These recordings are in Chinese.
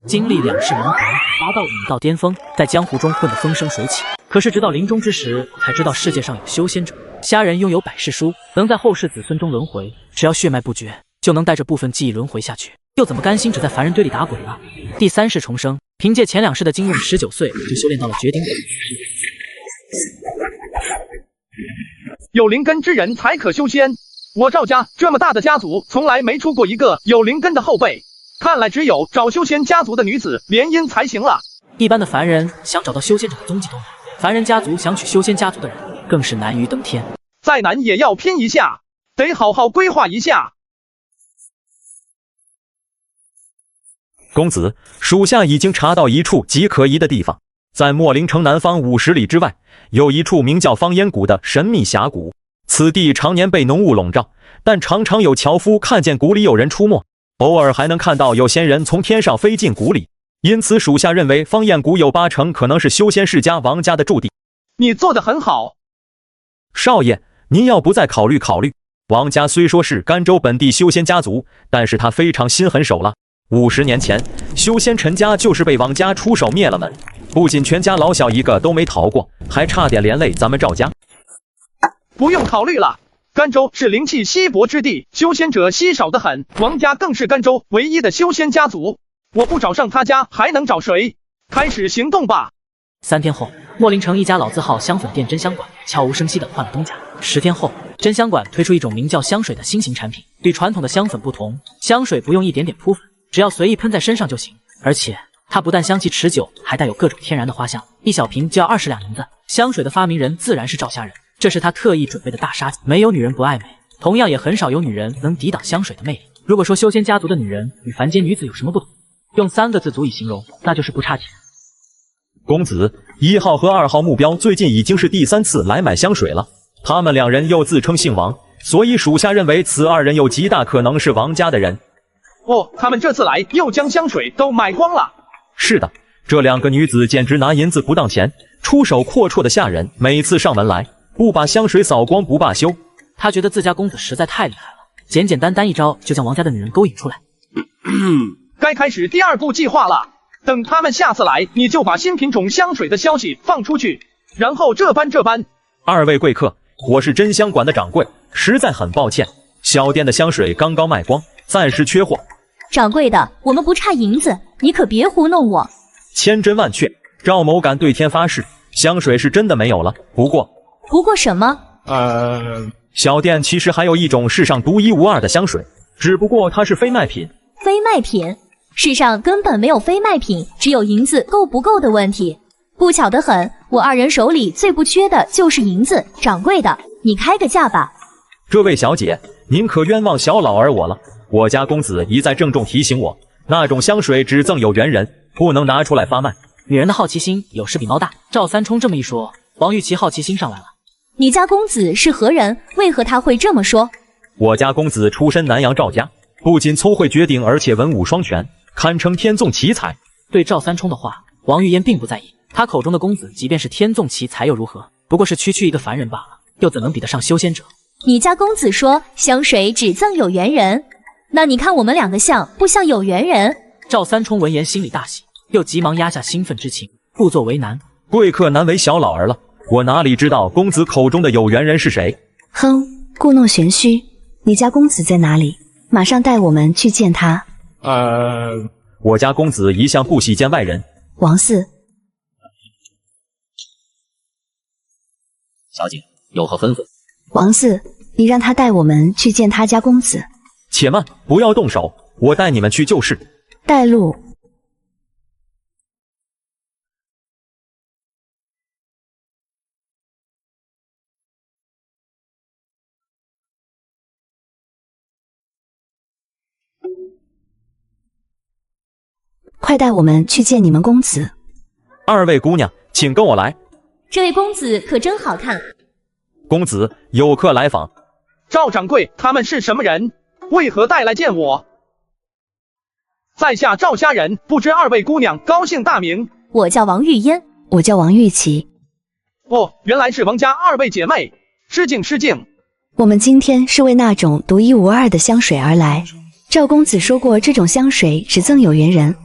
经历2世冥环，达到武道巅峰，在江湖中混得风生水起。可是直到临终之时，才知道世界上有修仙者。虾人拥有百世书，能在后世子孙中轮回，只要血脉不绝，就能带着部分记忆轮回下去。又怎么甘心只在凡人堆里打滚呢？第3世重生，凭借前2世的经验，19岁就修炼到了绝顶等。有灵根之人才可修仙。我赵家这么大的家族，从来没出过一个有灵根的后辈。看来只有找修仙家族的女子联姻才行了。一般的凡人想找到修仙者的踪迹都难，凡人家族想娶修仙家族的人更是难于登天。再难也要拼一下，得好好规划一下。公子，属下已经查到一处极可疑的地方，在秣陵城南方50里之外，有一处名叫方烟谷的神秘峡谷。此地常年被浓雾笼罩，但常常有樵夫看见谷里有人出没，偶尔还能看到有仙人从天上飞进谷里。因此属下认为方燕谷有8成可能是修仙世家王家的驻地。你做得很好。少爷，您要不再考虑考虑？王家虽说是甘州本地修仙家族，但是他非常心狠手辣。50年前，修仙陈家就是被王家出手灭了门，不仅全家老小一个都没逃过，还差点连累咱们赵家。不用考虑了，甘州是灵气稀薄之地，修仙者稀少得很，王家更是甘州唯一的修仙家族。我不找上他家还能找谁？开始行动吧。3天后，秣陵城一家老字号香粉店真香馆悄无声息地换了东家。10天后，真香馆推出一种名叫香水的新型产品，与传统的香粉不同，香水不用一点点扑粉，只要随意喷在身上就行。而且它不但香气持久，还带有各种天然的花香，一小瓶就要20两银子。香水的发明人自然是赵家人，这是他特意准备的大杀器。没有女人不爱美，同样也很少有女人能抵挡香水的魅力。如果说修仙家族的女人与凡间女子有什么不同，用3个字足以形容，那就是不差钱。公子，1号和2号目标最近已经是第3次来买香水了，他们2人又自称姓王，所以属下认为此2人有极大可能是王家的人。哦，他们这次来又将香水都买光了。是的，这2个女子简直拿银子不当钱，出手阔绰的吓人，每次上门来不把香水扫光不罢休。他觉得自家公子实在太厉害了，简简单单一招就将王家的女人勾引出来。该开始第2步计划了。等他们下次来，你就把新品种香水的消息放出去，然后这般。2位贵客，我是真香馆的掌柜，实在很抱歉，小店的香水刚刚卖光，暂时缺货。掌柜的，我们不差银子，你可别糊弄我。千真万确，赵某敢对天发誓，香水是真的没有了。不过什么？小店其实还有一种世上独一无二的香水，只不过它是非卖品。非卖品？世上根本没有非卖品，只有银子够不够的问题。不巧得很，我2人手里最不缺的就是银子。掌柜的，你开个价吧。这位小姐，您可冤枉小老儿我了。我家公子一再郑重提醒我，那种香水只赠有缘人，不能拿出来发卖。女人的好奇心有时比猫大。赵三冲这么一说，王玉琪好奇心上来了。你家公子是何人？为何他会这么说？我家公子出身南阳赵家，不仅聪慧绝顶，而且文武双全，堪称天纵奇才。对赵三冲的话，王玉嫣并不在意。他口中的公子，即便是天纵奇才又如何？不过是区区一个凡人罢了，又怎能比得上修仙者？你家公子说香水只赠有缘人，那你看我们2个像不像有缘人？赵三冲闻言心里大喜，又急忙压下兴奋之情，故作为难。贵客难为小老儿了，我哪里知道公子口中的有缘人是谁？哼，故弄玄虚。你家公子在哪里？马上带我们去见他。我家公子一向不喜见外人。王四，小姐有何吩咐？王四，你让他带我们去见他家公子。且慢，不要动手，我带你们去就是。带路。快带我们去见你们公子。2位姑娘，请跟我来。这位公子可真好看。公子，有客来访。赵掌柜，他们是什么人？为何带来见我？在下赵家人，不知2位姑娘高姓大名？我叫王玉嫣。我叫王玉琪。哦，原来是王家2位姐妹，失敬。我们今天是为那种独一无二的香水而来。赵公子说过，这种香水只赠有缘人，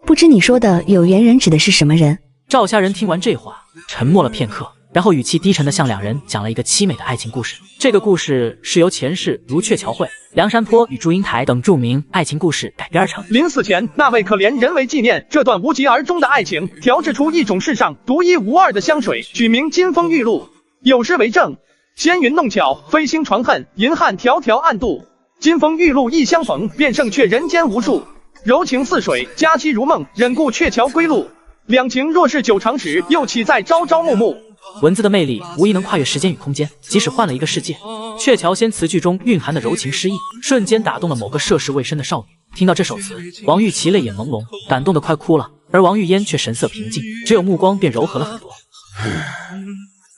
不知你说的有缘人指的是什么人？赵家人听完这话，沉默了片刻，然后语气低沉地向两人讲了一个凄美的爱情故事。这个故事是由前世如鹊桥会、梁山坡与祝英台等著名爱情故事改编而成。临死前，那位可怜人为纪念这段无疾而终的爱情，调制出一种世上独一无二的香水，取名金风玉露。有诗为证：仙云弄巧，飞星传恨，银汉迢迢暗度。金风玉露一相逢，便胜却人间无数。柔情似水，佳期如梦，忍顾鹊桥归路。两情若是久长时，又岂在朝朝暮暮。文字的魅力无疑能跨越时间与空间，即使换了一个世界。鹊桥仙词句中蕴含的柔情诗意，瞬间打动了某个涉世未深的少女。听到这首词，王玉琪泪眼朦胧，感动得快哭了，而王玉嫣却神色平静，只有目光便柔和了很多。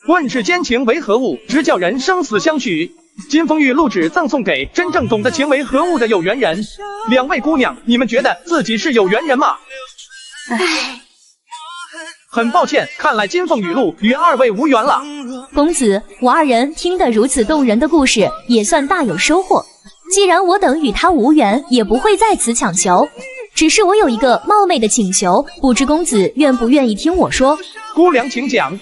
问世间情为何物，直叫人生死相许。金风玉露只赠送给真正懂得情为何物的有缘人。两位姑娘，你们觉得自己是有缘人吗？唉，很抱歉，看来金凤雨露与二位无缘了。公子，我二人听得如此动人的故事，也算大有收获。既然我等与他无缘，也不会在此强求。只是我有一个冒昧的请求，不知公子愿不愿意听我说？姑娘请讲。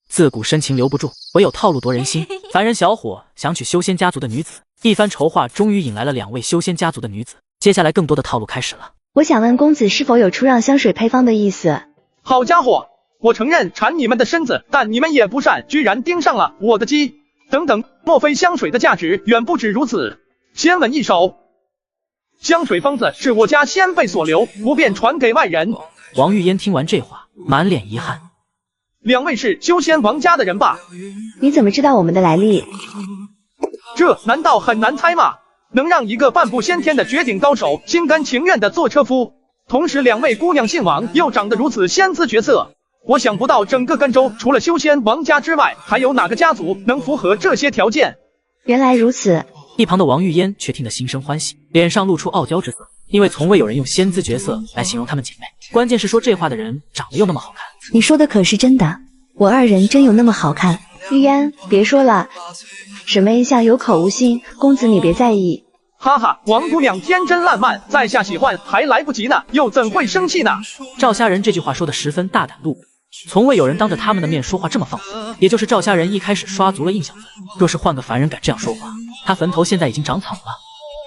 自古深情留不住，唯有套路夺人心。凡人小伙想娶修仙家族的女子，一番筹划终于引来了两位修仙家族的女子。接下来更多的套路开始了。我想问公子是否有出让香水配方的意思？好家伙，我承认馋你们的身子，但你们也不善，居然盯上了我的鸡。等等，莫非香水的价值远不止如此？先闻一手。香水方子是我家先辈所留，不便传给外人。王玉嫣听完这话，满脸遗憾。两位是修仙王家的人吧？你怎么知道我们的来历？这难道很难猜吗？能让一个半步先天的绝顶高手心甘情愿的做车夫，同时两位姑娘姓王，又长得如此仙姿绝色，我想不到整个甘州除了修仙王家之外，还有哪个家族能符合这些条件。原来如此。一旁的王玉嫣却听得心生欢喜，脸上露出傲娇之色，因为从未有人用仙姿绝色来形容她们姐妹。关键是说这话的人长得又那么好看。你说的可是真的？我二人真有那么好看？玉嫣，别说了，沈妹一向有口无心，公子你别在意。哈哈，王姑娘天真烂漫，在下喜欢还来不及呢，又怎会生气呢？赵虾仁这句话说得十分大胆露骨，从未有人当着他们的面说话这么放肆。也就是赵虾仁一开始刷足了印象分，若是换个凡人敢这样说话，他坟头现在已经长草了。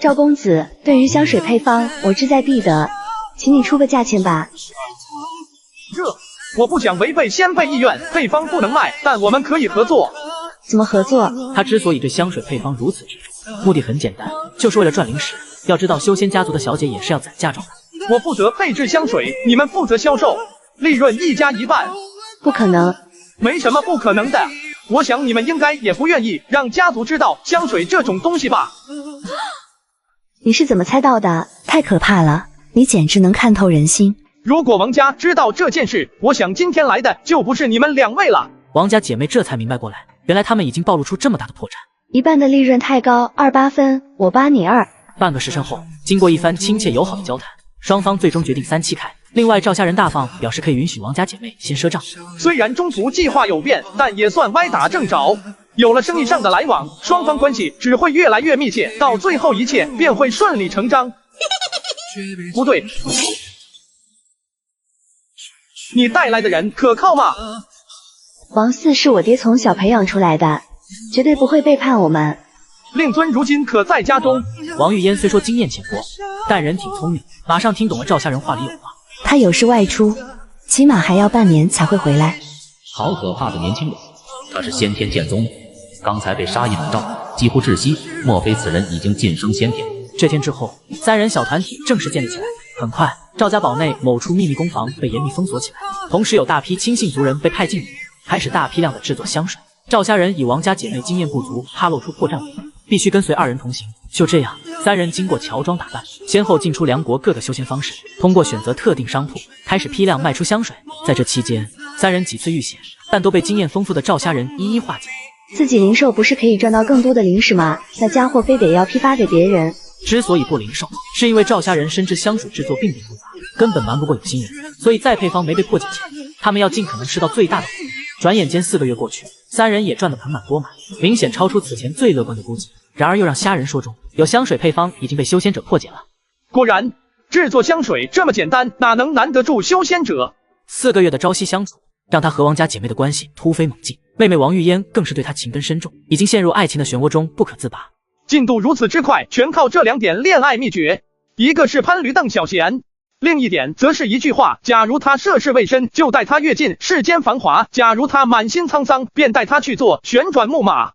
赵公子，对于香水配方，我志在必得，请你出个价钱吧。我不想违背先辈意愿，配方不能卖，但我们可以合作。怎么合作？他之所以对香水配方如此执着，目的很简单，就是为了赚零食。要知道修仙家族的小姐也是要攒嫁妆的。我负责配制香水，你们负责销售，利润一家一半。不可能。没什么不可能的，我想你们应该也不愿意让家族知道香水这种东西吧。你是怎么猜到的？太可怕了，你简直能看透人心。如果王家知道这件事，我想今天来的就不是你们两位了。王家姐妹这才明白过来，原来他们已经暴露出这么大的破绽。一半的利润太高，28分，我8你2。半个时辰后，经过一番亲切友好的交谈，双方最终决定3七开。另外，赵家人大方表示可以允许王家姐妹先赊账。虽然中途计划有变，但也算歪打正着。有了生意上的来往，双方关系只会越来越密切，到最后一切便会顺理成章。不对，你带来的人可靠吗？王四是我爹从小培养出来的，绝对不会背叛我们。令尊如今可在家中？王玉嫣虽说经验浅薄，但人挺聪明，马上听懂了赵家人话里有话。他有事外出，起码还要半年才会回来。好可怕的年轻人，他是先天剑宗，刚才被杀一冷照，几乎窒息。莫非此人已经晋升先天？这天之后，3人小团体正式建立起来。很快，赵家堡内某处秘密工房被严密封锁起来，同时有大批亲信族人被派进里面，开始大批量的制作香水。赵家人以王家姐妹经验不足，怕露出破绽为由，必须跟随2人同行。就这样，3人经过乔装打扮，先后进出梁国各个修仙方式，通过选择特定商铺，开始批量卖出香水。在这期间，3人几次遇险，但都被经验丰富的赵家人一一化解。自己零售不是可以赚到更多的零食吗？那家伙非得要批发给别人。之所以不零售，是因为赵家人深知香水制作并不复杂，根本瞒不过有心人，所以在配方没被破解前，他们要尽可能吃到最大的利益。转眼间4个月过去，3人也赚得盆满钵满，明显超出此前最乐观的估计。然而又让虾仁说中，有香水配方已经被修仙者破解了。果然，制作香水这么简单，哪能难得住修仙者？4个月的朝夕相处，让他和王家姐妹的关系突飞猛进。妹妹王玉嫣更是对他情根深重，已经陷入爱情的漩涡中不可自拔。进度如此之快，全靠这2点恋爱秘诀，一个是潘驴邓小闲，另一点则是一句话：假如他涉世未深，就带他阅尽世间繁华；假如他满心沧桑，便带他去做旋转木马。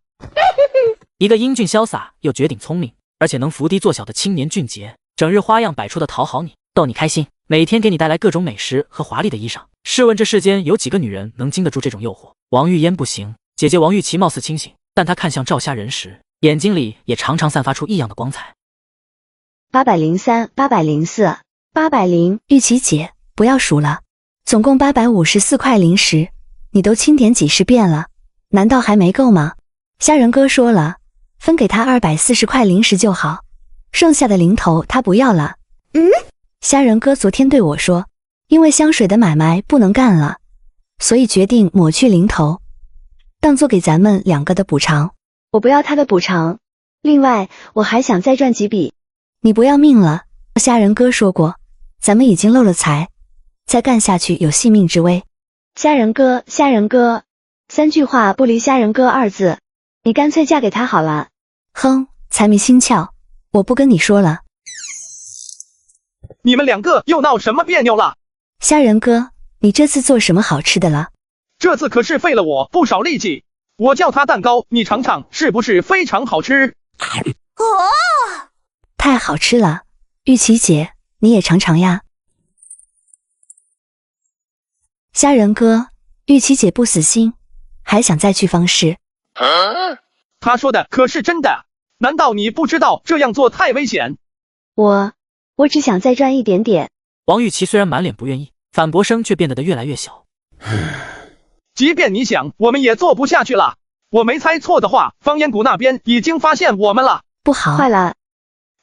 一个英俊潇洒又绝顶聪明，而且能伏低做小的青年俊杰，整日花样百出的讨好你，逗你开心，每天给你带来各种美食和华丽的衣裳。试问这世间有几个女人能经得住这种诱惑？王玉嫣不行，姐姐王玉琪貌似清醒，但她看向赵虾仁时，眼睛里也常常散发出异样的光彩。803、804、800，玉琪姐，不要数了，总共854块零食，你都清点几十遍了，难道还没够吗？虾仁哥说了，分给他240块零食就好，剩下的零头他不要了。虾仁哥昨天对我说，因为香水的买卖不能干了，所以决定抹去零头，当做给咱们2个的补偿。我不要他的补偿，另外我还想再赚几笔。你不要命了？虾仁哥说过，咱们已经漏了财，再干下去有性命之危。虾仁哥，3句话不离虾仁哥2字，你干脆嫁给他好了。哼，财迷心窍，我不跟你说了。你们2个又闹什么别扭了？虾仁哥，你这次做什么好吃的了？这次可是费了我不少力气，我叫他蛋糕，你尝尝是不是非常好吃？太好吃了，玉琪姐，你也尝尝呀。虾仁哥，玉琪姐不死心，还想再去方氏。他说的可是真的？难道你不知道这样做太危险？我只想再赚一点点。王玉琪虽然满脸不愿意，反驳声却变得越来越小。即便你想，我们也做不下去了。我没猜错的话，方烟谷那边已经发现我们了。不好，坏了！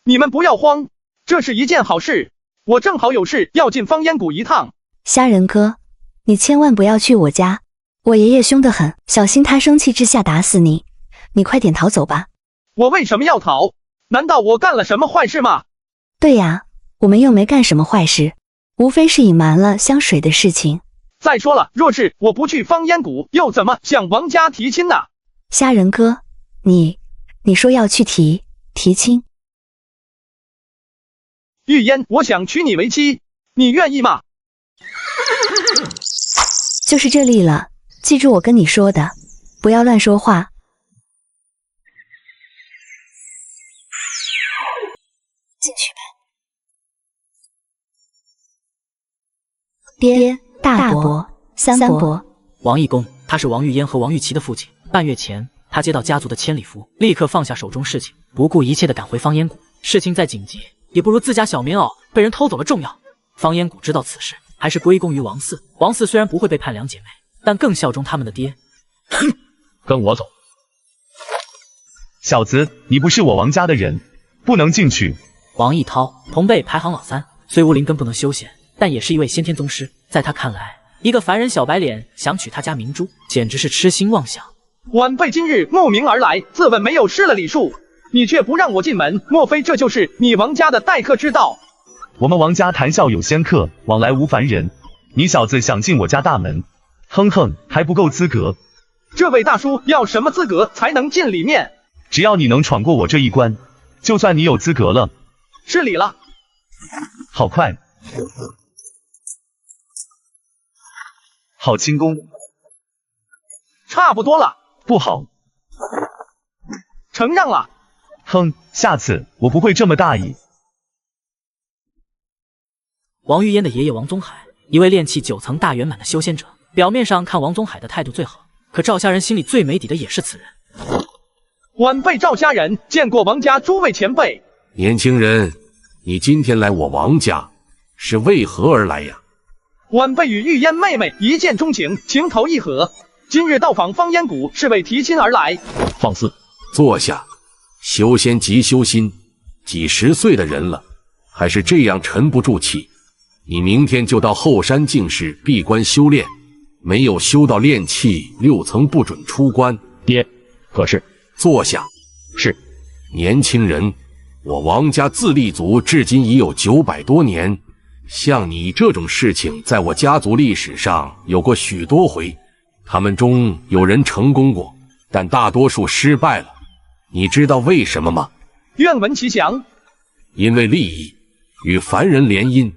你们不要慌，这是一件好事。我正好有事要进方烟谷一趟。虾仁哥，你千万不要去我家，我爷爷凶得很，小心他生气之下打死你。你快点逃走吧。我为什么要逃？难道我干了什么坏事吗？对呀，我们又没干什么坏事，无非是隐瞒了香水的事情。再说了，若是我不去方烟谷，又怎么向王家提亲呢？虾仁哥，你说要去提亲？玉嫣，我想娶你为妻，你愿意吗？就是这里了，记住我跟你说的，不要乱说话。进去吧。爹，大伯，三伯。王义公，他是王玉嫣和王玉琪的父亲。半月前，他接到家族的千里符，立刻放下手中事情，不顾一切的赶回方烟谷。事情再紧急，也不如自家小棉袄被人偷走了重要。方烟谷知道此事，还是归功于王四。王四虽然不会背叛两姐妹，但更效忠他们的爹。哼，跟我走。小子，你不是我王家的人，不能进去。王义涛，同辈排行老3，虽无灵根不能修仙，但也是一位先天宗师。在他看来，一个凡人小白脸想娶他家明珠，简直是痴心妄想。晚辈今日慕名而来，自问没有失了礼数，你却不让我进门，莫非这就是你王家的待客之道？我们王家谈笑有仙客，往来无凡人。你小子想进我家大门，哼哼，还不够资格。这位大叔要什么资格才能进里面？只要你能闯过我这一关，就算你有资格了。失礼了。好快，好轻功。差不多了。不好，承让了。哼，下次我不会这么大意。王玉嫣的爷爷王宗海，一位炼气9层大圆满的修仙者。表面上看王宗海的态度最好，可赵家人心里最没底的也是此人。晚辈赵家人见过王家诸位前辈。年轻人，你今天来我王家是为何而来呀？晚辈与玉嫣妹妹一见钟情，情投意合，今日到访方烟谷是为提亲而来。放肆！坐下。修仙即修心，几十岁的人了，还是这样沉不住气。你明天就到后山净室闭关修炼，没有修到炼气6层不准出关。爹，可是……坐下。是。年轻人，我王家自立足至今已有900多年，像你这种事情在我家族历史上有过许多回，他们中有人成功过，但大多数失败了。你知道为什么吗？愿闻其详。因为利益，与凡人联姻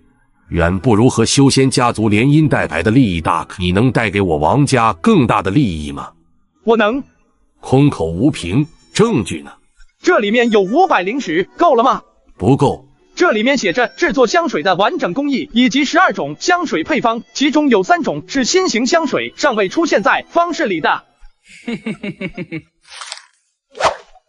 远不如和修仙家族联姻带来的利益大。你能带给我王家更大的利益吗？我能。空口无凭，证据呢？这里面有500灵石，够了吗？不够。这里面写着制作香水的完整工艺以及12种香水配方，其中有3种是新型香水，尚未出现在方式里的。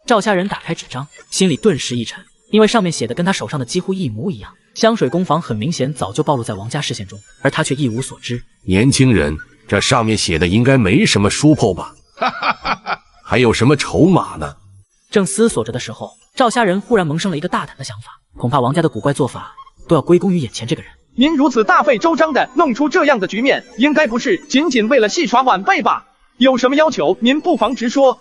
赵家人打开纸张，心里顿时一沉，因为上面写的跟他手上的几乎一模一样。香水工坊很明显早就暴露在王家视线中，而他却一无所知。年轻人，这上面写的应该没什么疏破吧？还有什么筹码呢？正思索着的时候，赵家人忽然萌生了一个大胆的想法，恐怕王家的古怪做法都要归功于眼前这个人。您如此大费周章的弄出这样的局面，应该不是仅仅为了戏耍晚辈吧？有什么要求，您不妨直说。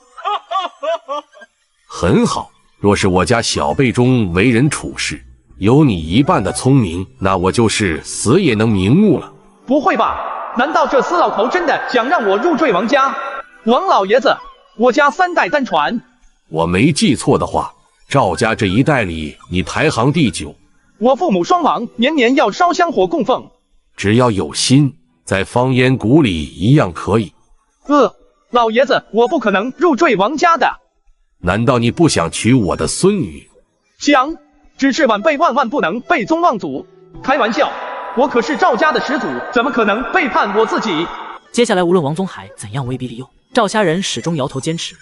很好，若是我家小辈中为人处事有你一半的聪明，那我就是死也能瞑目了。不会吧？难道这死老头真的想让我入赘王家？王老爷子，我家3代单传。我没记错的话，赵家这一代里你排行第9。我父母双亡，年年要烧香火供奉。只要有心，在方烟谷里一样可以。老爷子，我不可能入赘王家的。难道你不想娶我的孙女？想，只是晚辈万万不能背宗忘祖。开玩笑，我可是赵家的始祖，怎么可能背叛我自己？接下来无论王宗海怎样威逼利诱，赵家人始终摇头坚持。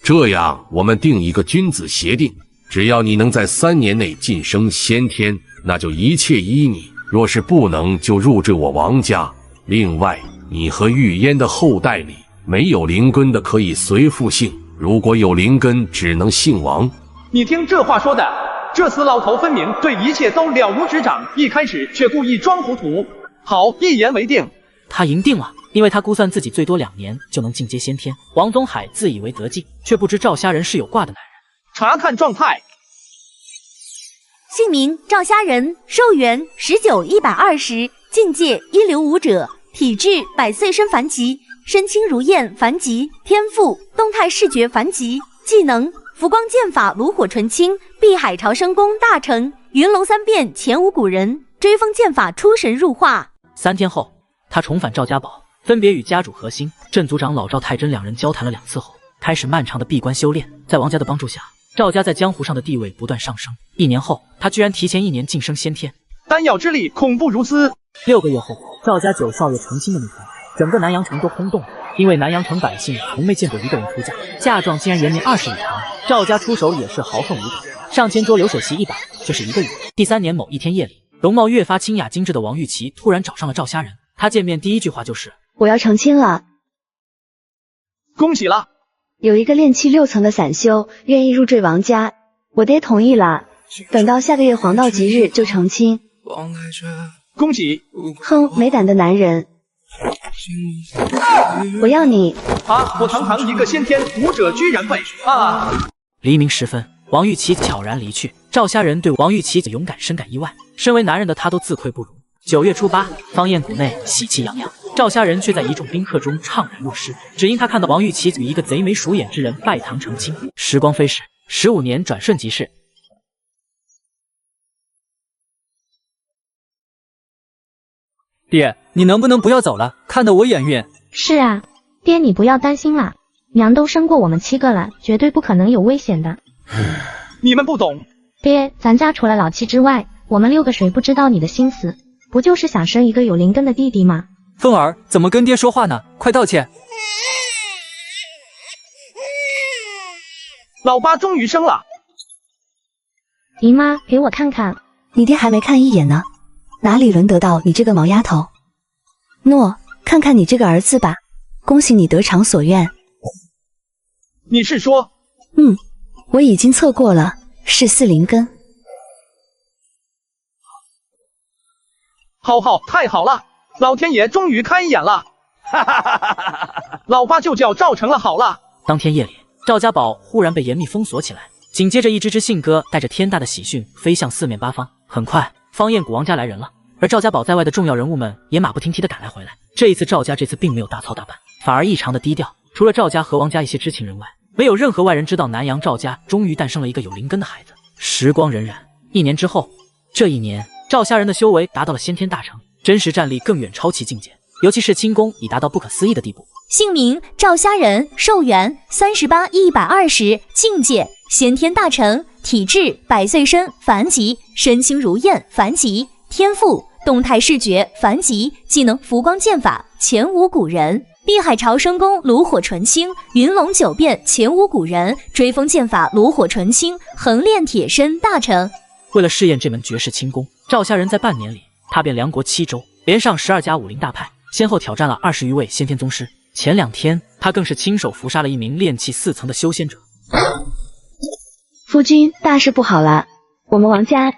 这样，我们定一个君子协定，只要你能在3年内晋升先天，那就一切依你；若是不能，就入赘我王家。另外，你和玉烟的后代里没有灵根的可以随父姓，如果有灵根，只能姓王。你听这话说的，这死老头分明对一切都了如指掌，一开始却故意装糊涂。好，一言为定。他赢定了，因为他估算自己最多2年就能进阶先天。王宗海自以为得计，却不知赵家人是有挂的男人。查看状态。姓名赵家人，寿元19-120，境界一流武者，体质100岁身凡级，身轻如燕凡级，天赋动态视觉凡级，技能浮光剑法炉火纯青，碧海潮生功大成，云龙3变前无古人，追风剑法出神入化。3天后，他重返赵家堡，分别与家主何兴、镇族长老赵太真2人交谈了2次后，开始漫长的闭关修炼。在王家的帮助下，赵家在江湖上的地位不断上升。1年后，他居然提前1年晋升先天。丹药之力恐怖如斯。6个月后，赵家9少爷成亲的那天，整个南阳城都轰动了，因为南阳城百姓从没见过一个人出嫁，嫁妆竟然延年20里长。赵家出手也是豪横无比，上千桌流水席1摆就是1个月。第3年某一天夜里，容貌越发清雅精致的王玉琪突然找上了赵家人。他见面第一句话就是：“我要成亲了。”恭喜了！有一个炼气6层的散修愿意入赘王家，我爹同意了，等到下个月黄道吉日就成亲。恭喜！哼，没胆的男人！我要你！啊！我堂堂一个先天武者居然被啊！黎明时分，王玉琪悄然离去。赵家人对王玉琪的勇敢深感意外，身为男人的他都自愧不如。9月初8，方堰谷内喜气洋洋，赵家人却在一众宾客中怅然若失，只因他看到王玉琪与一个贼眉鼠眼之人拜堂成亲。时光飞逝，15年转瞬即逝。爹，你能不能不要走了？看得我眼晕。是啊，爹你不要担心啦，娘都生过我们7个了，绝对不可能有危险的。你们不懂。爹，咱家除了老七之外，我们6个谁不知道你的心思？不就是想生一个有灵根的弟弟吗？凤儿，怎么跟爹说话呢？快道歉！老八终于生了。姨妈，给我看看。你爹还没看一眼呢，哪里轮得到你这个毛丫头？诺，看看你这个儿子吧，恭喜你得偿所愿。你是说？我已经测过了，是4灵根。好，太好了，老天爷终于开眼了，哈哈哈哈哈！老八就叫赵成了好了。当天夜里，赵家堡忽然被严密封锁起来，紧接着，一只只信鸽带着天大的喜讯飞向四面八方。很快，方彦古王家来人了，而赵家堡在外的重要人物们也马不停蹄地赶来回来。这一次，赵家并没有大操大办，反而异常的低调。除了赵家和王家一些知情人外，没有任何外人知道南阳赵家终于诞生了一个有灵根的孩子。时光荏苒，1年之后，这一年，赵家人的修为达到了先天大成，真实战力更远超其境界，尤其是轻功已达到不可思议的地步。姓名赵虾仁，寿元38-120，境界先天大成，体质100岁身凡级，身轻如燕凡级，天赋动态视觉凡级，技能浮光剑法前无古人，碧海潮生功炉火纯青，云龙九变前无古人，追风剑法炉火纯青，横练铁身大成。为了试验这门绝世轻功，赵虾仁在半年里踏遍梁国7州，连上12家武林大派，先后挑战了20余位先天宗师。前2天，他更是亲手伏杀了一名炼气4层的修仙者。夫君，大事不好了，我们王家……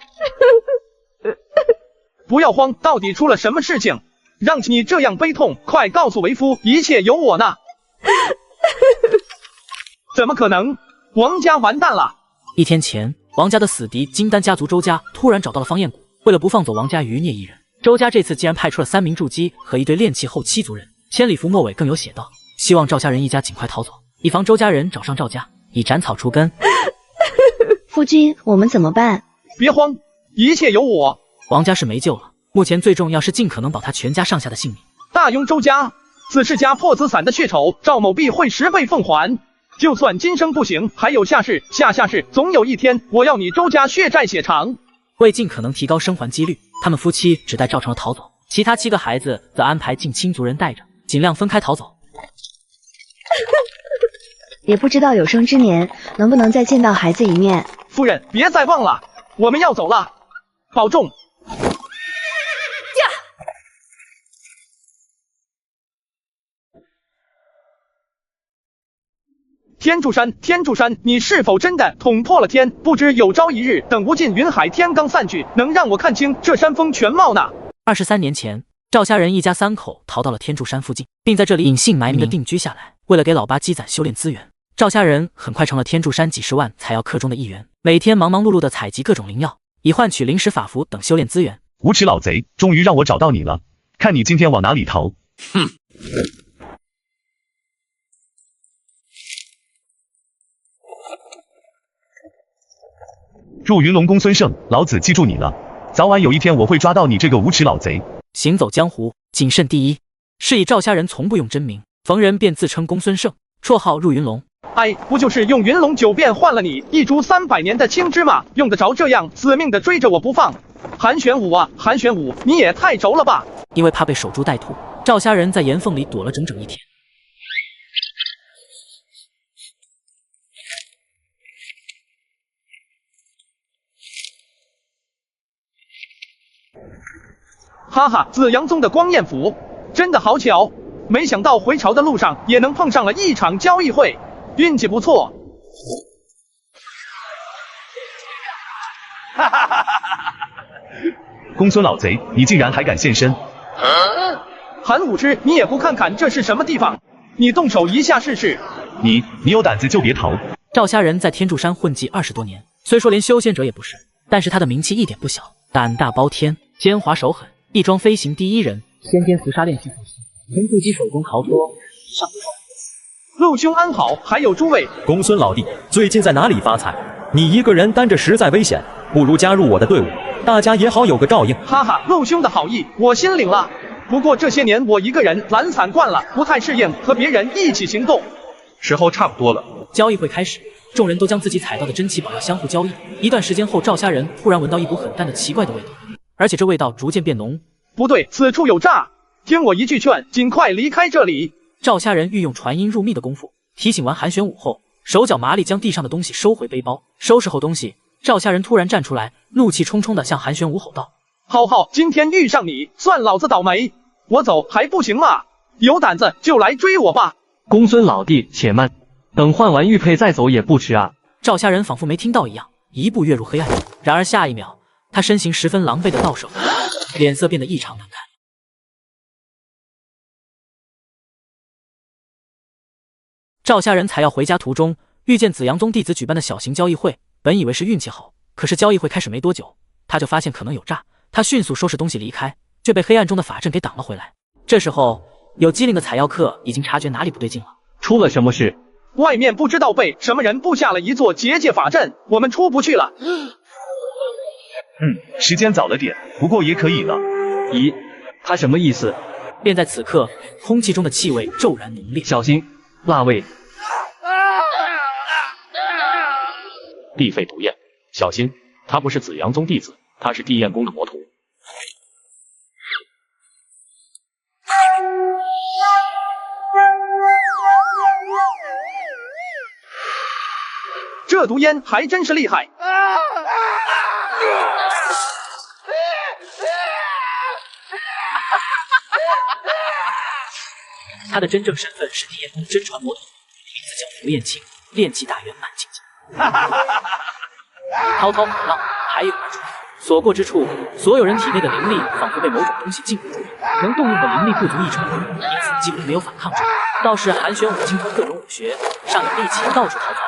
不要慌，到底出了什么事情，让你这样悲痛？快告诉为夫，一切有我呢！怎么可能？王家完蛋了！1天前，王家的死敌金丹家族周家突然找到了方彦古，为了不放走王家余孽一人，周家这次竟然派出了3名筑基和一队炼气后期族人。千里符末尾更有写道，希望赵家人一家尽快逃走，以防周家人找上赵家，以斩草除根。夫君，我们怎么办？别慌，一切有我。王家是没救了，目前最重要是尽可能保他全家上下的性命。大庸周家，此事家破子散的血仇，赵某必会10倍奉还。就算今生不行，还有下世，下世，总有一天，我要你周家血债血偿。为尽可能提高生还几率，他们夫妻只带赵成了逃走，其他7个孩子则安排近亲族人带着，尽量分开逃走。也不知道有生之年能不能再见到孩子一面。夫人，别再忘了，我们要走了，保重。天柱山，天柱山，你是否真的捅破了天？不知有朝一日，等无尽云海天罡散去，能让我看清这山峰全貌呢？23年前，赵家人一家3口逃到了天柱山附近，并在这里隐姓埋名的定居下来。为了给老爸积攒修炼资源，赵家人很快成了天柱山几十万采药客中的一员，每天忙忙碌碌的采集各种灵药，以换取灵石法符等修炼资源。无耻老贼，终于让我找到你了，看你今天往哪里逃！哼！祝云龙公孙胜，老子记住你了，早晚有一天我会抓到你这个无耻老贼。行走江湖，谨慎第一。是以赵家人从不用真名，逢人便自称公孙胜，绰号入云龙。哎，不就是用云龙9变换了你一株300年的青枝吗？用得着这样死命的追着我不放？韩玄武啊，韩玄武，你也太轴了吧！因为怕被守株待兔，赵家人在岩缝里躲了整整1天。哈哈，紫阳宗的光焰符，真的好巧，没想到回朝的路上也能碰上了一场交易会，运气不错。哈哈哈哈哈！公孙老贼，你竟然还敢现身！韩武之，你也不看看这是什么地方？你动手一下试试。你有胆子就别逃！赵家人在天柱山混迹20多年，虽说连修仙者也不是，但是他的名气一点不小，胆大包天，奸猾手狠。翼装飞行第1人，先天伏杀炼气术士，凭筑基手工逃脱上陆兄安好，还有诸位。公孙老弟，最近在哪里发财？你一个人担着实在危险，不如加入我的队伍，大家也好有个照应。哈哈，陆兄的好意，我心领了。不过这些年我一个人懒散惯了，不太适应和别人一起行动。时候差不多了。交易会开始，众人都将自己采到的珍奇宝药相互交易。一段时间后，赵家人突然闻到一股很淡的奇怪的味道。而且这味道逐渐变浓，不对，此处有诈！听我一句劝，尽快离开这里。赵家人欲用传音入密的功夫，提醒完韩玄武后，手脚麻利将地上的东西收回背包。收拾后东西，赵家人突然站出来，怒气冲冲地向韩玄武吼道：“好，今天遇上你，算老子倒霉！我走还不行吗？有胆子就来追我吧！”公孙老弟，且慢，等换完玉佩再走也不迟啊！赵家人仿佛没听到一样，一步跃入黑暗中。然而下一秒，他身形十分狼狈的到手，脸色变得异常难看。赵家人采药回家途中，遇见紫阳宗弟子举办的小型交易会，本以为是运气好，可是交易会开始没多久，他就发现可能有诈，他迅速收拾东西离开，却被黑暗中的法阵给挡了回来。这时候，有机灵的采药客已经察觉哪里不对劲了。出了什么事？外面不知道被什么人布下了一座结界法阵，我们出不去了。时间早了点，不过也可以了。咦，他什么意思？便在此刻，空气中的气味骤然浓烈，小心，辣味！地废毒焰，小心，他不是紫阳宗弟子，他是地焰宫的魔徒。这毒烟还真是厉害。他的真正身份是地焰宫真传魔徒，名字叫胡彦清，炼气大圆满境界。滔滔海浪，还有而出，所过之处，所有人体内的灵力仿佛被某种东西禁锢住，能动用的灵力不足1成，因此几乎没有反抗之力。倒是韩玄武精通各种武学，尚有力气到处逃窜。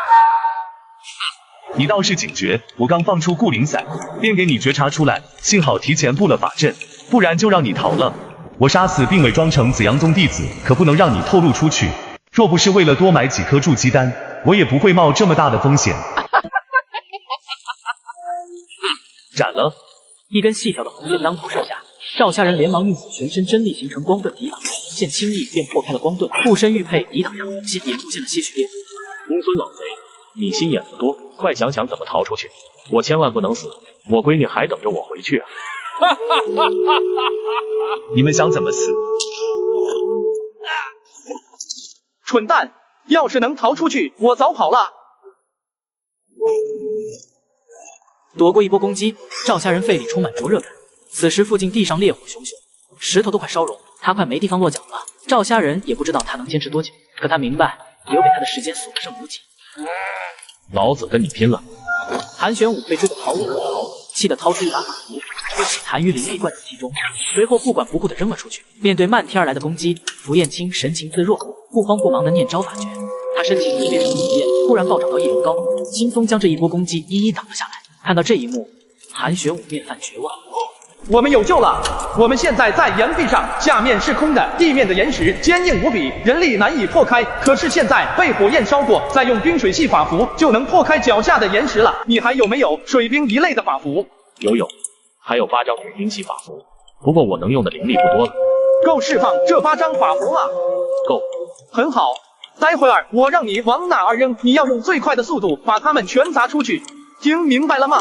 你倒是警觉，我刚放出固灵散，便给你觉察出来，幸好提前布了法阵，不然就让你逃了。我杀死并伪装成紫阳宗弟子，可不能让你透露出去。若不是为了多买几颗筑基丹，我也不会冒这么大的风险。斩了！一根细小的红线当头射下，赵家人连忙运起全身真力形成光盾抵挡，红线轻易便破开了光盾，护身玉佩抵挡上红线，也出现了些许裂痕。公孙老贼，你心眼子多，快想想怎么逃出去！我千万不能死，我闺女还等着我回去啊！你们想怎么死？蠢蛋！要是能逃出去，我早跑了。躲过一波攻击，赵家人肺里充满灼热感。此时附近地上烈火熊熊，石头都快烧融，他快没地方落脚了。赵家人也不知道他能坚持多久，可他明白，留给他的时间所剩无几。老子跟你拼了！韩玄武被追得逃无可逃，气得掏出一把法符，一起残余灵力灌入其中，随后不管不顾地扔了出去。面对漫天而来的攻击，符彦清神情自若，不慌不忙地念招法诀。他身形一变成火焰，突然暴涨到1人高，轻松将这一波攻击一一挡了下来。看到这一幕，韩玄武面泛绝望。我们有救了！我们现在在岩壁上，下面是空的，地面的岩石坚硬无比，人力难以破开。可是现在被火焰烧过，再用冰水系法符就能破开脚下的岩石了。你还有没有水冰一类的法符？有，还有8张水冰系法符，不过我能用的灵力不多了。够释放这8张法符吗？够。很好，待会儿我让你往哪儿扔，你要用最快的速度把它们全砸出去。听明白了吗？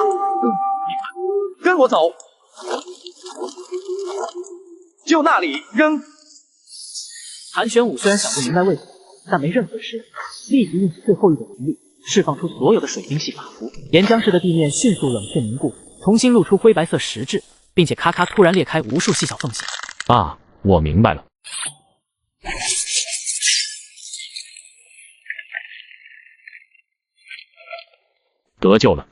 跟我走。就那里扔。韩玄武虽然想不明白为什么，但没任何事，立即用起最后一点灵力，释放出所有的水冰系法符。岩浆式的地面迅速冷却凝固，重新露出灰白色石质，并且咔咔突然裂开无数细小缝隙。啊，我明白了。得救了！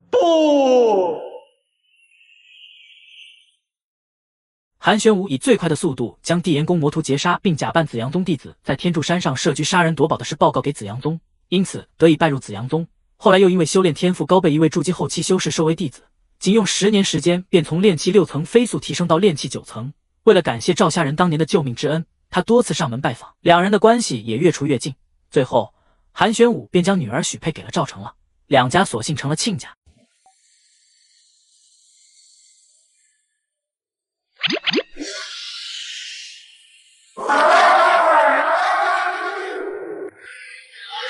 不！韩玄武以最快的速度将地岩宫魔徒截杀，并假扮紫阳宗弟子，在天柱山上设局杀人夺宝的事报告给紫阳宗，因此得以拜入紫阳宗。后来又因为修炼天赋高，被一位筑基后期修士收为弟子，仅用10年时间便从炼气6层飞速提升到炼气9层。为了感谢赵家人当年的救命之恩，他多次上门拜访，两人的关系也越处越近。最后，韩玄武便将女儿许配给了赵成了，两家索性成了亲家。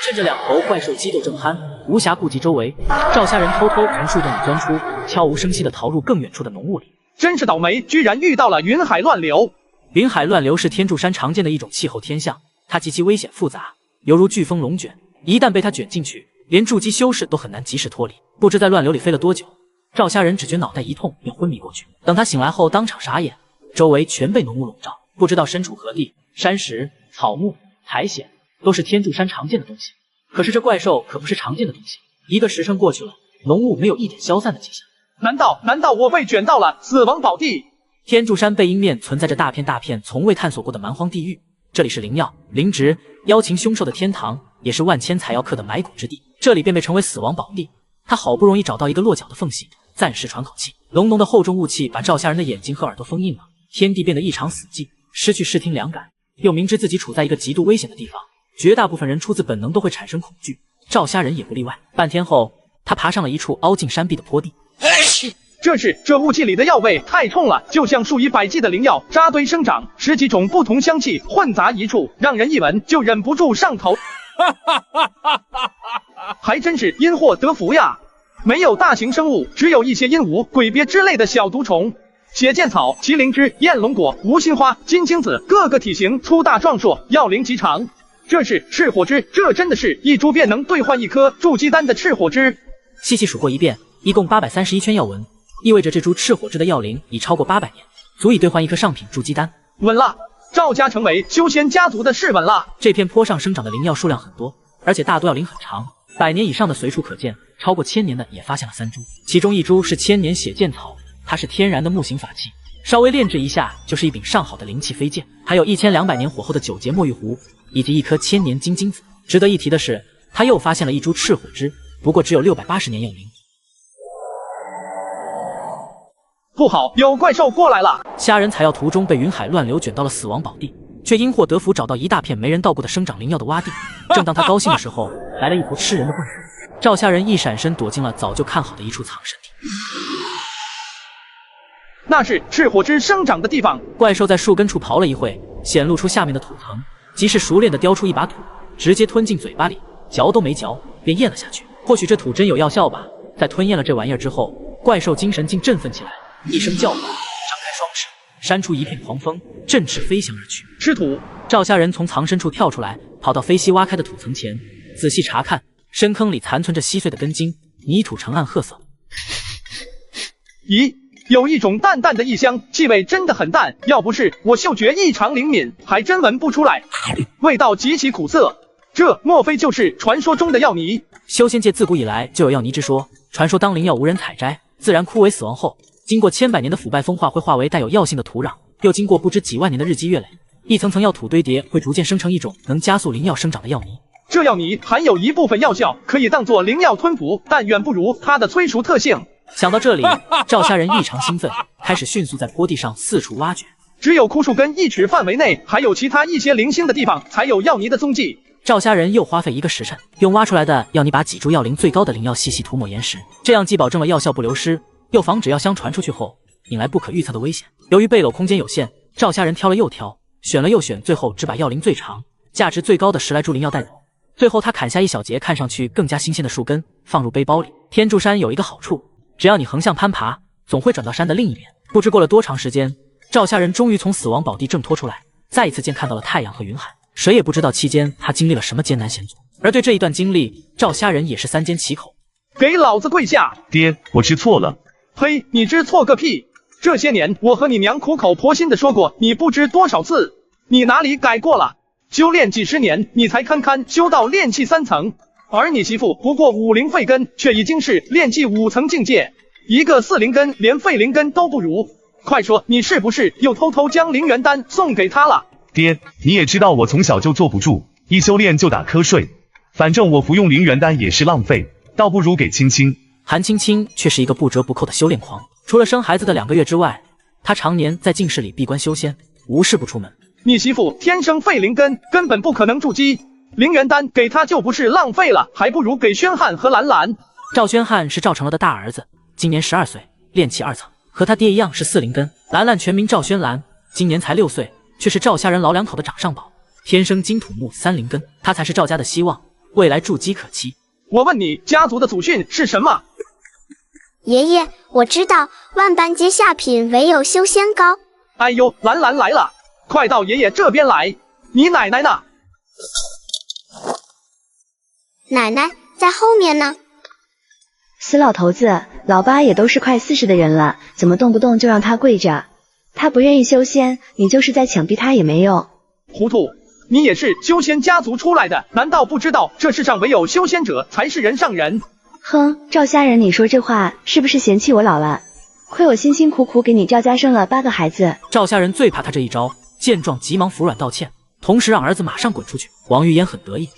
趁着两头怪兽激斗正酣，无暇顾及周围，赵家人偷偷从树洞里钻出，悄无声息地逃入更远处的浓雾里。真是倒霉，居然遇到了云海乱流。云海乱流是天柱山常见的一种气候天象，它极其危险复杂，犹如飓风龙卷，一旦被它卷进去，连筑基修士都很难及时脱离。不知在乱流里飞了多久，赵家人只觉脑袋一痛便昏迷过去。等他醒来后，当场傻眼，周围全被浓雾笼罩，不知道身处何地，山石、草木、苔藓都是天柱山常见的东西。可是这怪兽可不是常见的东西，一个时辰过去了，浓雾没有一点消散的迹象。难道我被卷到了死亡宝地？天柱山背阴面存在着大片从未探索过的蛮荒地狱，这里是灵药、灵植、妖禽凶兽的天堂，也是万千采药客的埋骨之地，这里便被称为死亡宝地。他好不容易找到一个落脚的缝隙，暂时喘口气。浓浓的厚重雾气把赵夏人的眼睛和耳朵封印了，天地变得异常死寂，失去视听两感。又明知自己处在一个极度危险的地方，绝大部分人出自本能都会产生恐惧，赵夏人也不例外。半天后，他爬上了一处凹进山壁的坡地。这雾气里的药味太冲了，就像数以百计的灵药扎堆生长，10几种不同香气混杂一处，让人一闻就忍不住上头。还真是因祸得福呀！没有大型生物，只有一些鹦鹉、鬼鳖之类的小毒虫。血剑草、麒麟芝、燕龙果、无心花、金青子，个个体型粗大壮硕，药龄极长。这是赤火枝，这真的是一株便能兑换1颗筑基丹的赤火枝。细细数过一遍，一共831圈药纹，意味着这株赤火枝的药龄已超过800年，足以兑换1颗上品筑基丹。稳了，赵家成为修仙家族的是稳了。这片坡上生长的灵药数量很多，而且大多药龄很长，100年以上的随处可见，超过1000年的也发现了3株，其中1株是1000年血剑草，它是天然的木型法器，稍微炼制一下就是一柄上好的灵气飞剑，还有1200年火候的9节墨玉壶，以及1颗1000年金晶子。值得一提的是，他又发现了1株赤火枝，不过只有680年药龄。不好，有怪兽过来了！虾人采药途中被云海乱流卷到了死亡宝地，却因祸得福找到一大片没人到过的生长灵药的洼地。正当他高兴的时候，来了一头吃人的怪兽。赵虾人一闪身躲进了早就看好的一处藏身地。那是赤火枝生长的地方。怪兽在树根处刨了一会，显露出下面的土层，即是熟练地叼出一把土，直接吞进嘴巴里，嚼都没嚼便咽了下去。或许这土真有药效吧。在吞咽了这玩意儿之后，怪兽精神竟振奋起来，一声叫唤，张开双翅，扇出一片狂风，振翅飞翔而去。吃土！赵虾人从藏身处跳出来，跑到飞溪挖开的土层前，仔细查看，深坑里残存着稀碎的根茎，泥土呈暗褐色。咦，有一种淡淡的异香，气味真的很淡，要不是我嗅觉异常灵敏，还真闻不出来。味道极其苦涩，这莫非就是传说中的药泥？修仙界自古以来就有药泥之说，传说当灵药无人采摘，自然枯萎死亡后，经过千百年的腐败风化，会化为带有药性的土壤，又经过不知几万年的日积月累，一层层药土堆叠，会逐渐生成一种能加速灵药生长的药泥。这药泥含有一部分药效，可以当作灵药吞服，但远不如它的催熟特性。想到这里，赵虾人异常兴奋，开始迅速在坡地上四处挖掘。只有枯树根1尺范围内，还有其他一些零星的地方，才有药泥的踪迹。赵虾人又花费1个时辰，用挖出来的药泥把几株药龄最高的灵药细细涂抹岩石，这样既保证了药效不流失，又防止药香传出去后引来不可预测的危险。由于背篓空间有限，赵虾人挑了又挑，选了又选，最后只把药龄最长、价值最高的10来株灵药带走。最后他砍下一小节看上去更加新鲜的树根，放入背包里。天柱山有一个好处，只要你横向攀爬，总会转到山的另一边。不知过了多长时间，赵虾人终于从死亡宝地挣脱出来，再一次见看到了太阳和云海。谁也不知道期间他经历了什么艰难险阻，而对这一段经历，赵虾人也是3缄其口。给老子跪下！爹，我知错了。呸！你知错个屁！这些年我和你娘苦口婆心的说过，你不知多少次，你哪里改过了？修炼几十年，你才堪堪修到炼气3层，而你媳妇不过5灵废根，却已经是炼气5层境界，一个4灵根连废灵根都不如。快说，你是不是又偷偷将灵元丹送给他了？爹，你也知道我从小就坐不住，一修炼就打瞌睡，反正我服用灵元丹也是浪费，倒不如给青青。韩青青却是一个不折不扣的修炼狂，除了生孩子的2个月之外，她常年在净室里闭关修仙，无事不出门。你媳妇天生废灵根，根本不可能筑基，灵元丹给她就不是浪费了，还不如给宣汉和兰兰。赵宣汉是赵成乐的大儿子，今年12岁，炼气2层，和他爹一样是4灵根。兰兰全名赵宣兰，今年才6岁，却是赵家人老2口的掌上宝，天生金土木3灵根，他才是赵家的希望，未来筑基可期。我问你，家族的祖训是什么？爷爷，我知道，万般皆下品，唯有修仙高。哎呦，兰兰来了，快到爷爷这边来。你奶奶呢？奶奶在后面呢。死老头子，老八也都是快40的人了，怎么动不动就让他跪着？他不愿意修仙，你就是在强逼他也没用。糊涂，你也是修仙家族出来的，难道不知道这世上唯有修仙者才是人上人？哼，赵虾人，你说这话是不是嫌弃我老了？亏我辛辛苦苦给你赵家生了8个孩子。赵虾人最怕他这一招，见状急忙服软道歉，同时让儿子马上滚出去。王玉烟很得意，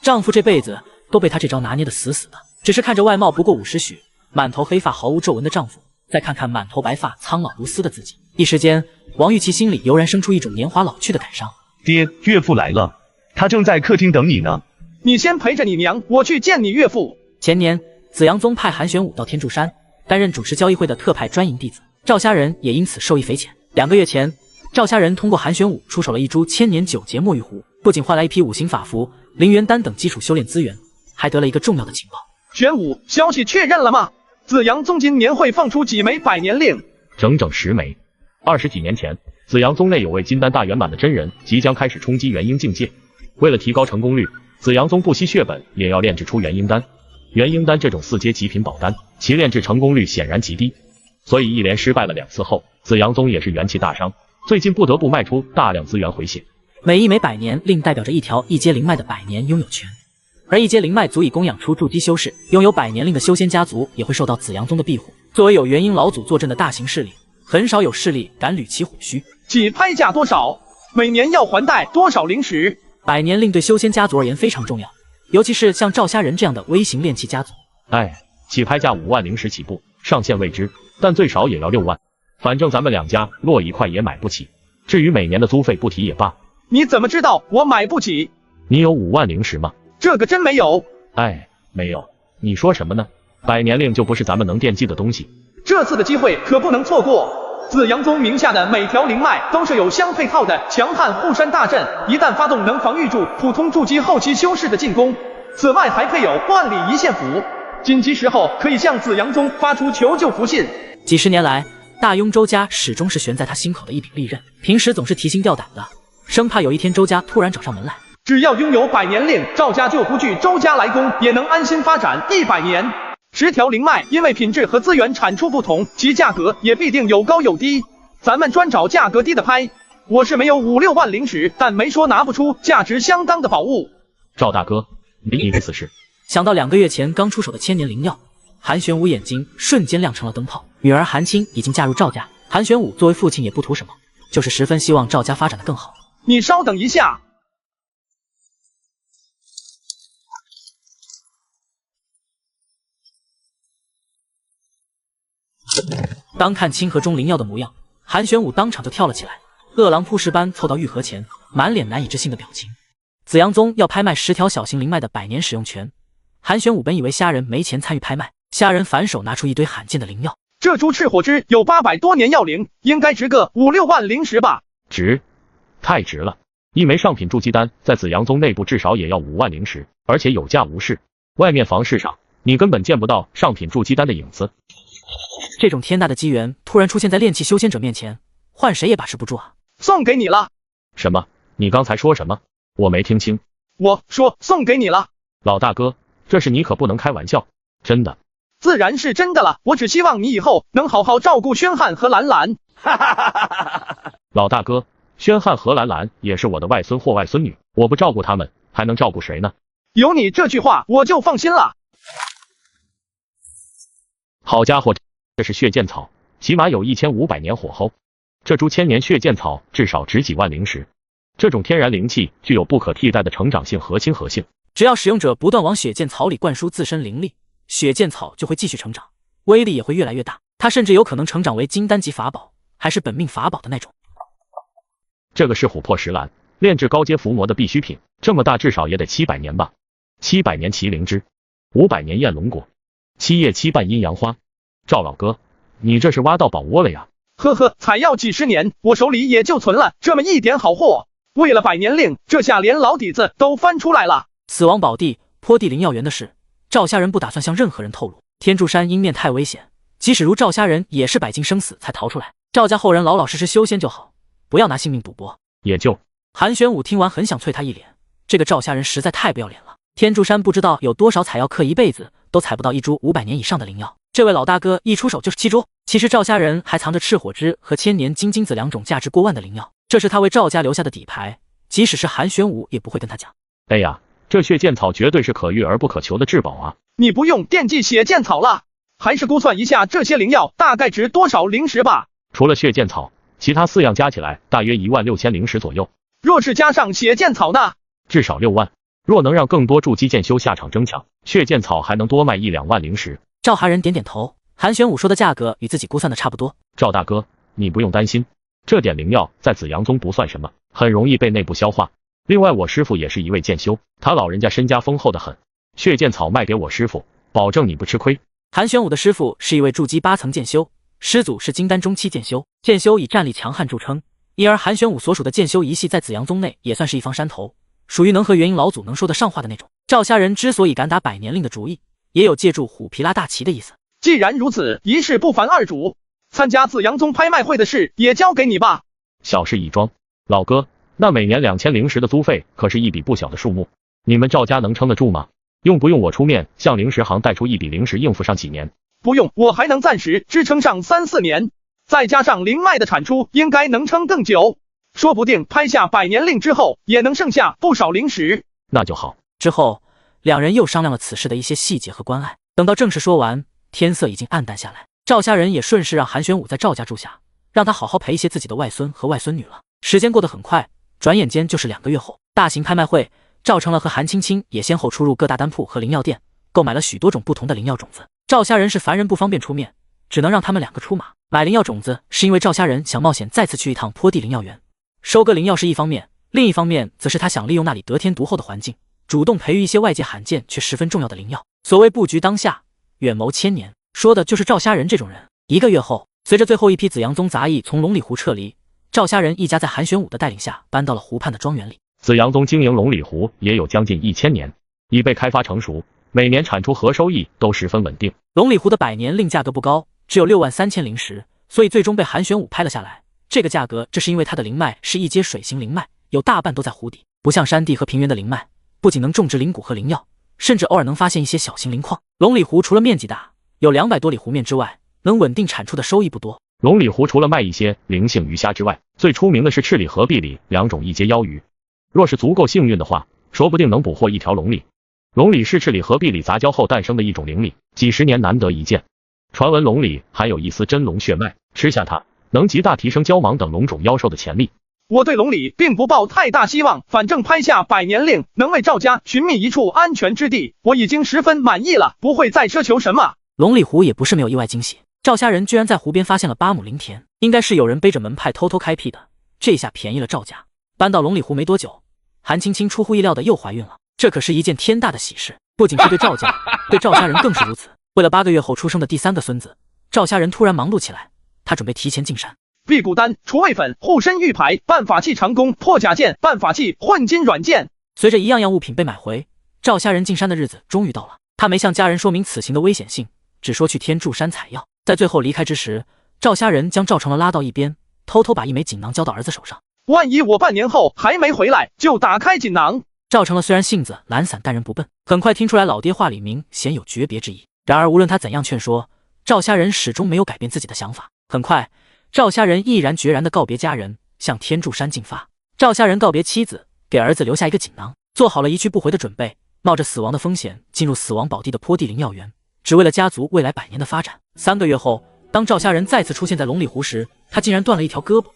丈夫这辈子都被她这招拿捏得死死的。只是看着外貌不过50许、满头黑发毫无皱纹的丈夫，再看看满头白发苍老如斯的自己，一时间，王玉琪心里油然生出一种年华老去的感伤。爹，岳父来了，他正在客厅等你呢。你先陪着你娘，我去见你岳父。前年，紫阳宗派韩玄武到天柱山担任主持交易会的特派专营弟子，赵虾仁也因此受益匪浅。2个月前，赵虾仁通过韩玄武出手了一株千年9节墨玉壶，不仅换来一批5行法符、灵元丹等基础修炼资源，还得了一个重要的情报。玄武，消息确认了吗？紫阳宗今年会放出几枚百年令？整整10枚。20几年前，紫阳宗内有位金丹大圆满的真人即将开始冲击元婴境界，为了提高成功率，紫阳宗不惜血本也要炼制出元婴丹。元婴丹这种4阶极品宝丹，其炼制成功率显然极低，所以一连失败了2次后，紫阳宗也是元气大伤，最近不得不卖出大量资源回血。每一枚百年令代表着一条1阶灵脉的百年拥有权，而1阶灵脉足以供养出筑基修士，拥有百年令的修仙家族也会受到紫阳宗的庇护。作为有元婴老祖坐镇的大型势力，很少有势力敢履其虎须。起拍价多少？每年要还贷多少灵石？百年令对修仙家族而言非常重要，尤其是像赵虾仁这样的微型炼器家族。起拍价5万灵石起步，上限未知，但最少也要6万。反正咱们2家落一块也买不起。至于每年的租费不提也罢。你怎么知道我买不起？你有5万灵石吗？这个真没有。没有。你说什么呢？百年令就不是咱们能惦记的东西。这次的机会可不能错过。紫阳宗名下的每条灵脉都是有相配套的强悍护山大阵，一旦发动能防御住普通筑基后期修士的进攻。此外还配有万里一线符，紧急时候可以向紫阳宗发出求救符信。几十年来，大雍周家始终是悬在他心口的一柄利刃，平时总是提心吊胆的，生怕有一天周家突然找上门来。只要拥有百年令，赵家就不惧周家来攻，也能安心发展100年。10条灵脉因为品质和资源产出不同，其价格也必定有高有低。咱们专找价格低的拍。我是没有5、6万灵石，但没说拿不出价值相当的宝物。赵大哥，你此事。想到2个月前刚出手的千年灵药，韩玄武眼睛瞬间亮成了灯泡。女儿韩青已经嫁入赵家，韩玄武作为父亲也不图什么，就是十分希望赵家发展的更好。你稍等一下。当看清河中灵药的模样，韩玄武当场就跳了起来，饿狼扑食般凑到玉盒前，满脸难以置信的表情。紫阳宗要拍卖10条小型灵脉的百年使用权，韩玄武本以为虾仁没钱参与拍卖，虾仁反手拿出一堆罕见的灵药。这株赤火枝有800多年药龄，应该值个5、6万灵石吧？值，太值了！一枚上品筑基丹在紫阳宗内部至少也要5万灵石，而且有价无市。外面房市上，你根本见不到上品筑基丹的影子。这种天大的机缘突然出现在炼器修仙者面前，换谁也把持不住啊！送给你了。什么？你刚才说什么？我没听清。我说送给你了。老大哥，这事你可不能开玩笑，真的。自然是真的了，我只希望你以后能好好照顾宣汉和兰兰。老大哥，宣汉和兰兰也是我的外孙或外孙女，我不照顾他们，还能照顾谁呢？有你这句话，我就放心了。好家伙，这是血剑草，起码有1500年火候。这株千年血剑草至少值几万灵石。这种天然灵气具有不可替代的成长性和亲和性，只要使用者不断往血剑草里灌输自身灵力，血剑草就会继续成长，威力也会越来越大。它甚至有可能成长为金丹级法宝，还是本命法宝的那种。这个是琥珀石兰，炼制高阶伏魔的必需品，这么大至少也得700年吧。700年麒麟枝，500年焰龙果，7叶7瓣阴阳花。赵老哥，你这是挖到宝窝了呀！呵呵，采药几十年，我手里也就存了这么一点好货。为了百年令，这下连老底子都翻出来了。死亡宝地坡地灵药园的事，赵虾仁不打算向任何人透露。天柱山阴面太危险，即使如赵虾仁也是百经生死才逃出来。赵家后人老老实实修仙就好，不要拿性命赌博。也就韩玄武听完很想啐他一脸，这个赵虾仁实在太不要脸了。天柱山不知道有多少采药客一辈子都采不到一株500年以上的灵药，这位老大哥一出手就是7株。其实赵虾仁还藏着赤火枝和千年金金子2种价值过万的灵药，这是他为赵家留下的底牌，即使是韩玄武也不会跟他讲。哎呀，这血剑草绝对是可遇而不可求的至宝啊！你不用惦记血剑草了，还是估算一下这些灵药大概值多少灵石吧。除了血剑草，其他4样加起来大约16000灵石左右。若是加上血剑草呢？至少6万。若能让更多筑基剑修下场争抢，血剑草还能多卖1-2万灵石。赵哈人点点头，韩玄武说的价格与自己估算的差不多。赵大哥，你不用担心，这点灵药在紫阳宗不算什么，很容易被内部消化。另外，我师父也是一位剑修，他老人家身家丰厚的很，血剑草卖给我师父，保证你不吃亏。韩玄武的师父是一位筑基8层剑修，师祖是金丹中期剑修，剑修以战力强悍著称，因而韩玄武所属的剑修一系在紫阳宗内也算是一方山头，属于能和元婴老祖能说得上话的那种。赵虾人之所以敢打百年令的主意，也有借助虎皮拉大旗的意思。既然如此，一事不烦二主，参加紫阳宗拍卖会的事也交给你吧。小事一桩，老哥，那每年2000灵石的租费可是一笔不小的数目，你们赵家能撑得住吗？用不用我出面向灵石行贷出一笔灵石应付上几年？不用，我还能暂时支撑上3-4年，再加上灵脉的产出，应该能撑更久。说不定拍下百年令之后，也能剩下不少灵石。那就好。之后，两人又商量了此事的一些细节和关爱。等到正事说完，天色已经暗淡下来。赵虾人也顺势让韩玄武在赵家住下，让他好好陪一些自己的外孙和外孙女了。时间过得很快，转眼间就是2个月后，大型拍卖会，赵成了和韩青青也先后出入各大丹铺和灵药店，购买了许多种不同的灵药种子。赵虾人是凡人不方便出面，只能让他们2个出马。买灵药种子是因为赵虾人想冒险再次去一趟坡地灵药园，收割灵药是一方面，另一方面则是他想利用那里得天独厚的环境，主动培育一些外界罕见却十分重要的灵药。所谓布局当下，远谋千年，说的就是赵虾人这种人。1个月后，随着最后一批紫阳宗杂役从龙里湖撤离，赵虾人一家在韩玄武的带领下搬到了湖畔的庄园里。紫阳宗经营龙里湖也有将近1000年，已被开发成熟，每年产出和收益都十分稳定。龙里湖的百年令价格不高，只有63000灵石，所以最终被韩玄武拍了下来。这个价格，这是因为它的灵脉是一阶水形灵脉，有大半都在湖底，不像山地和平原的灵脉，不仅能种植灵谷和灵药，甚至偶尔能发现一些小型灵矿。龙里湖除了面积大，有200多里湖面之外，能稳定产出的收益不多。龙里湖除了卖一些灵性鱼虾之外，最出名的是赤鲤河壁里2种一阶妖鱼。若是足够幸运的话，说不定能捕获一条龙鲤。龙鲤是赤鲤河壁里杂交后诞生的一种灵鲤，几十年难得一见。传闻龙鲤含有一丝真龙血脉，吃下它能极大提升蛟蟒等龙种妖兽的潜力。我对龙鲤并不抱太大希望，反正拍下百年令能为赵家寻觅一处安全之地，我已经十分满意了，不会再奢求什么。龙里湖也不是没有意外惊喜，赵虾人居然在湖边发现了8亩灵田，应该是有人背着门派偷偷开辟的，这下便宜了赵家。搬到龙里湖没多久，韩青青出乎意料的又怀孕了，这可是一件天大的喜事，不仅是对赵家，对赵虾人更是如此。为了8个月后出生的第3个孙子，赵虾人突然忙碌起来，他准备提前进山。辟谷丹、除味粉、护身玉牌、半法器长弓、破甲剑、半法器混金软剑。随着一样样物品被买回，赵虾人进山的日子终于到了。他没向家人说明此行的危险性，只说去天柱山采药。在最后离开之时，赵虾人将赵成了拉到一边，偷偷把一枚锦囊交到儿子手上。万一我半年后还没回来，就打开锦囊。赵成了虽然性子懒散，但人不笨，很快听出来老爹话里明显有诀别之意。然而无论他怎样劝说，赵虾人始终没有改变自己的想法。很快，赵虾人毅然决然地告别家人，向天柱山进发。赵虾人告别妻子，给儿子留下一个锦囊，做好了一去不回的准备，冒着死亡的风险进入死亡宝地的坡地灵药园，只为了家族未来100年的发展。3个月后，当赵虾人再次出现在龙里湖时，他竟然断了一条胳膊，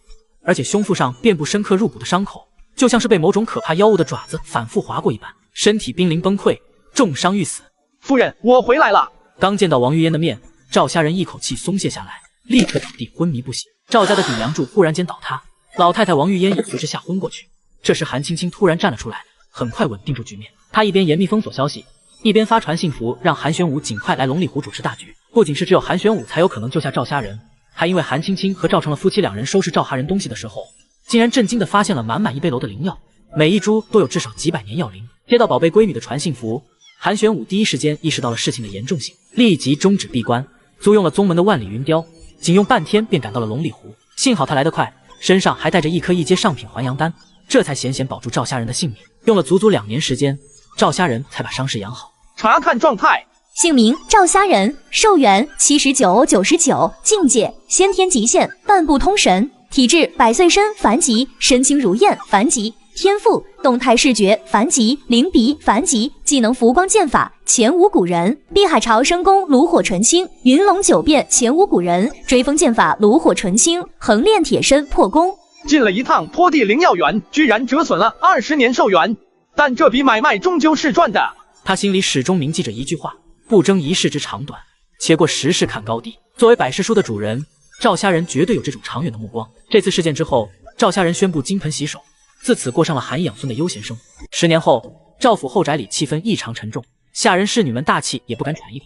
而且胸腹上遍布深刻入骨的伤口，就像是被某种可怕妖物的爪子反复划过一般，身体濒临崩溃，重伤欲死。夫人，我回来了。刚见到王玉嫣的面，赵虾人一口气松懈下来，立刻倒地昏迷不醒。赵家的顶梁柱忽然间倒塌，老太太王玉嫣也随之吓昏过去。这时韩青青突然站了出来，很快稳定住局面。她一边严密封锁消息，一边发传信符，让韩玄武尽快来龙里湖主持大局。不仅是只有韩玄武才有可能救下赵虾人，还因为韩青青和赵成了夫妻2人收拾赵哈人东西的时候，竟然震惊地发现了满满1背篓的灵药，每一株都有至少几百年药龄。接到宝贝闺女的传信符，韩玄武第一时间意识到了事情的严重性，立即终止闭关，租用了宗门的万里云雕，仅用半天便赶到了龙里湖。幸好他来得快，身上还带着1颗1阶上品还阳丹，这才险险保住赵虾人的性命。用了足足2年时间，赵虾人才把伤势养好。查看状态，姓名赵虾人，寿元7999，境界先天极限，半步通神，体质100岁身凡级，身轻如燕凡级，天赋动态视觉凡级，灵鼻凡级，技能浮光剑法前无古人，碧海潮生功炉火纯青，云龙九变前无古人，追风剑法炉火纯青，横练铁身破功。进了一趟坡地灵药园，居然折损了20年寿元。但这笔买卖终究是赚的。他心里始终铭记着一句话：不争一世之长短，且过时事看高低。作为百事书的主人，赵家人绝对有这种长远的目光。这次事件之后，赵家人宣布金盆洗手，自此过上了含饴养孙的悠闲生活。10年后，赵府后宅里气氛异常沉重，下人侍女们大气也不敢喘一口。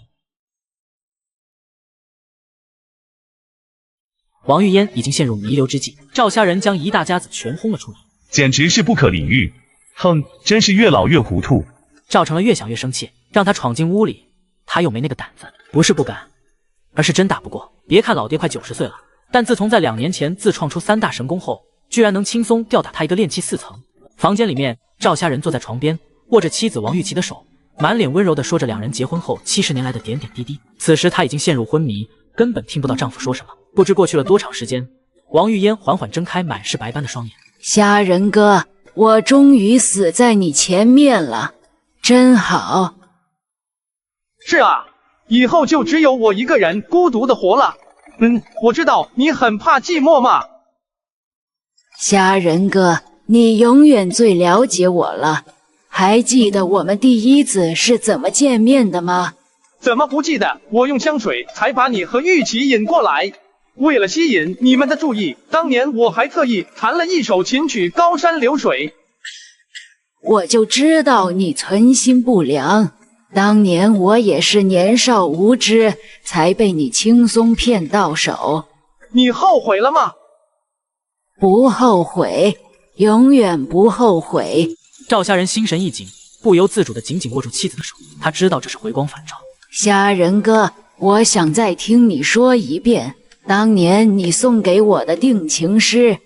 王玉嫣已经陷入弥留之际，赵家人将一大家子全轰了出来，简直是不可理喻。哼，真是越老越糊涂。赵成了越想越生气，让他闯进屋里，他又没那个胆子，不是不敢，而是真打不过。别看老爹快90岁了，但自从在2年前自创出3大神功后，居然能轻松吊打他一个炼气4层。房间里面，赵家人坐在床边，握着妻子王玉琪的手，满脸温柔地说着两人结婚后70年来的点点滴滴。此时她已经陷入昏迷，根本听不到丈夫说什么。不知过去了多长时间，王玉嫣缓缓睁开满是白斑的双眼。虾仁哥，我终于死在你前面了，真好。是啊，以后就只有我一个人孤独的活了。我知道你很怕寂寞嘛。虾仁哥，你永远最了解我了。还记得我们第一次是怎么见面的吗？怎么不记得？我用香水才把你和玉琪引过来。为了吸引你们的注意，当年我还特意弹了一首琴曲《高山流水》。我就知道你存心不良，当年我也是年少无知，才被你轻松骗到手。你后悔了吗？不后悔，永远不后悔。赵家人心神一紧，不由自主地紧紧握住妻子的手，他知道这是回光返照。虾仁哥，我想再听你说一遍当年你送给我的定情诗。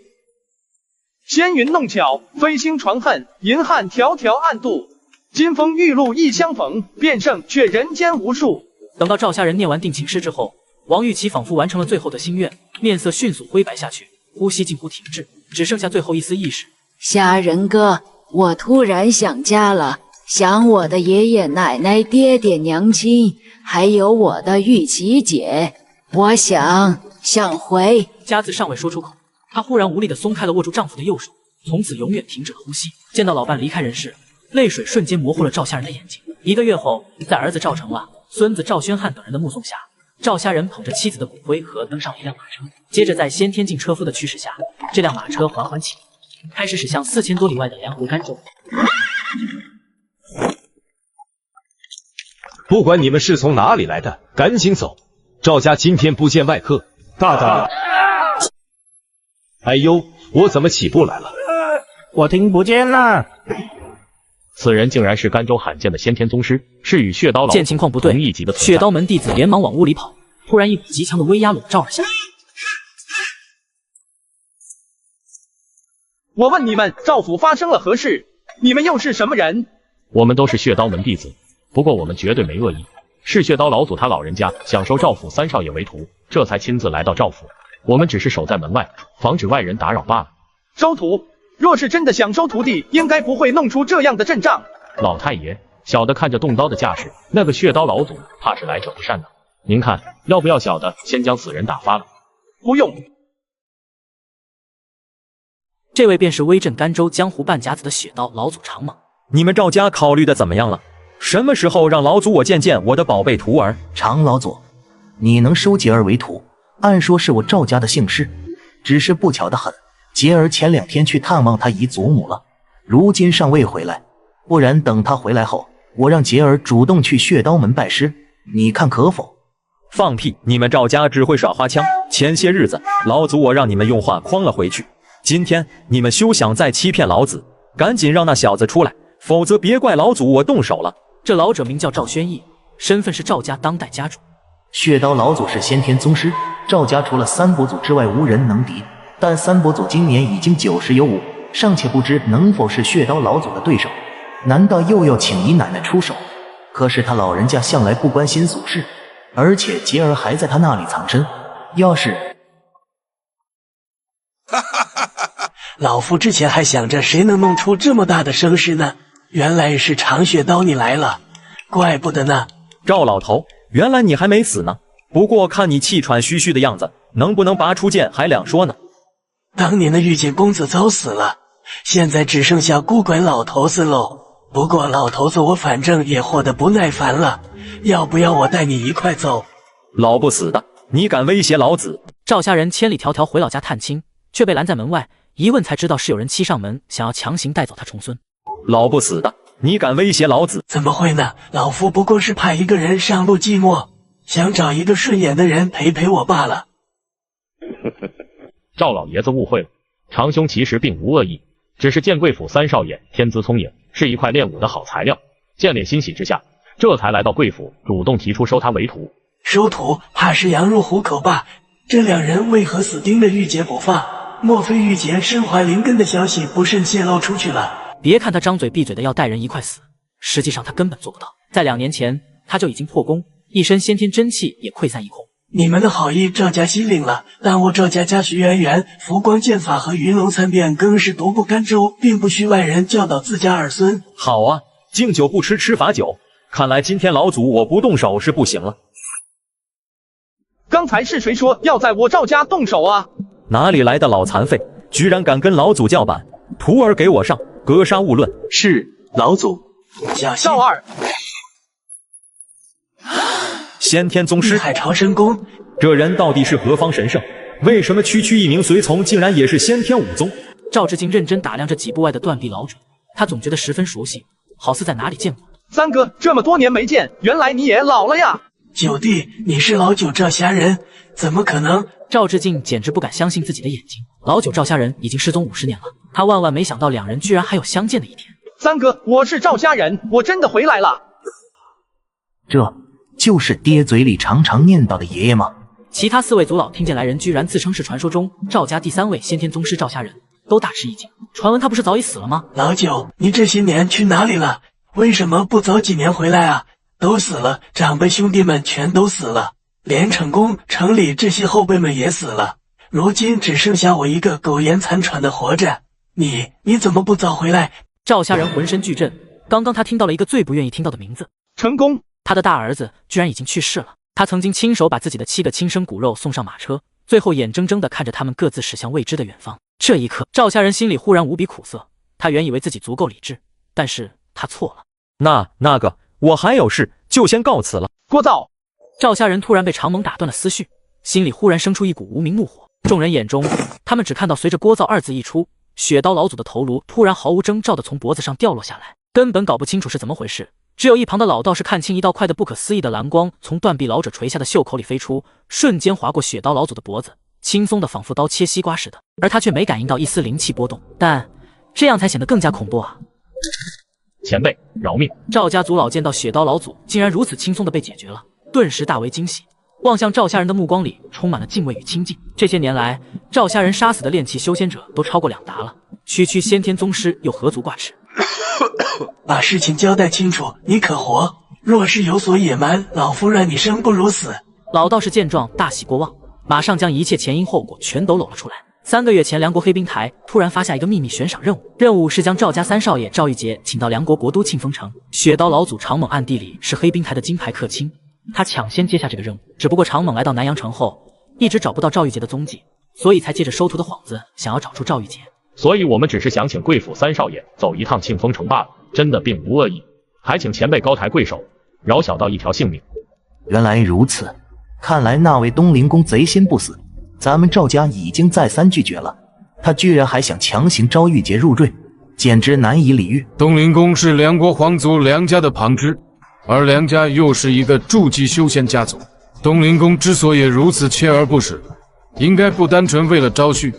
纤云弄巧，飞星传恨，银汉迢迢暗度。金风玉露一相逢，便胜却人间无数。等到赵家人念完定情诗之后，王玉琪仿佛完成了最后的心愿，面色迅速灰白下去，呼吸近乎停滞，只剩下最后一丝意识。虾仁哥，我突然想家了，想我的爷爷奶奶、爹爹娘亲，还有我的玉琪姐。我想回。家字尚未说出口，她忽然无力地松开了握住丈夫的右手，从此永远停止了呼吸。见到老伴离开人世，泪水瞬间模糊了赵家人的眼睛。1个月后，在儿子赵成了、孙子赵宣汉等人的目送下，赵家人捧着妻子的骨灰盒登上了一辆马车。接着在先天镜车夫的驱使下，这辆马车缓缓启动，开始驶向4000多里外的凉湖甘州。不管你们是从哪里来的，赶紧走。赵家今天不见外客。大大，哎呦，我怎么起不来了？我听不见了。此人竟然是甘州罕见的先天宗师，是与血刀老祖见情况不对，同一级的存在。血刀门弟子连忙往屋里跑，突然一股极强的威压笼罩了下来。我问你们，赵府发生了何事？你们又是什么人？我们都是血刀门弟子，不过我们绝对没恶意。是血刀老祖他老人家想收赵府3少爷为徒，这才亲自来到赵府。我们只是守在门外，防止外人打扰罢了。收徒？若是真的想收徒弟，应该不会弄出这样的阵仗。老太爷，小的看着动刀的架势，那个血刀老祖怕是来者不善呢。您看，要不要小的先将此人打发了？不用。这位便是威震甘州江湖半甲子的血刀老祖长猛。你们赵家考虑的怎么样了？什么时候让老祖我见见我的宝贝徒儿？常老祖，你能收杰儿为徒，按说是我赵家的幸事，只是不巧得很，杰儿前2天去探望他姨祖母了，如今尚未回来。不然等他回来后，我让杰儿主动去血刀门拜师，你看可否？放屁！你们赵家只会耍花枪。前些日子，老祖我让你们用话诓了回去，今天你们休想再欺骗老子，赶紧让那小子出来，否则别怪老祖我动手了。这老者名叫赵宣义，身份是赵家当代家主。血刀老祖是先天宗师，赵家除了3伯祖之外无人能敌，但3伯祖今年已经90有5，尚且不知能否是血刀老祖的对手。难道又要请姨奶奶出手？可是他老人家向来不关心俗事，而且杰儿还在他那里藏身，要是……老夫之前还想着谁能弄出这么大的声势呢，原来是长血刀你来了，怪不得呢。赵老头，原来你还没死呢，不过看你气喘吁吁的样子，能不能拔出剑还两说呢。当年的御剑公子早死了，现在只剩下孤拐老头子喽。不过老头子，我反正也活得不耐烦了，要不要我带你一块走？老不死的，你敢威胁老子？赵家人千里迢迢回老家探亲，却被拦在门外，一问才知道是有人欺上门，想要强行带走他重孙。老不死的，你敢威胁老子？怎么会呢？老夫不过是怕一个人上路寂寞，想找一个顺眼的人陪陪我罢了。赵老爷子误会了，长兄其实并无恶意，只是见贵府三少爷天资聪颖，是一块练武的好材料，见猎欣喜之下，这才来到贵府，主动提出收他为徒。收徒怕是羊入虎口吧？这两人为何死盯着玉洁不放？莫非玉洁身怀灵根的消息不慎泄露出去了？别看他张嘴闭嘴的要带人一块死，实际上他根本做不到。在2年前他就已经破功，一身先天真气也溃散一空。你们的好意赵家心领了，但我赵家家许渊源、浮光剑法和云龙参变更是独步甘州，并不需外人教导自家儿孙。好啊，敬酒不吃吃罚酒，看来今天老祖我不动手是不行了。刚才是谁说要在我赵家动手啊？哪里来的老残废，居然敢跟老祖叫板！徒儿给我上，格杀勿论。是老祖。赵二，先天宗师海潮神功，这人到底是何方神圣？为什么区区一名随从竟然也是先天武宗？赵志敬认真打量着几步外的断臂老者，他总觉得十分熟悉，好似在哪里见过。三哥，这么多年没见，原来你也老了呀！九弟，你是老九赵虾仁，怎么可能？赵志敬简直不敢相信自己的眼睛。老九赵虾仁已经失踪50年了，他万万没想到两人居然还有相见的一天。三哥，我是赵虾仁，我真的回来了。这就是爹嘴里常常念叨的爷爷吗？其他4位族老听见来人居然自称是传说中赵家第3位先天宗师赵虾仁，都大吃一惊。传闻他不是早已死了吗？老九，你这些年去哪里了？为什么不早几年回来啊？都死了，长辈兄弟们全都死了，连成功、城里这些后辈们也死了，如今只剩下我一个苟延残喘的活着。你怎么不早回来？赵虾仁浑身巨震，刚刚他听到了一个最不愿意听到的名字——成功。他的大儿子居然已经去世了。他曾经亲手把自己的7个亲生骨肉送上马车，最后眼睁睁地看着他们各自驶向未知的远方。这一刻，赵虾仁心里忽然无比苦涩。他原以为自己足够理智，但是他错了。那个，我还有事，就先告辞了。聒噪！赵虾仁突然被长猛打断了思绪，心里忽然生出一股无名怒火。众人眼中，他们只看到随着聒噪2字一出，雪刀老祖的头颅突然毫无征兆地从脖子上掉落下来，根本搞不清楚是怎么回事。只有一旁的老道士看清一道快得不可思议的蓝光从断臂老者垂下的袖口里飞出，瞬间划过雪刀老祖的脖子，轻松的仿佛刀切西瓜似的，而他却没感应到一丝灵气波动，但这样才显得更加恐怖啊！前辈饶命！赵家族老见到雪刀老祖竟然如此轻松的被解决了，顿时大为惊喜，望向赵虾仁的目光里充满了敬畏与亲近。这些年来，赵虾仁杀死的炼气修仙者都超过2达了，区区先天宗师又何足挂齿？把事情交代清楚，你可活？若是有所野蛮，老夫让你生不如死。老道士见状大喜过望，马上将一切前因后果全都搂了出来。3个月前，梁国黑冰台突然发下一个秘密悬赏任务，任务是将赵家3少爷赵玉洁请到梁国国都庆丰城。雪刀老祖长猛暗地里是黑冰台的金牌客卿，他抢先接下这个任务。只不过长猛来到南阳城后，一直找不到赵玉洁的踪迹，所以才借着收徒的幌子想要找出赵玉洁。所以我们只是想请贵府3少爷走一趟庆丰城罢了，真的并无恶意，还请前辈高抬贵手，饶小道一条性命。原来如此，看来那位东陵公贼心不死，咱们赵家已经再三拒绝了，他居然还想强行招玉洁入赘，简直难以理喻。东陵公是梁国皇族梁家的旁支，而梁家又是一个筑基修仙家族，东陵公之所以如此锲而不舍，应该不单纯为了招婿，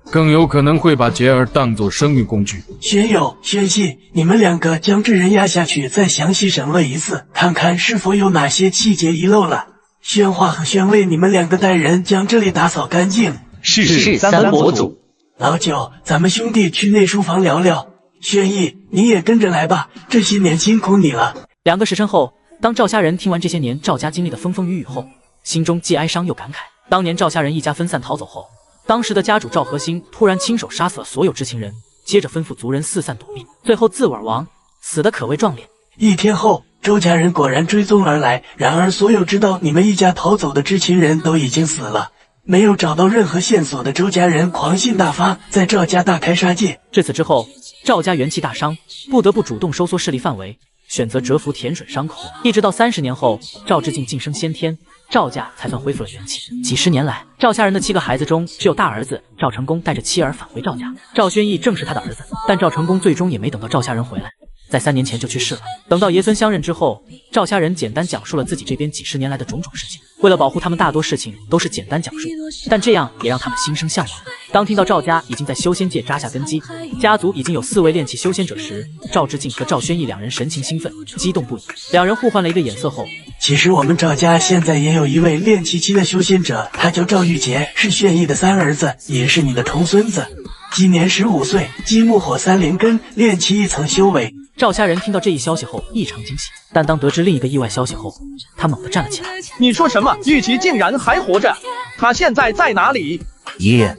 更有可能会把洁儿当作生育工具。宣友、宣信，你们2个将这人押下去，再详细审问一次，看看是否有哪些细节遗漏了。宣化和宣卫，你们2个带人将这里打扫干净。是三分佛祖。老九，咱们兄弟去内书房聊聊。宣义，你也跟着来吧，这些年辛苦你了。2个时辰后，当赵虾仁听完这些年赵家经历的风风雨雨后，心中既哀伤又感慨。当年赵虾仁一家分散逃走后，当时的家主赵和兴突然亲手杀死了所有知情人，接着吩咐族人四散躲避，最后自刎而亡，死得可谓壮烈。1天后，周家人果然追踪而来，然而所有知道你们一家逃走的知情人都已经死了。没有找到任何线索的周家人狂性大发，在赵家大开杀戒。至此之后，赵家元气大伤，不得不主动收缩势力范围，选择蛰伏甜水伤口。一直到30年后，赵志敬晋升先天，赵家才算恢复了元气。几十年来，赵家人的7个孩子中，只有大儿子赵成功带着妻儿返回赵家，赵宣义正是他的儿子。但赵成功最终也没等到赵家人回来，在3年前就去世了。等到爷孙相认之后，赵家人简单讲述了自己这边几十年来的种种事情。为了保护他们，大多事情都是简单讲述，但这样也让他们心生向往。当听到赵家已经在修仙界扎下根基，家族已经有4位炼气修仙者时，赵志敬和赵宣义两人神情兴奋，激动不已。两人互换了一个眼色后，其实我们赵家现在也有一位炼气期的修仙者，他叫赵玉杰，是宣义的3儿子，也是你的重孙子。今年15岁，积木火3灵根，炼气1层修为。赵家人听到这一消息后异常惊喜，但当得知另一个意外消息后，他猛地站了起来。你说什么？玉琪竟然还活着？他现在在哪里？爷爷，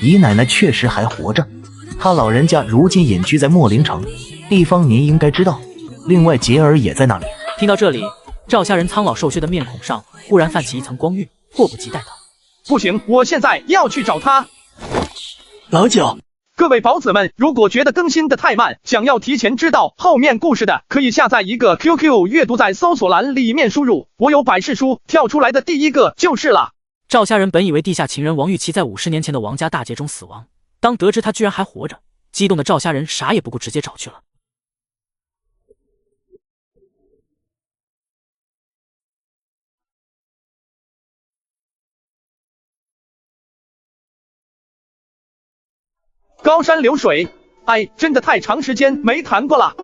姨奶奶确实还活着，他老人家如今隐居在墨灵城，地方您应该知道。另外杰儿也在那里。听到这里，赵家人苍老瘦削的面孔上忽然泛起一层光晕，迫不及待道：不行，我现在要去找他。老九，各位宝子们，如果觉得更新的太慢，想要提前知道后面故事的，可以下载一个 QQ 阅读，在搜索栏里面输入我有百事书，跳出来的第一个就是了。赵家人本以为地下情人王玉琪在50年前的王家大劫中死亡，当得知他居然还活着，激动的赵家人啥也不顾，直接找去了。高山流水，哎，真的太长时间没谈过了。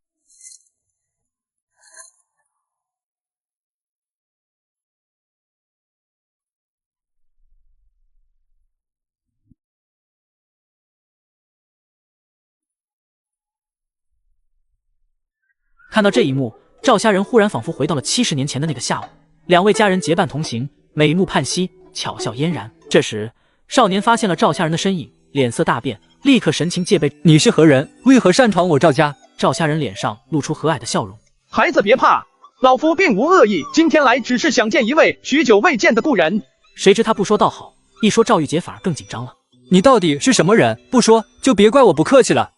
看到这一幕，赵家人忽然仿佛回到了70年前的那个下午，两位家人结伴同行，美目盼兮，巧笑嫣然。这时，少年发现了赵家人的身影，脸色大变，立刻神情戒备。你是何人？为何擅闯我赵家？赵家人脸上露出和蔼的笑容。孩子别怕，老夫并无恶意，今天来只是想见一位许久未见的故人。谁知他不说倒好，一说赵玉洁反而更紧张了。你到底是什么人？不说就别怪我不客气了。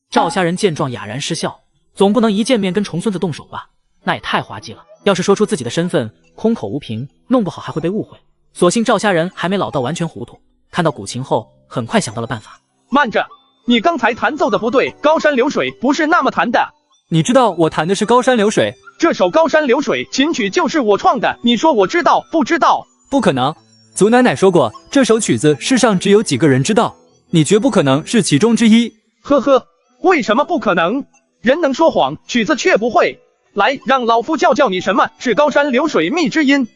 赵家人见状哑然失笑，总不能一见面跟重孙子动手吧？那也太滑稽了。要是说出自己的身份，空口无凭，弄不好还会被误会。所幸赵家人还没老到完全糊涂，看到古琴后，很快想到了办法。慢着，你刚才弹奏的不对，高山流水不是那么弹的。你知道我弹的是高山流水？这首高山流水琴曲就是我创的，你说我知道不知道？不可能，祖奶奶说过，这首曲子世上只有几个人知道，你绝不可能是其中之一。呵呵，为什么不可能？人能说谎，曲子却不会。来，让老夫教教你什么是高山流水觅知音。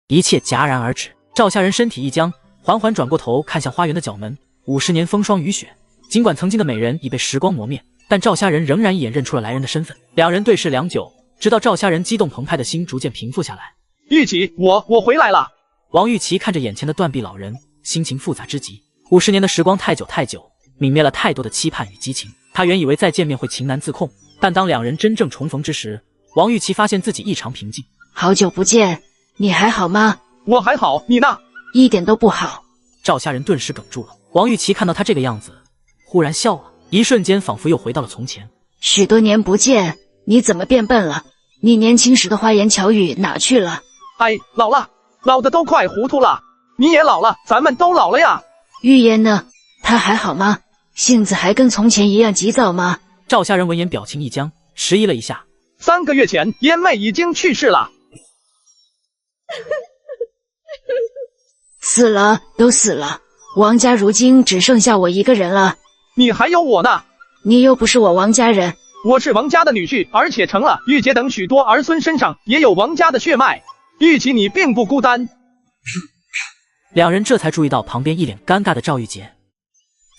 一切戛然而止，赵家人身体一僵，缓缓转过头看向花园的角门。50年风霜雨雪，尽管曾经的美人已被时光磨灭，但赵家人仍然一眼认出了来人的身份。两人对视良久，直到赵家人激动澎湃的心逐渐平复下来。玉琪，我回来了。王玉琪看着眼前的断臂老人，心情复杂之极。50年的时光太久，泯灭了太多的期盼与激情。他原以为再见面会情难自控，但当两人真正重逢之时，王玉琪发现自己异常平静。好久不见，你还好吗？我还好，你呢？一点都不好。赵家人顿时哽住了。王玉琪看到他这个样子，忽然笑了，一瞬间仿佛又回到了从前。许多年不见，你怎么变笨了？你年轻时的花言巧语哪去了？哎，老了，老的都快糊涂了。你也老了，咱们都老了呀。玉言呢？他还好吗？性子还跟从前一样急躁吗？赵家人闻言表情一僵，迟疑了一下。3个月前，燕妹已经去世了。死了，都死了。王家如今只剩下我一个人了。你还有我呢。你又不是我王家人。我是王家的女婿，而且成了玉洁等许多儿孙身上也有王家的血脉。玉琪，你并不孤单。两人这才注意到旁边一脸尴尬的赵玉洁。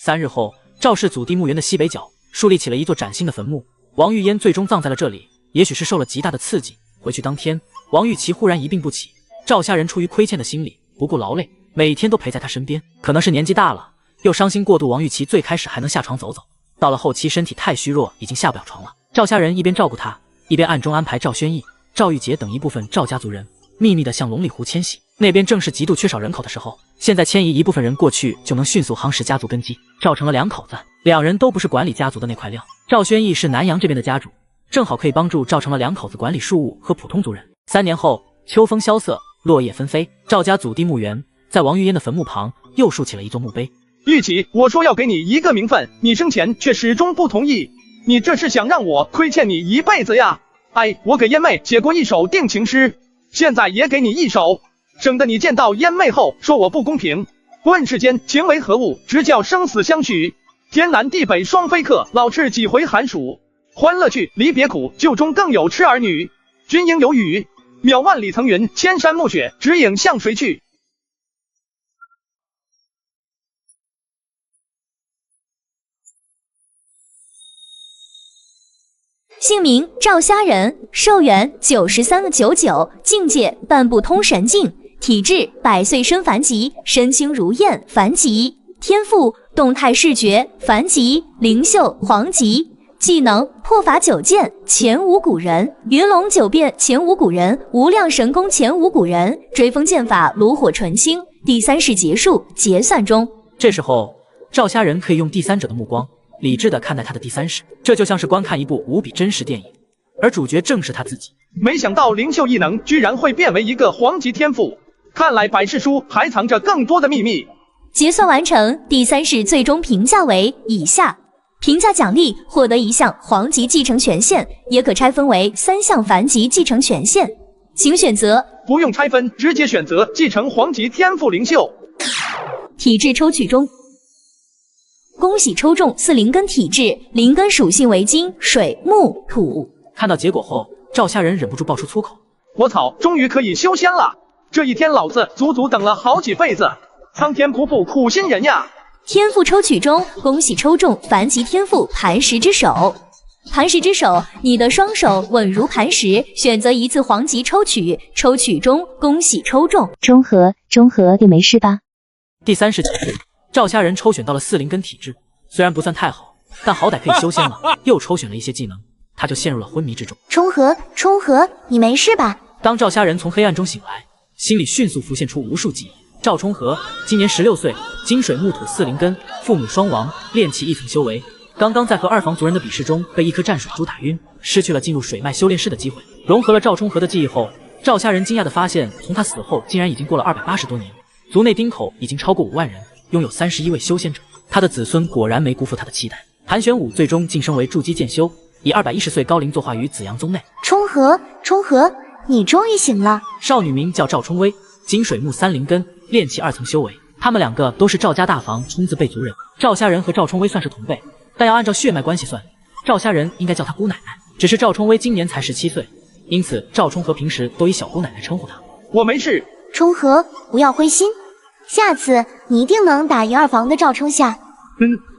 3日后，赵氏祖地墓园的西北角树立起了一座崭新的坟墓，王玉嫣最终葬在了这里。也许是受了极大的刺激，回去当天，王玉琪忽然一病不起，赵家人出于亏欠的心理，不顾劳累，每天都陪在他身边。可能是年纪大了，又伤心过度，王玉琪最开始还能下床走走，到了后期身体太虚弱，已经下不了床了。赵家人一边照顾他，一边暗中安排赵宣义、赵玉洁等一部分赵家族人秘密地向龙里湖迁徙。那边正是极度缺少人口的时候，现在迁移一部分人过去，就能迅速夯实家族根基。赵成了2口子，2人都不是管理家族的那块料。赵宣义是南阳这边的家主，正好可以帮助赵成了2口子管理庶务和普通族人。3年后，秋风萧瑟，落叶纷飞，赵家祖地墓园在王玉烟的坟墓旁又竖起了一座墓碑。玉琪，我说要给你一个名分，你生前却始终不同意，你这是想让我亏欠你一辈子呀？哎，我给烟妹写过一首定情诗，现在也给你一首，省得你见到烟妹后说我不公平。问世间情为何物，直教生死相许。天南地北双飞客，老翅几回寒暑。欢乐去，离别苦，旧中更有痴儿女。君应有语，渺万里层云，千山暮雪，指引向谁去？姓名赵虾仁，寿元93.99，境界半不通神境，体质100岁生凡疾，身轻如燕凡疾，天赋动态视觉凡疾，灵秀黄疾，技能破法9剑前无古人，云龙9变前无古人，无量神功前无古人，追风剑法炉火纯青。第3世结束，结算中。这时候，赵虾仁可以用第三者的目光理智地看待他的第3世，这就像是观看一部无比真实电影，而主角正是他自己。没想到灵秀异能居然会变为一个黄级天赋，看来百事书还藏着更多的秘密。结算完成，第3世最终评价为以下。评价奖励：获得1项黄级继承权限，也可拆分为3项凡级继承权限，请选择。不用拆分，直接选择继承黄级天赋灵秀。体质抽取中。恭喜抽中4灵根体质，灵根属性为金、水、木、土。看到结果后，赵虾仁忍不住爆出粗口：我操，终于可以修仙了！这一天老子足足等了好几辈子，苍天不负苦心人呀！天赋抽取中，恭喜抽中凡级天赋磐石之手。磐石之手，你的双手稳如磐石，选择1次黄级抽取，抽取中，恭喜抽中。中和，你没事吧？第3世结束，赵虾仁抽选到了4灵根体质，虽然不算太好，但好歹可以修仙了。又抽选了一些技能，他就陷入了昏迷之中。冲和，你没事吧？当赵虾仁从黑暗中醒来，心里迅速浮现出无数记忆。赵冲和今年16岁，金水木土4灵根，父母双亡，炼气1层修为。刚刚在和2房族人的比试中被一颗战水珠打晕，失去了进入水脉修炼室的机会。融合了赵冲和的记忆后，赵虾仁惊讶地发现，从他死后竟然已经过了280多年，族内丁口已经超过5万人，拥有31位修仙者。他的子孙果然没辜负他的期待。韩玄武最终晋升为筑基剑修，以210岁高龄坐化于紫阳宗内。冲和，你终于醒了。少女名叫赵冲薇，金水木3灵根，炼气2层修为。他们2个都是赵家大房冲字辈族人。赵虾仁和赵冲薇算是同辈，但要按照血脉关系算，赵虾仁应该叫他姑奶奶。只是赵冲薇今年才17岁，因此赵冲和平时都以小姑奶奶称呼他。我没事。冲和，不要灰心，下次你一定能打赢2房的赵冲夏。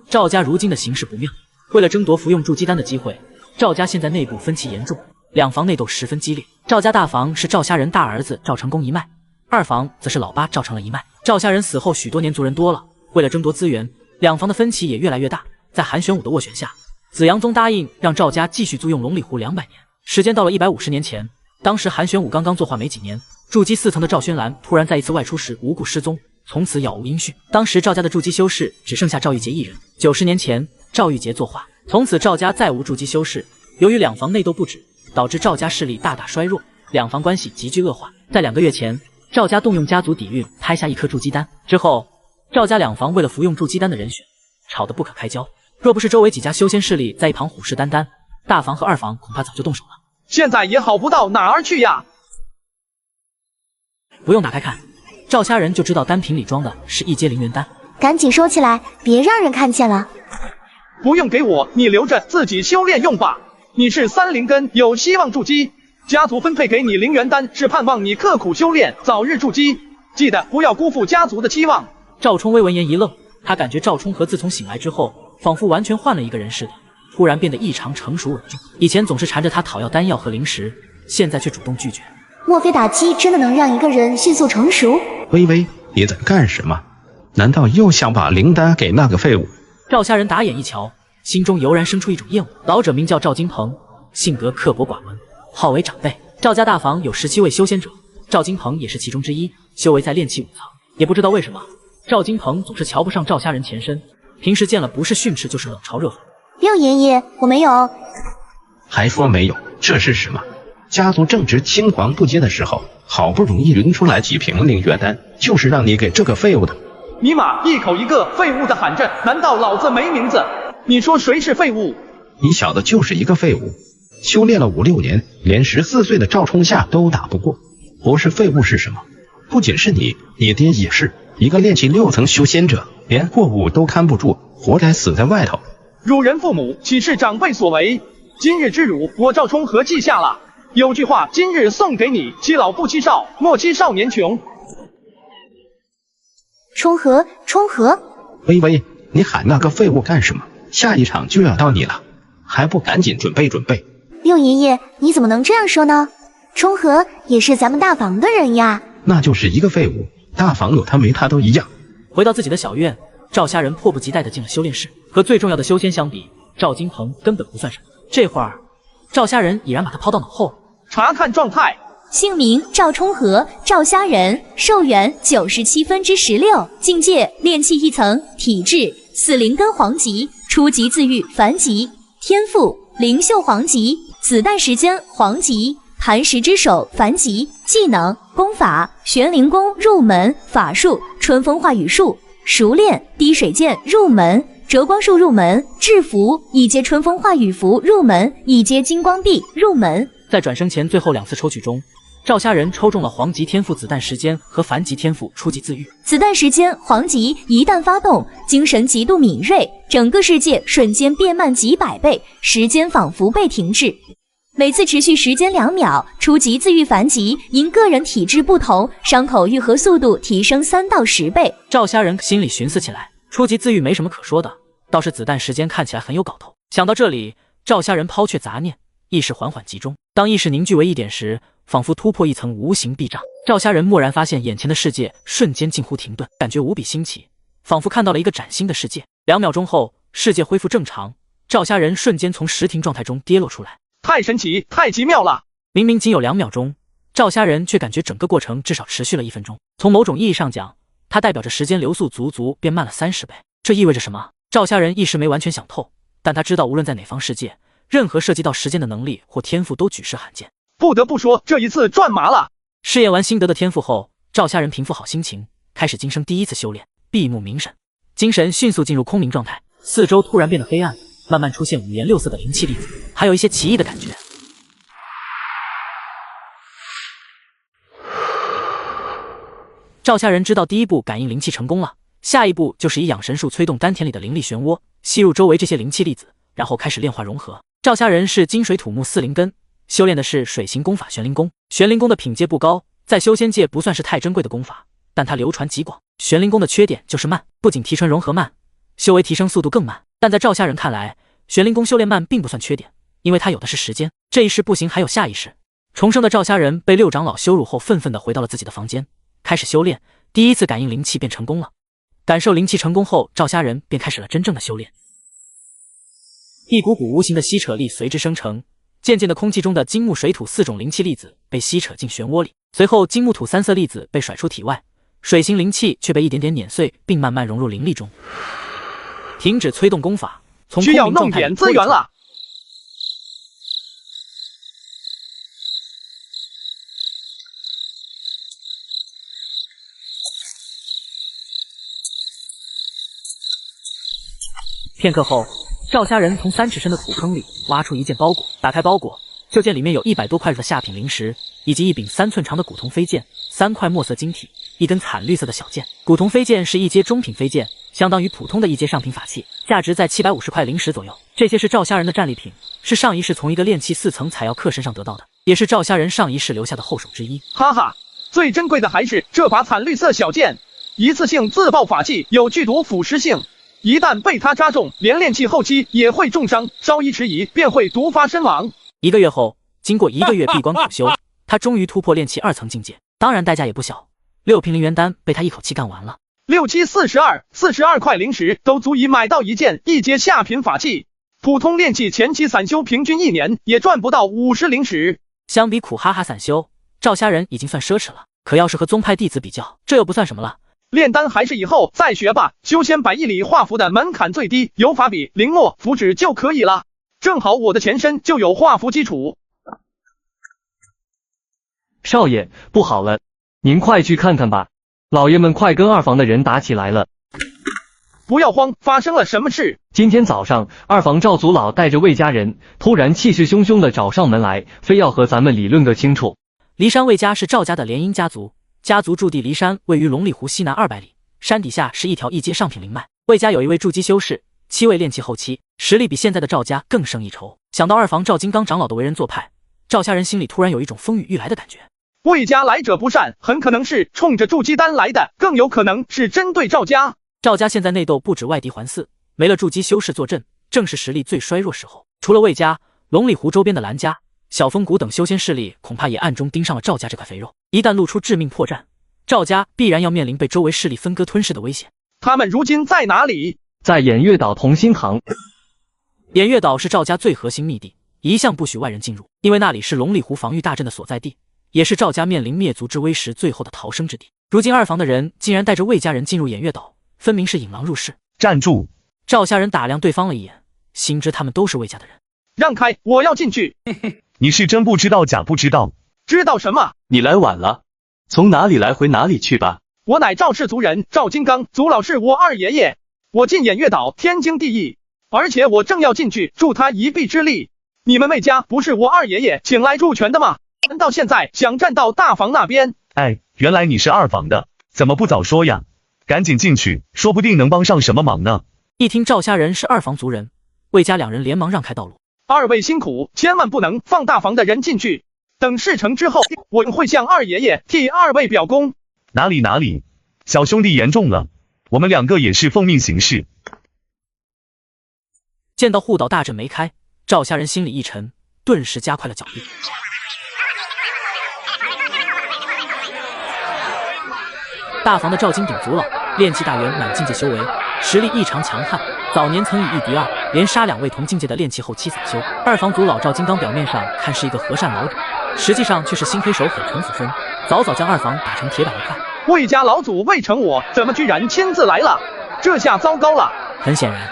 赵家如今的形势不妙，为了争夺服用筑基丹的机会，赵家现在内部分歧严重，2房内斗十分激烈。赵家大房是赵虾仁大儿子赵成功一脉，2房则是老八赵成了一脉。赵虾仁死后许多年族人多了，为了争夺资源，2房的分歧也越来越大。在韩玄武的斡旋下，紫阳宗答应让赵家继续租用龙里湖200年。时间到了150年前，当时韩玄武刚刚作化没几年，筑基4层的赵宣兰突然在一次外出时无故失踪，从此杳无音讯。当时赵家的筑基修士只剩下赵玉洁一人。90年前，赵玉洁作化，从此赵家再无筑基修士。由于2房内斗不止，导致赵家势力大大衰弱，2房关系急剧恶化。在2个月前，赵家动用家族底蕴拍下1颗筑基丹，之后赵家2房为了服用筑基丹的人选吵得不可开交。若不是周围几家修仙势力在一旁虎视眈眈，大房和2房恐怕早就动手了。现在也好不到哪儿去呀。不用打开看，赵虾仁就知道单瓶里装的是1阶灵元丹。赶紧收起来，别让人看见了。不用给我，你留着自己修炼用吧。你是3灵根，有希望筑基，家族分配给你灵元丹是盼望你刻苦修炼，早日筑基。记得不要辜负家族的期望。赵冲薇闻言一愣，他感觉赵冲和自从醒来之后，仿佛完全换了一个人似的，突然变得异常成熟稳重。以前总是缠着他讨要丹药和灵石，现在却主动拒绝。莫非打击真的能让一个人迅速成熟？微微，你在干什么？难道又想把灵丹给那个废物？赵家人打眼一瞧，心中油然生出一种厌恶。老者名叫赵金鹏，性格刻薄寡闻，好为长辈。赵家大房有17位修仙者，赵金鹏也是其中之一，修为在炼气5层。也不知道为什么，赵金鹏总是瞧不上赵家人前身，平时见了不是训斥就是冷嘲热讽。六爷爷，我没有。还说没有，这是什么？家族正值青黄不接的时候，好不容易匀出来几瓶灵月丹，就是让你给这个废物的。尼玛，一口一个废物的喊着，难道老子没名字？你说谁是废物？你小子就是一个废物，修炼了5、6年，连14岁的赵冲夏都打不过。不是废物是什么？不仅是你，你爹也是一个炼气6层修仙者，连过午都看不住，活该死在外头。辱人父母，岂是长辈所为？今日之辱，我赵冲和记下了。有句话，今日送给你：欺老不欺少，莫欺少年穷。冲和，微微，你喊那个废物干什么？下一场就要到你了，还不赶紧准备准备？六爷爷，你怎么能这样说呢？冲和也是咱们大房的人呀。那就是一个废物，大房有他没他都一样。回到自己的小院，赵家人迫不及待地进了修炼室。和最重要的修仙相比，赵金鹏根本不算什么。这会儿，赵家人已然把他抛到脑后了。查看状态。姓名赵冲和，赵家人，寿元97/16，境界炼气1层，体质4灵根黄级，初级自愈凡级，天赋灵秀黄级，子弹时间黄级，寒食之手凡级，技能功法玄灵功入门，法术春风化雨术，熟练滴水剑入门，折光术入门，制服一阶春风化雨符入门，一阶金光臂入门。在转生前最后2次抽取中，赵家人抽中了黄级天赋子弹时间和凡级天赋初级自愈。子弹时间黄级一旦发动，精神极度敏锐，整个世界瞬间变慢几百倍，时间仿佛被停滞，每次持续时间2秒。初级自愈凡级，因个人体质不同，伤口愈合速度提升3到10倍。赵家人心里寻思起来，初级自愈没什么可说的，倒是子弹时间看起来很有搞头。想到这里，赵家人抛却杂念，意识缓缓集中。当意识凝聚为一点时，仿佛突破一层无形壁障。赵家人蓦然发现眼前的世界瞬间近乎停顿，感觉无比新奇，仿佛看到了一个崭新的世界。2秒钟后，世界恢复正常，赵家人瞬间从实停状态中跌落出来。太神奇，太奇妙了！明明仅有2秒钟，赵家人却感觉整个过程至少持续了1分钟。从某种意义上讲，它代表着时间流速足足变慢了30倍。这意味着什么？赵家人一时没完全想透，但他知道无论在哪方世界，任何涉及到时间的能力或天赋都举世罕见。不得不说，这一次赚麻了。试验完心得的天赋后，赵家人平复好心情，开始今生第1次修炼，闭目冥神，精神迅速进入空明状态。四周突然变得黑暗，慢慢出现5颜6色的灵气粒子，还有一些奇异的感觉。赵家人知道第1步感应灵气成功了，下一步就是以养神术催动丹田里的灵力漩涡，吸入周围这些灵气粒子，然后开始炼化融合。赵家人是金水土木4灵根，修炼的是水行功法玄灵功。玄灵功的品阶不高，在修仙界不算是太珍贵的功法，但它流传极广。玄灵功的缺点就是慢，不仅提纯融合慢，修为提升速度更慢。但在赵家人看来，玄灵功修炼慢并不算缺点，因为它有的是时间。这一世不行，还有下一世。重生的赵家人被6长老羞辱后，愤愤地回到了自己的房间，开始修炼。第1次感应灵气便成功了。感受灵气成功后，赵家人便开始了真正的修炼。一股股无形的吸扯力随之生成，渐渐的空气中的金木水土4种灵气粒子被吸扯进漩涡里，随后金木土3色粒子被甩出体外，水行灵气却被一点点碾碎，并慢慢融入灵力中。停止催动功法，从需要弄点资源了。片刻后，赵家人从3尺深的土坑里挖出一件包裹，打开包裹，就见里面有100多块的下品灵石，以及一柄3寸长的古铜飞剑，3块墨色晶体，一根惨绿色的小剑。古铜飞剑是1阶中品飞剑，相当于普通的1阶上品法器，价值在750块灵石左右。这些是赵家人的战利品，是上一世从一个炼气4层采药客身上得到的，也是赵家人上一世留下的后手之一。哈哈，最珍贵的还是这把惨绿色小剑，一次性自爆法器，有剧毒腐蚀性。一旦被他扎中，连炼气后期也会重伤，稍一迟疑便会毒发身亡。1个月后，经过1个月闭关苦修，他终于突破炼气2层境界，当然代价也不小。6瓶灵元丹被他一口气干完了。6、7、42块灵石都足以买到一件1阶下品法器。普通炼气前期散修，平均1年也赚不到50灵石。相比苦哈哈散修，赵家人已经算奢侈了。可要是和宗派弟子比较，这又不算什么了。炼丹还是以后再学吧。修仙100亿里画符的门槛最低，有法笔、灵墨、符纸就可以了。正好我的前身就有画符基础。少爷，不好了，您快去看看吧，老爷们快跟2房的人打起来了。不要慌，发生了什么事？今天早上2房赵族老带着魏家人突然气势汹汹地找上门来，非要和咱们理论个清楚。骊山魏家是赵家的联姻家族，家族驻地骊山位于龙里湖西南200里，山底下是一条1阶上品灵脉。魏家有一位筑基修士，7位炼气后期，实力比现在的赵家更胜一筹。想到2房赵金刚长老的为人做派，赵家人心里突然有一种风雨欲来的感觉。魏家来者不善，很可能是冲着筑基丹来的，更有可能是针对赵家。赵家现在内斗不止外敌环伺，没了筑基修士坐镇，正是实力最衰弱时候。除了魏家，龙里湖周边的蓝家、小风谷等修仙势力恐怕也暗中盯上了赵家这块肥肉。一旦露出致命破绽，赵家必然要面临被周围势力分割吞噬的危险。他们如今在哪里？在偃月岛同心堂。偃月岛是赵家最核心密地，一向不许外人进入，因为那里是龙里湖防御大阵的所在地，也是赵家面临灭族之危时最后的逃生之地。如今2房的人竟然带着魏家人进入偃月岛，分明是引狼入室。站住！赵家人打量对方了一眼，心知他们都是魏家的人。让开，我要进去。你是真不知道假不知道？知道什么？你来晚了，从哪里来回哪里去吧。我乃赵氏族人，赵金刚，族老是我二爷爷。我进偃月岛天经地义，而且我正要进去助他一臂之力。你们魏家不是我二爷爷请来助拳的吗？难道现在想站到大房那边？哎，原来你是2房的，怎么不早说呀？赶紧进去，说不定能帮上什么忙呢。一听赵家人是2房族人，魏家2人连忙让开道路。2位辛苦，千万不能放大房的人进去。等事成之后，我会向二爷爷替2位表功。哪里，小兄弟言重了，我们2个也是奉命行事。见到护岛大阵没开，赵家人心里一沉，顿时加快了脚步。大房的赵金鼎族老，炼气大圆满境界修为，实力异常强悍。早年曾以1敌2，连杀2位同境界的炼气后期散修。2房族老赵金刚表面上看是一个和善老者，实际上却是心黑手狠，城府深，早将2房打成铁板一块。魏家老祖魏成我怎么居然亲自来了？这下糟糕了。很显然，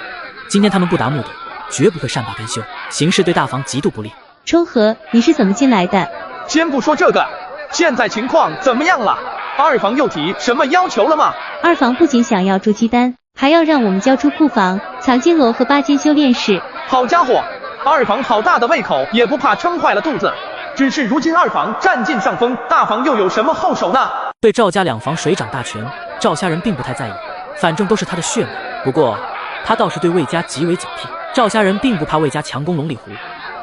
今天他们不达目的，绝不会善罢甘休，形势对大房极度不利。冲和，你是怎么进来的？先不说这个，现在情况怎么样了？2房又提什么要求了吗？2房不仅想要筑基丹，还要让我们交出库房、藏经楼和8间修炼室。好家伙，2房好大的胃口，也不怕撑坏了肚子。只是如今2房占尽上风，大房又有什么后手呢？对赵家2房水涨大权，赵家人并不太在意，反正都是他的血脉。不过他倒是对魏家极为警惕。赵家人并不怕魏家强攻龙里湖，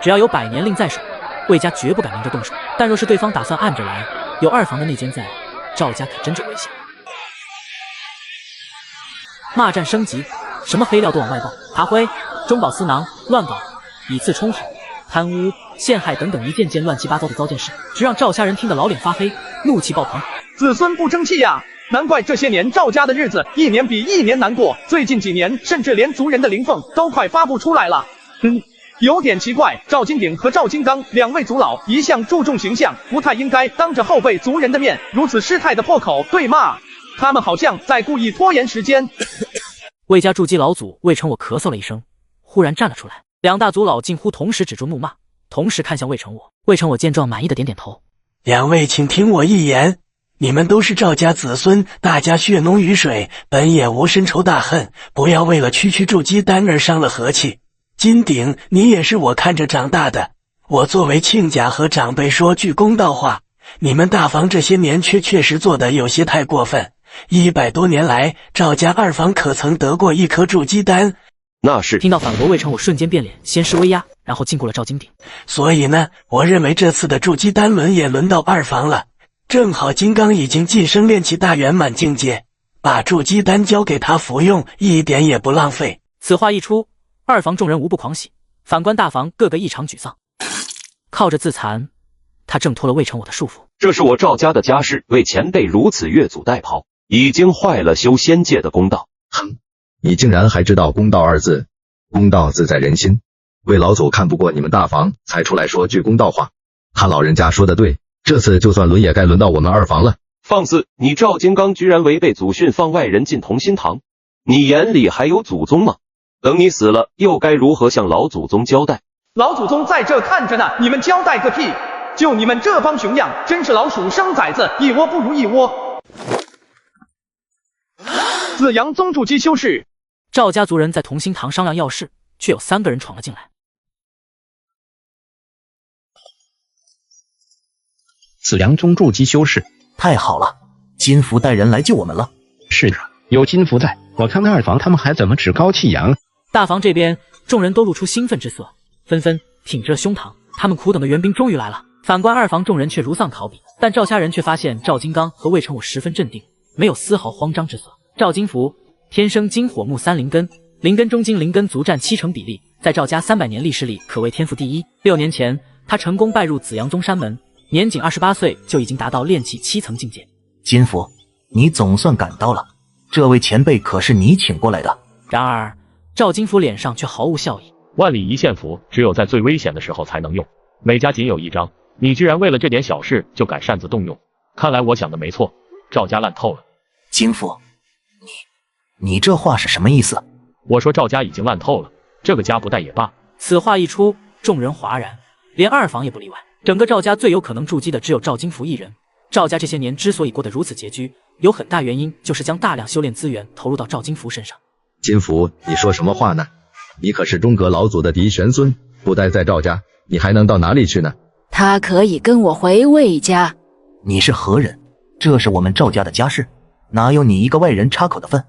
只要有百年令在手，魏家绝不敢明着动手。但若是对方打算暗着来，有2房的内奸在，赵家可真就危险。骂战升级，什么黑料都往外爆，爬灰、中饱私囊、乱搞、以次充好、贪污、陷害等等一件件乱七八糟的糟践事，直让赵家人听得老脸发黑，怒气爆棚。子孙不争气呀！难怪这些年赵家的日子一年比一年难过，最近几年甚至连族人的灵凤都快发不出来了。有点奇怪，赵金鼎和赵金刚2位族老一向注重形象，不太应该当着后辈族人的面如此失态的破口对骂。他们好像在故意拖延时间。魏家筑基老祖魏成我咳嗽了一声，忽然站了出来。2大族老近乎同时止住怒骂，同时看向魏成我。魏成我见状满意的点点头。2位请听我一言，你们都是赵家子孙，大家血浓于水，本也无深仇大恨，不要为了区筑基丹而伤了和气。金鼎，你也是我看着长大的，我作为亲家和长辈说句公道话，你们大房这些年确实做得有些太过分。100多年来，赵家2房可曾得过1颗筑基丹？那是。听到反驳魏成我瞬间变脸，先是威压，然后禁锢了赵金鼎。所以呢，我认为这次的筑基丹轮也轮到2房了。正好金刚已经晋升炼气大圆满境界，把筑基丹交给他服用，一点也不浪费。此话一出，2房众人无不狂喜，反观大房个个异常沮丧。靠着自残，他挣脱了魏成我的束缚。这是我赵家的家事，为前辈如此越俎代庖，已经坏了修仙界的公道。哼，你竟然还知道公道二字？公道自在人心。魏老祖看不过你们大房，才出来说句公道话。他老人家说的对，这次就算轮也该轮到我们二房了。放肆！你赵金刚居然违背祖训，放外人进同心堂，你眼里还有祖宗吗？等你死了，又该如何向老祖宗交代？老祖宗在这看着呢，你们交代个屁！就你们这帮熊样，真是老鼠生崽子，一窝不如一窝。紫阳宗筑基修士，赵家族人在同心堂商量要事，却有3个人闯了进来。紫阳宗筑基修士，太好了，金福带人来救我们了。是啊，有金福在，我看那二房他们还怎么趾高气扬？大房这边，众人都露出兴奋之色，纷纷挺直了胸膛。他们苦等的援兵终于来了。反观二房众人却如丧考妣，但赵家人却发现赵金刚和魏成武十分镇定，没有丝毫慌张之色。赵金福天生金火木3灵根，灵根中金灵根足占70%比例，在赵家300年历史里可谓天赋第一。6年前，他成功拜入紫阳宗山门，年仅28岁就已经达到炼气7层境界。金福，你总算赶到了，这位前辈可是你请过来的。然而，赵金福脸上却毫无笑意。万里一线符，只有在最危险的时候才能用，每家仅有1张。你居然为了这点小事就敢擅自动用，看来我想的没错，赵家烂透了。金福，你这话是什么意思？我说赵家已经烂透了，这个家不带也罢。此话一出，众人哗然，连二房也不例外。整个赵家最有可能筑基的只有赵金福一人。赵家这些年之所以过得如此拮据，有很大原因就是将大量修炼资源投入到赵金福身上。金福，你说什么话呢？你可是中阁老祖的嫡玄孙，不待在赵家，你还能到哪里去呢？他可以跟我回魏家。你是何人？这是我们赵家的家事，哪有你一个外人插口的份？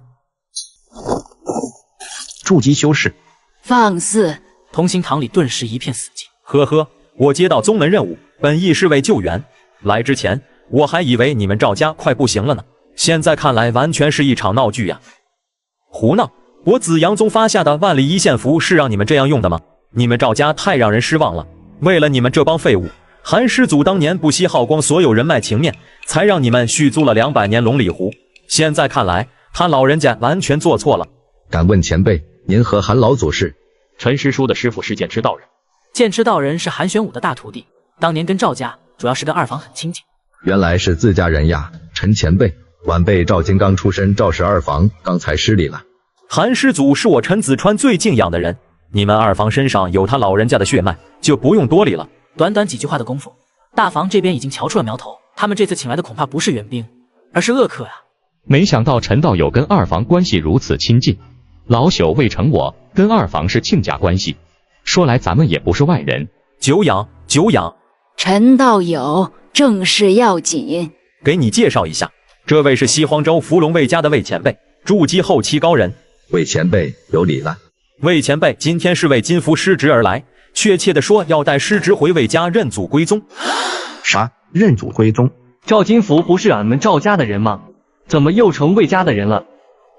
筑基修士，放肆！同心堂里顿时一片死寂。呵呵，我接到宗门任务，本意是为救援。来之前，我还以为你们赵家快不行了呢，现在看来完全是一场闹剧呀！胡闹！我紫阳宗发下的万里一线符是让你们这样用的吗？你们赵家太让人失望了。为了你们这帮废物，韩师祖当年不惜耗光所有人脉情面，才让你们续租了200年龙里湖。现在看来，他老人家完全做错了。敢问前辈，您和韩老祖是？陈师叔的师傅是剑痴道人。剑痴道人是韩玄武的大徒弟，当年跟赵家主要是跟二房很亲近。原来是自家人呀，陈前辈，晚辈赵金刚出身赵氏二房，刚才失礼了。韩师祖是我陈子川最敬仰的人，你们二房身上有他老人家的血脉，就不用多礼了。短短几句话的功夫，大房这边已经瞧出了苗头，他们这次请来的恐怕不是援兵，而是恶客呀。没想到陈道友跟二房关系如此亲近，老朽魏成我跟二房是亲家关系，说来咱们也不是外人。久仰久仰。陈道友，正事要紧。给你介绍一下，这位是西黄州伏龙魏家的魏前辈，筑基后期高人。魏前辈有礼了。魏前辈今天是为金福失职而来，确切的说要带失职回魏家认祖归宗。啥？认祖归宗？赵金福不是俺们赵家的人吗？怎么又成魏家的人了？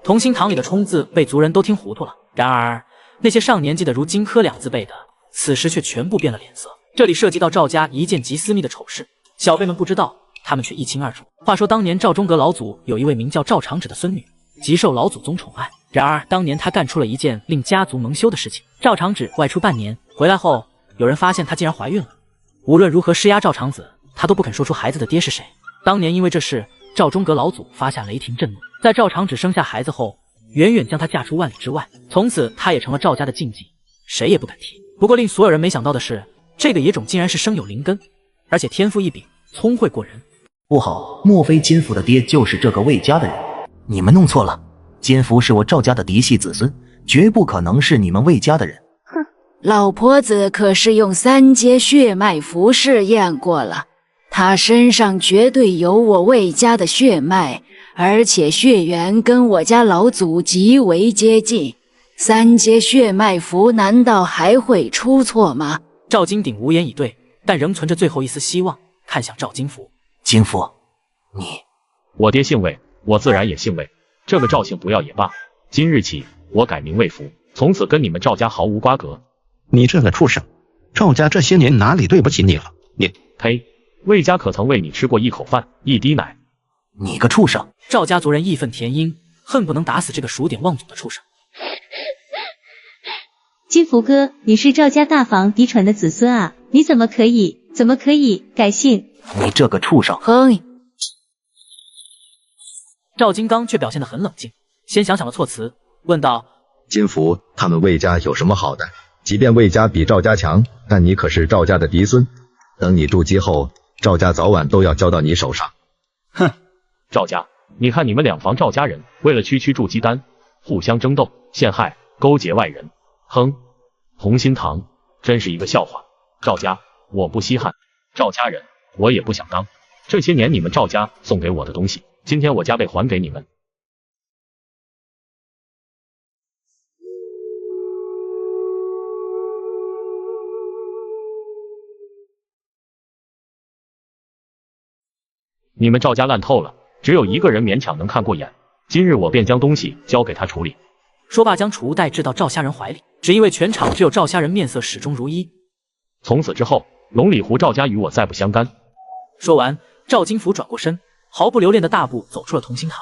同心堂里的冲字被族人都听糊涂了，然而那些上年纪的如荆轲2字辈的，此时却全部变了脸色。这里涉及到赵家一件极私密的丑事，小辈们不知道，他们却一清二楚。话说当年赵中阁老祖有一位名叫赵长芷的孙女，极受老祖宗宠爱。然而当年他干出了一件令家族蒙羞的事情。赵长芷外出半年，回来后有人发现她竟然怀孕了。无论如何施压赵长子，他都不肯说出孩子的爹是谁。当年因为这事，赵中阁老祖发下雷霆震怒，在赵长芷生下孩子后，远远将她嫁出万里之外。从此她也成了赵家的禁忌，谁也不敢提。不过令所有人没想到的是，这个野种竟然是生有灵根，而且天赋异禀，聪慧过人。不好，莫非金福的爹就是这个魏家的人？你们弄错了，金福是我赵家的嫡系子孙，绝不可能是你们魏家的人。哼，老婆子可是用3阶血脉符试验过了，他身上绝对有我魏家的血脉，而且血缘跟我家老祖极为接近。3阶血脉符难道还会出错吗？赵金鼎无言以对，但仍存着最后一丝希望，看向赵金福。金福，我爹姓魏，我自然也姓魏，这个赵姓不要也罢。今日起，我改名魏福，从此跟你们赵家毫无瓜葛。你这个畜生，赵家这些年哪里对不起你了？你呸！魏家可曾喂你吃过一口饭、一滴奶？你个畜生！赵家族人义愤填膺，恨不能打死这个数典忘祖的畜生。金福哥，你是赵家大房嫡传的子孙啊，你怎么可以改姓？你这个畜生！哼！赵金刚却表现得很冷静，先想想了措辞，问道：金福，他们魏家有什么好的？即便魏家比赵家强，但你可是赵家的嫡孙，等你筑基后，赵家早晚都要交到你手上。哼！赵家，你看你们两房赵家人为了区筑基丹，互相争斗、陷害、勾结外人，哼！同心堂真是一个笑话。赵家，我不稀罕；赵家人，我也不想当。这些年你们赵家送给我的东西，今天我加倍还给你们。你们赵家烂透了，只有一个人勉强能看过眼。今日我便将东西交给他处理。说罢，将储物袋掷到赵虾人怀里，只因为全场只有赵虾人面色始终如一。从此之后，龙里湖赵家与我再不相干。说完，赵金福转过身，毫不留恋的大步走出了同心堂。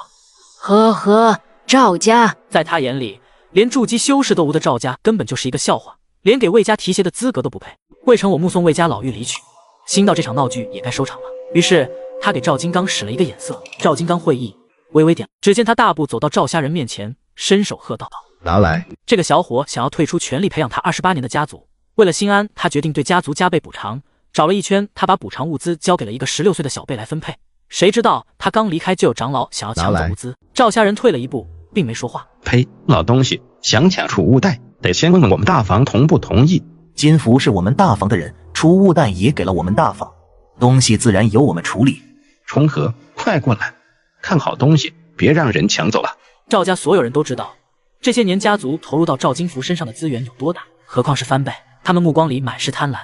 呵呵，赵家在他眼里，连筑基修士都无的赵家根本就是一个笑话，连给魏家提鞋的资格都不配。未成我目送魏家老妪离去，心道这场闹剧也该收场了。于是他给赵金刚使了一个眼色，赵金刚会意，微微点。只见他大步走到赵虾人面前，伸手喝道：拿来！这个小伙想要退出全力培养他28年的家族，为了心安，他决定对家族加倍补偿。找了一圈，他把补偿物资交给了一个16岁的小辈来分配。谁知道他刚离开，就有长老想要抢走物资。赵虾人退了一步，并没说话。呸！老东西，想抢储物袋，得先问问我们大房同不同意。金福是我们大房的人，储物袋也给了我们大房，东西自然由我们处理。重合，快过来，看好东西，别让人抢走了。赵家所有人都知道，这些年家族投入到赵金福身上的资源有多大，何况是翻倍。他们目光里满是贪婪、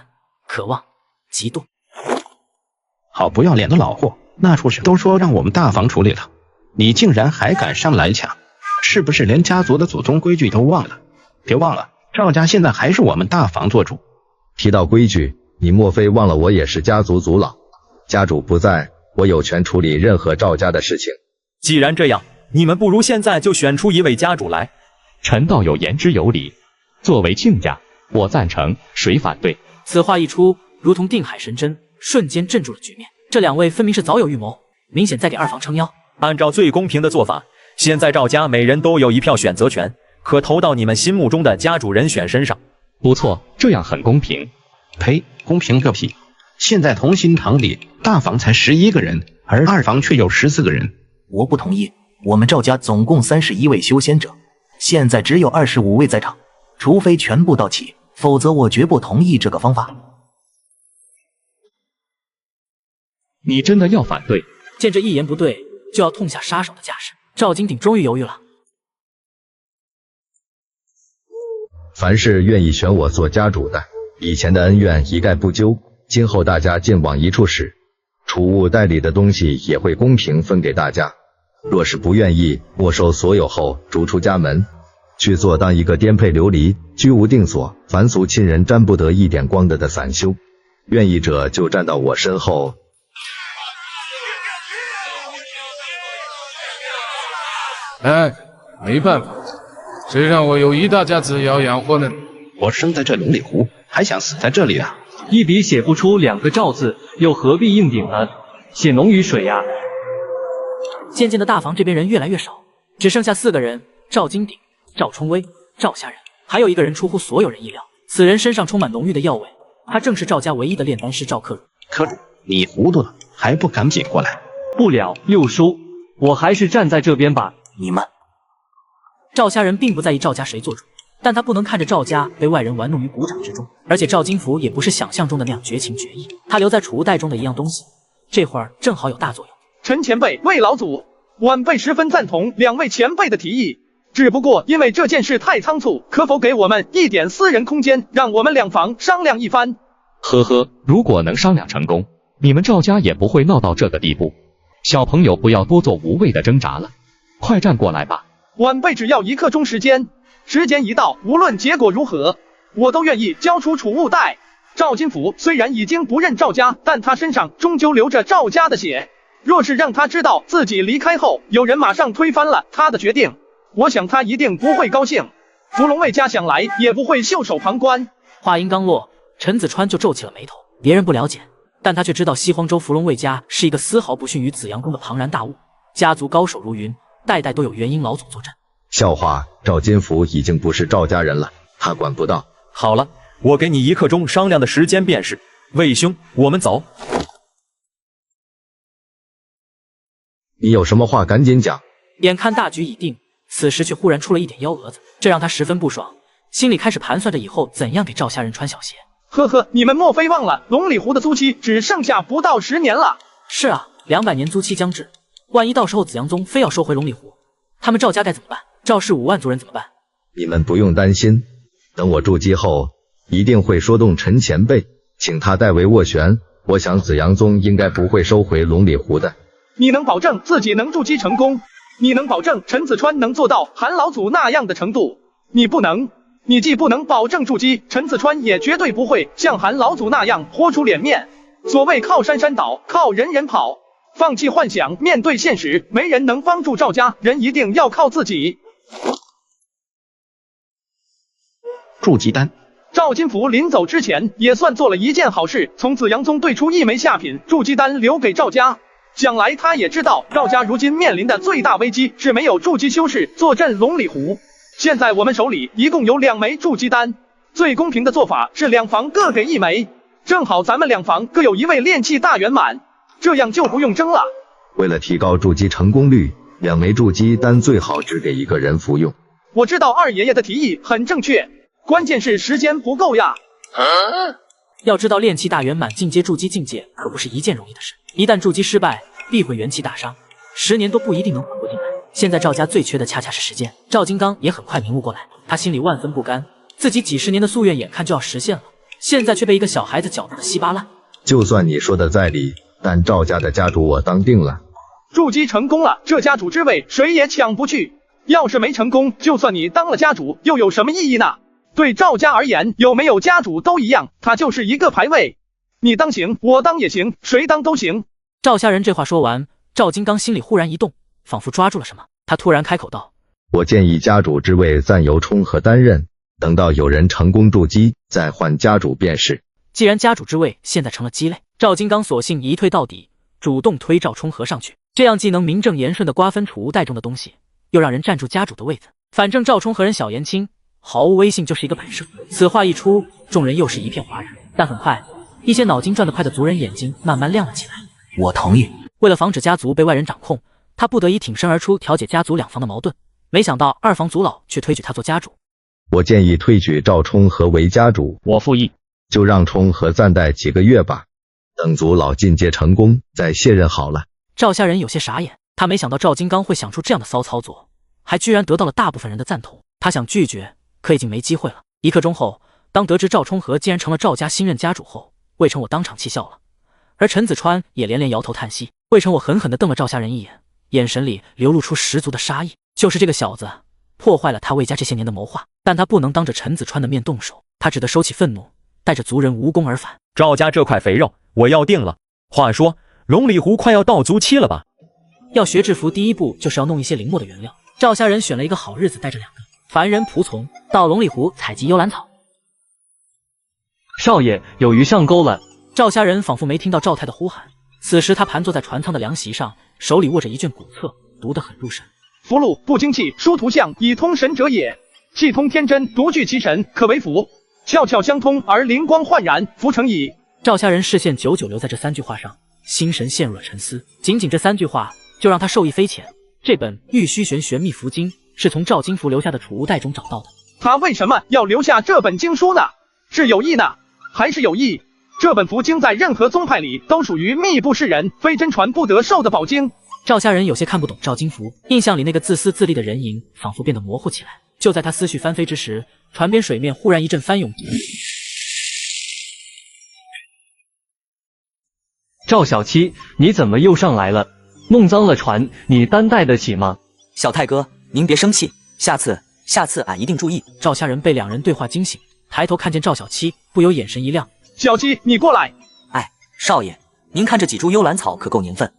渴望、嫉妒。好不要脸的老货，那处事都说让我们大房处理了，你竟然还敢上来抢，是不是连家族的祖宗规矩都忘了？别忘了，赵家现在还是我们大房做主。提到规矩，你莫非忘了我也是家族族老？家主不在，我有权处理任何赵家的事情。既然这样，你们不如现在就选出一位家主来。陈道友言之有理，作为亲家，我赞成，谁反对？此话一出，如同定海神针，瞬间镇住了局面。这两位分明是早有预谋，明显在给二房撑腰。按照最公平的做法，现在赵家每人都有一票选择权，可投到你们心目中的家主人选身上。不错，这样很公平。呸，公平个屁！现在同心堂里大房才11个人，而二房却有14个人。我不同意，我们赵家总共31位修仙者，现在只有25位在场，除非全部到齐，否则我绝不同意这个方法。你真的要反对？见这一言不对就要痛下杀手的架势，赵金鼎终于犹豫了。凡是愿意选我做家主的，以前的恩怨一概不究，今后大家尽往一处使，储物袋里的东西也会公平分给大家。若是不愿意，没收所有后逐出家门，去做当一个颠沛流离、居无定所、凡俗亲人沾不得一点光的散修。愿意者就站到我身后。哎，没办法，谁让我有一大家子要养活呢？我生在这龙里湖，还想死在这里啊！一笔写不出2个赵字，又何必硬顶呢？血浓于水呀！渐渐的，大房这边人越来越少，只剩下4个人：赵金鼎、赵冲威、赵虾人，还有一个人出乎所有人意料，此人身上充满浓郁的药味，他正是赵家唯一的炼丹师赵克汝。克汝，你糊涂了，还不赶紧过来！不了，六叔，我还是站在这边吧。你们，赵虾人并不在意赵家谁做主，但他不能看着赵家被外人玩弄于股掌之中。而且赵金福也不是想象中的那样绝情绝义，他留在储物袋中的一样东西，这会儿正好有大作用。陈前辈、魏老祖，晚辈十分赞同2位前辈的提议，只不过因为这件事太仓促，可否给我们一点私人空间，让我们两房商量一番？呵呵，如果能商量成功，你们赵家也不会闹到这个地步。小朋友不要多做无谓的挣扎了，快站过来吧。晚辈只要1刻钟时间，时间一到，无论结果如何，我都愿意交出储物袋。赵金甫虽然已经不认赵家，但他身上终究流着赵家的血。若是让他知道自己离开后，有人马上推翻了他的决定，我想他一定不会高兴。伏龙卫家想来也不会袖手旁观。话音刚落，陈子川就皱起了眉头。别人不了解，但他却知道西荒州伏龙卫家是一个丝毫不逊于紫阳宫的庞然大物，家族高手如云，代代都有元婴老祖坐镇。笑话，赵金福已经不是赵家人了，他管不到。好了，我给你1刻钟商量的时间便是。魏兄，我们走。你有什么话赶紧讲。眼看大局已定，此时却忽然出了一点幺蛾子，这让他十分不爽，心里开始盘算着以后怎样给赵家人穿小鞋。呵呵，你们莫非忘了龙里湖的租期只剩下不到10年了？是啊，200年租期将至，万一到时候紫阳宗非要收回龙里湖，他们赵家该怎么办？赵氏5万族人怎么办？你们不用担心，等我筑基后，一定会说动陈前辈，请他代为斡旋。我想紫阳宗应该不会收回龙里湖的。你能保证自己能筑基成功？你能保证陈子川能做到韩老祖那样的程度？你不能。你既不能保证筑基，陈子川也绝对不会像韩老祖那样豁出脸面。所谓靠山山倒，靠人人跑，放弃幻想，面对现实，没人能帮助赵家，人一定要靠自己。筑基丹，赵金福临走之前也算做了一件好事，从紫阳宗兑出1枚下品筑基丹留给赵家。想来他也知道赵家如今面临的最大危机是没有筑基修士坐镇龙里湖。现在我们手里一共有2枚筑基丹，最公平的做法是2房各给1枚，正好咱们2房各有1位炼气大圆满，这样就不用争了。为了提高筑基成功率，2枚筑基丹最好只给1个人服用。我知道二爷爷的提议很正确，关键是时间不够呀。要知道炼气大圆满进阶筑基境界可不是一件容易的事，一旦筑基失败，必会元气大伤，10年都不一定能缓过劲来。现在赵家最缺的恰恰是时间。赵金刚也很快明悟过来，他心里万分不甘，自己几10年的夙愿眼看就要实现了，现在却被一个小孩子搅得稀巴烂。就算你说的在理，但赵家的家主我当定了。筑基成功了，这家主之位谁也抢不去。要是没成功，就算你当了家主，又有什么意义呢？对赵家而言，有没有家主都一样，他就是一个牌位。你当行，我当也行，谁当都行。赵家人这话说完，赵金刚心里忽然一动，仿佛抓住了什么，他突然开口道：我建议家主之位暂由冲和担任，等到有人成功筑基，再换家主便是。既然家主之位现在成了鸡肋，赵金刚索性一退到底，主动推赵冲和上去，这样既能名正言顺地瓜分储物袋中的东西，又让人占住家主的位子。反正赵冲和人小言轻，毫无威信就是一个摆设。此话一出，众人又是一片哗然。但很快，一些脑筋转得快的族人眼睛慢慢亮了起来。我同意。为了防止家族被外人掌控，他不得已挺身而出，调解家族2房的矛盾。没想到2房族老却推举他做家主。我建议推举赵冲和为家主。我附议。就让冲和暂代几个月吧，等族老进阶成功再卸任好了。赵家人有些傻眼，他没想到赵金刚会想出这样的骚操作，还居然得到了大部分人的赞同。他想拒绝，可已经没机会了。1刻钟后，当得知赵冲和竟然成了赵家新任家主后，魏成我当场气笑了，而陈子川也连连摇头叹息。魏成我狠狠地瞪了赵家人一眼，眼神里流露出十足的杀意。就是这个小子破坏了他魏家这些年的谋划，但他不能当着陈子川的面动手，他只得收起愤怒，带着族人无功而返。赵家这块肥肉我要定了。话说龙里湖快要到租期了吧？要学制服，第一步就是要弄一些灵墨的原料。赵家人选了一个好日子，带着2个凡人仆从到龙里湖采集幽兰草。少爷，有鱼上钩了。赵家人仿佛没听到赵太的呼喊，此时他盘坐在船舱的凉席上，手里握着一卷古册，读得很入神。符箓不精气，书图像以通神者也。气通天真，独具其神，可为符。窍窍相通而灵光焕然，符成矣。赵家人视线久久留在这3句话上，心神陷入了沉思。仅仅这3句话就让他受益匪浅。这本《玉虚玄玄秘符经》是从赵金福留下的储物袋中找到的。他为什么要留下这本经书呢？是有意呢，还是有意？这本符经在任何宗派里都属于秘不示人、非真传不得授的宝经。赵家人有些看不懂赵金福，印象里那个自私自利的人影仿佛变得模糊起来。就在他思绪翻飞之时，船边水面忽然一阵翻涌。赵小七，你怎么又上来了？弄脏了船，你担待得起吗？小太哥，您别生气，下次俺一定注意。赵家人被2人对话惊醒，抬头看见赵小七，不由眼神一亮，小七，你过来。哎，少爷，您看这几株幽兰草可够年份？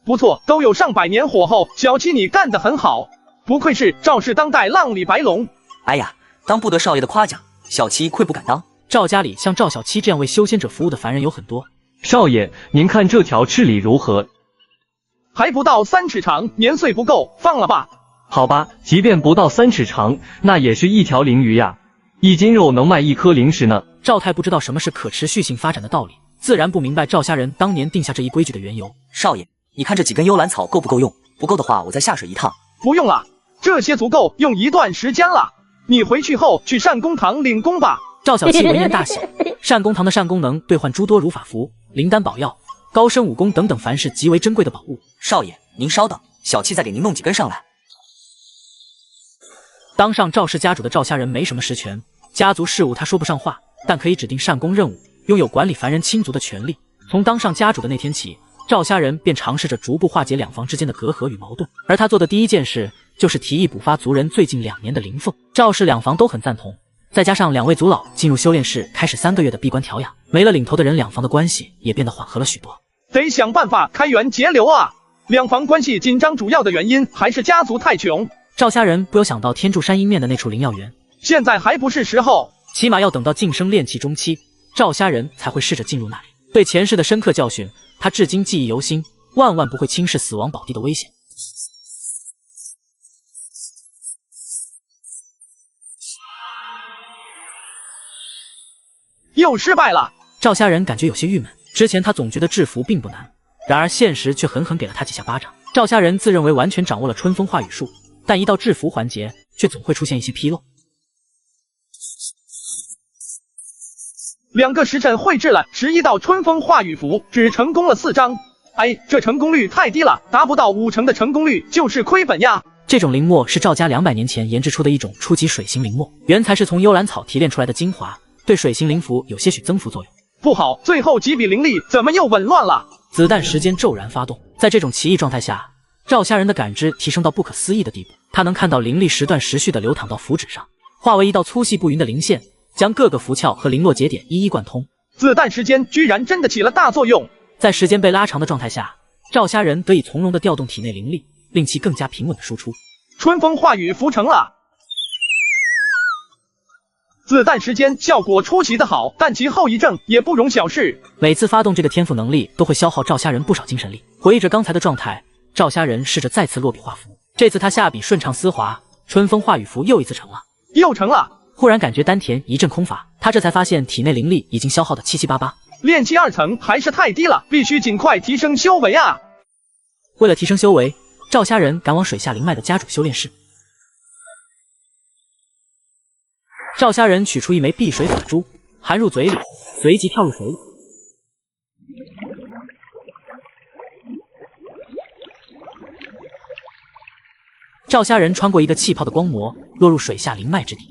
不错，都有上百年火候。小七，你干得很好，不愧是赵氏当代浪里白龙。哎呀，当不得少爷的夸奖，小七愧不敢当。赵家里像赵小七这样为修仙者服务的凡人有很多。少爷，您看这条赤鲤如何？还不到3尺长，年岁不够，放了吧。好吧，即便不到3尺长，那也是一条灵鱼呀，1斤肉能卖1颗灵石呢。赵太不知道什么是可持续性发展的道理，自然不明白赵家人当年定下这一规矩的缘由。少爷，你看这几根幽兰草够不够用？不够的话，我再下水一趟。不用了，这些足够用一段时间了。你回去后去善公堂领功吧。赵小七闻言大喜，善公堂的善功能兑换诸多如法符、灵丹宝药、高深武功等等，凡是极为珍贵的宝物。少爷，您稍等，小七再给您弄几根上来。当上赵氏家主的赵家人没什么实权，家族事务他说不上话，但可以指定善功任务，拥有管理凡人亲族的权利。从当上家主的那天起，赵家人便尝试着逐步化解两房之间的隔阂与矛盾，而他做的第一件事就是提议补发族人最近2年的灵俸。赵氏两房都很赞同，再加上2位族老进入修炼室开始3个月的闭关调养，没了领头的人，两房的关系也变得缓和了许多。得想办法开源节流啊！两房关系紧张主要的原因还是家族太穷。赵家人不由想到天柱山阴面的那处灵药园，现在还不是时候，起码要等到晋升炼气中期，赵家人才会试着进入那里。对前世的深刻教训，他至今记忆犹新，万万不会轻视死亡宝地的危险。又失败了，赵家人感觉有些郁闷。之前他总觉得制服并不难，然而现实却狠狠给了他几下巴掌。赵家人自认为完全掌握了春风化雨术，但一到制服环节，却总会出现一些纰漏。2个时辰绘制了11道春风化雨符，只成功了4张。哎，这成功率太低了，达不到50%的成功率就是亏本呀。这种灵墨是赵家200年前研制出的一种初级水形灵墨，原材是从幽兰草提炼出来的精华，对水形灵符有些许增幅作用。不好，最后几笔灵力怎么又紊乱了？子弹时间骤然发动，在这种奇异状态下，赵家人的感知提升到不可思议的地步。他能看到灵力时断时续地流淌到符纸上，化为一道粗细不匀的灵线，将各个符窍和灵络节点一一贯通。子弹时间居然真的起了大作用！在时间被拉长的状态下，赵家人得以从容地调动体内灵力，令其更加平稳地输出。春风化雨符成了。子弹时间效果出奇的好，但其后遗症也不容小视。每次发动这个天赋能力，都会消耗赵家人不少精神力。回忆着刚才的状态，赵家人试着再次落笔画符。这次他下笔顺畅丝滑，春风化雨符又一次成了。又成了！忽然感觉丹田一阵空乏，他这才发现体内灵力已经消耗得七七八八。炼气2层还是太低了，必须尽快提升修为啊！为了提升修为，赵家人赶往水下灵脉的家主修炼室。赵家人取出一枚碧水法珠，含入嘴里，随即跳入水里。赵家人穿过一个气泡的光膜，落入水下灵脉之底。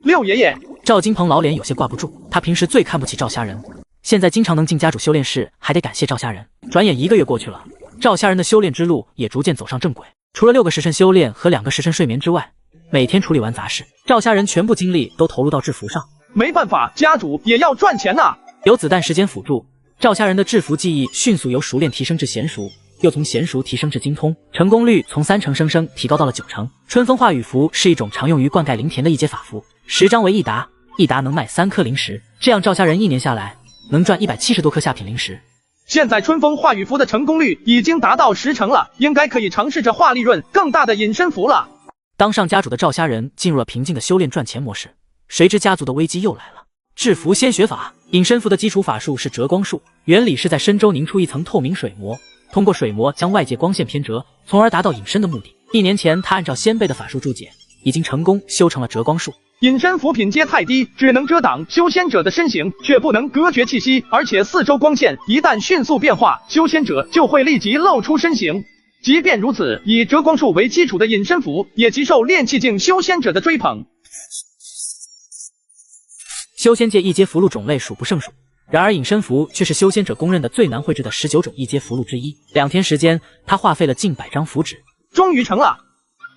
六爷爷，赵金鹏老脸有些挂不住，他平时最看不起赵家人，现在经常能进家主修炼室，还得感谢赵家人。转眼1个月过去了，赵家人的修炼之路也逐渐走上正轨。除了6个时辰修炼和2个时辰睡眠之外，每天处理完杂事，赵家人全部精力都投入到制服上。没办法，家主也要赚钱呐。有子弹时间辅助，赵家人的制服技艺迅速由熟练提升至娴熟，又从娴熟提升至精通，成功率从3成升提高到了9成。春风化雨符是一种常用于灌溉灵田的一阶法符，10张为1沓，1沓能卖3颗灵石，这样赵家人1年下来能赚170多颗下品灵石。现在春风化雨符的成功率已经达到10成了，应该可以尝试着化利润更大的隐身符了。当上家主的赵家人进入了平静的修炼赚钱模式，谁知家族的危机又来了。制服先学法，隐身符的基础法术是折光术，原理是在身周凝出一层透明水膜，通过水膜将外界光线偏折，从而达到隐身的目的。1年前，他按照先辈的法术注解，已经成功修成了折光术。隐身符品阶太低，只能遮挡修仙者的身形，却不能隔绝气息，而且4周光线一旦迅速变化，修仙者就会立即露出身形。即便如此，以折光术为基础的隐身符也极受炼气境修仙者的追捧。修仙界1阶符箓种类数不胜数，然而隐身符却是修仙者公认的最难绘制的19种1阶符箓之一。2天时间，他花费了近100张符纸，终于成了。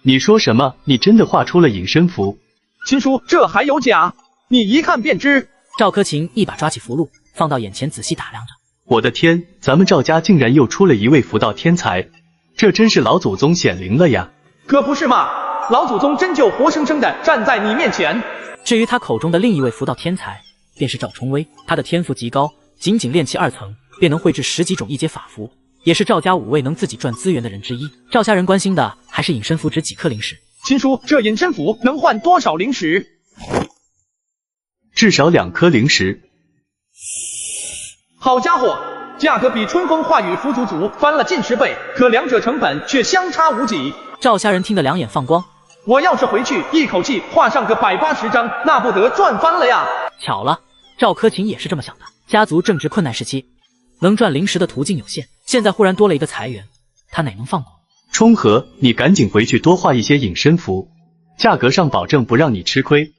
你说什么？你真的画出了隐身符？亲叔，这还有假？你一看便知。赵柯晴一把抓起符箓，放到眼前仔细打量着。我的天，咱们赵家竟然又出了一位符道天才，这真是老祖宗显灵了呀！可不是嘛，老祖宗真就活生生的站在你面前。至于他口中的另一位符道天才，便是赵冲威，他的天赋极高，仅仅炼气2层便能绘制10几种异阶法符，也是赵家5位能自己赚资源的人之一。赵家人关心的还是隐身符值几颗灵石。亲叔，这隐身符能换多少灵石？至少2颗灵石。好家伙，价格比春风化雨符祖祖翻了近10倍，可两者成本却相差无几。赵家人听得两眼放光，我要是回去一口气画上个180张，那不得赚翻了呀！巧了，赵柯晴也是这么想的。家族正值困难时期，能赚灵石的途径有限，现在忽然多了一个财源，他哪能放过？冲和，你赶紧回去多画一些隐身符，价格上保证不让你吃亏。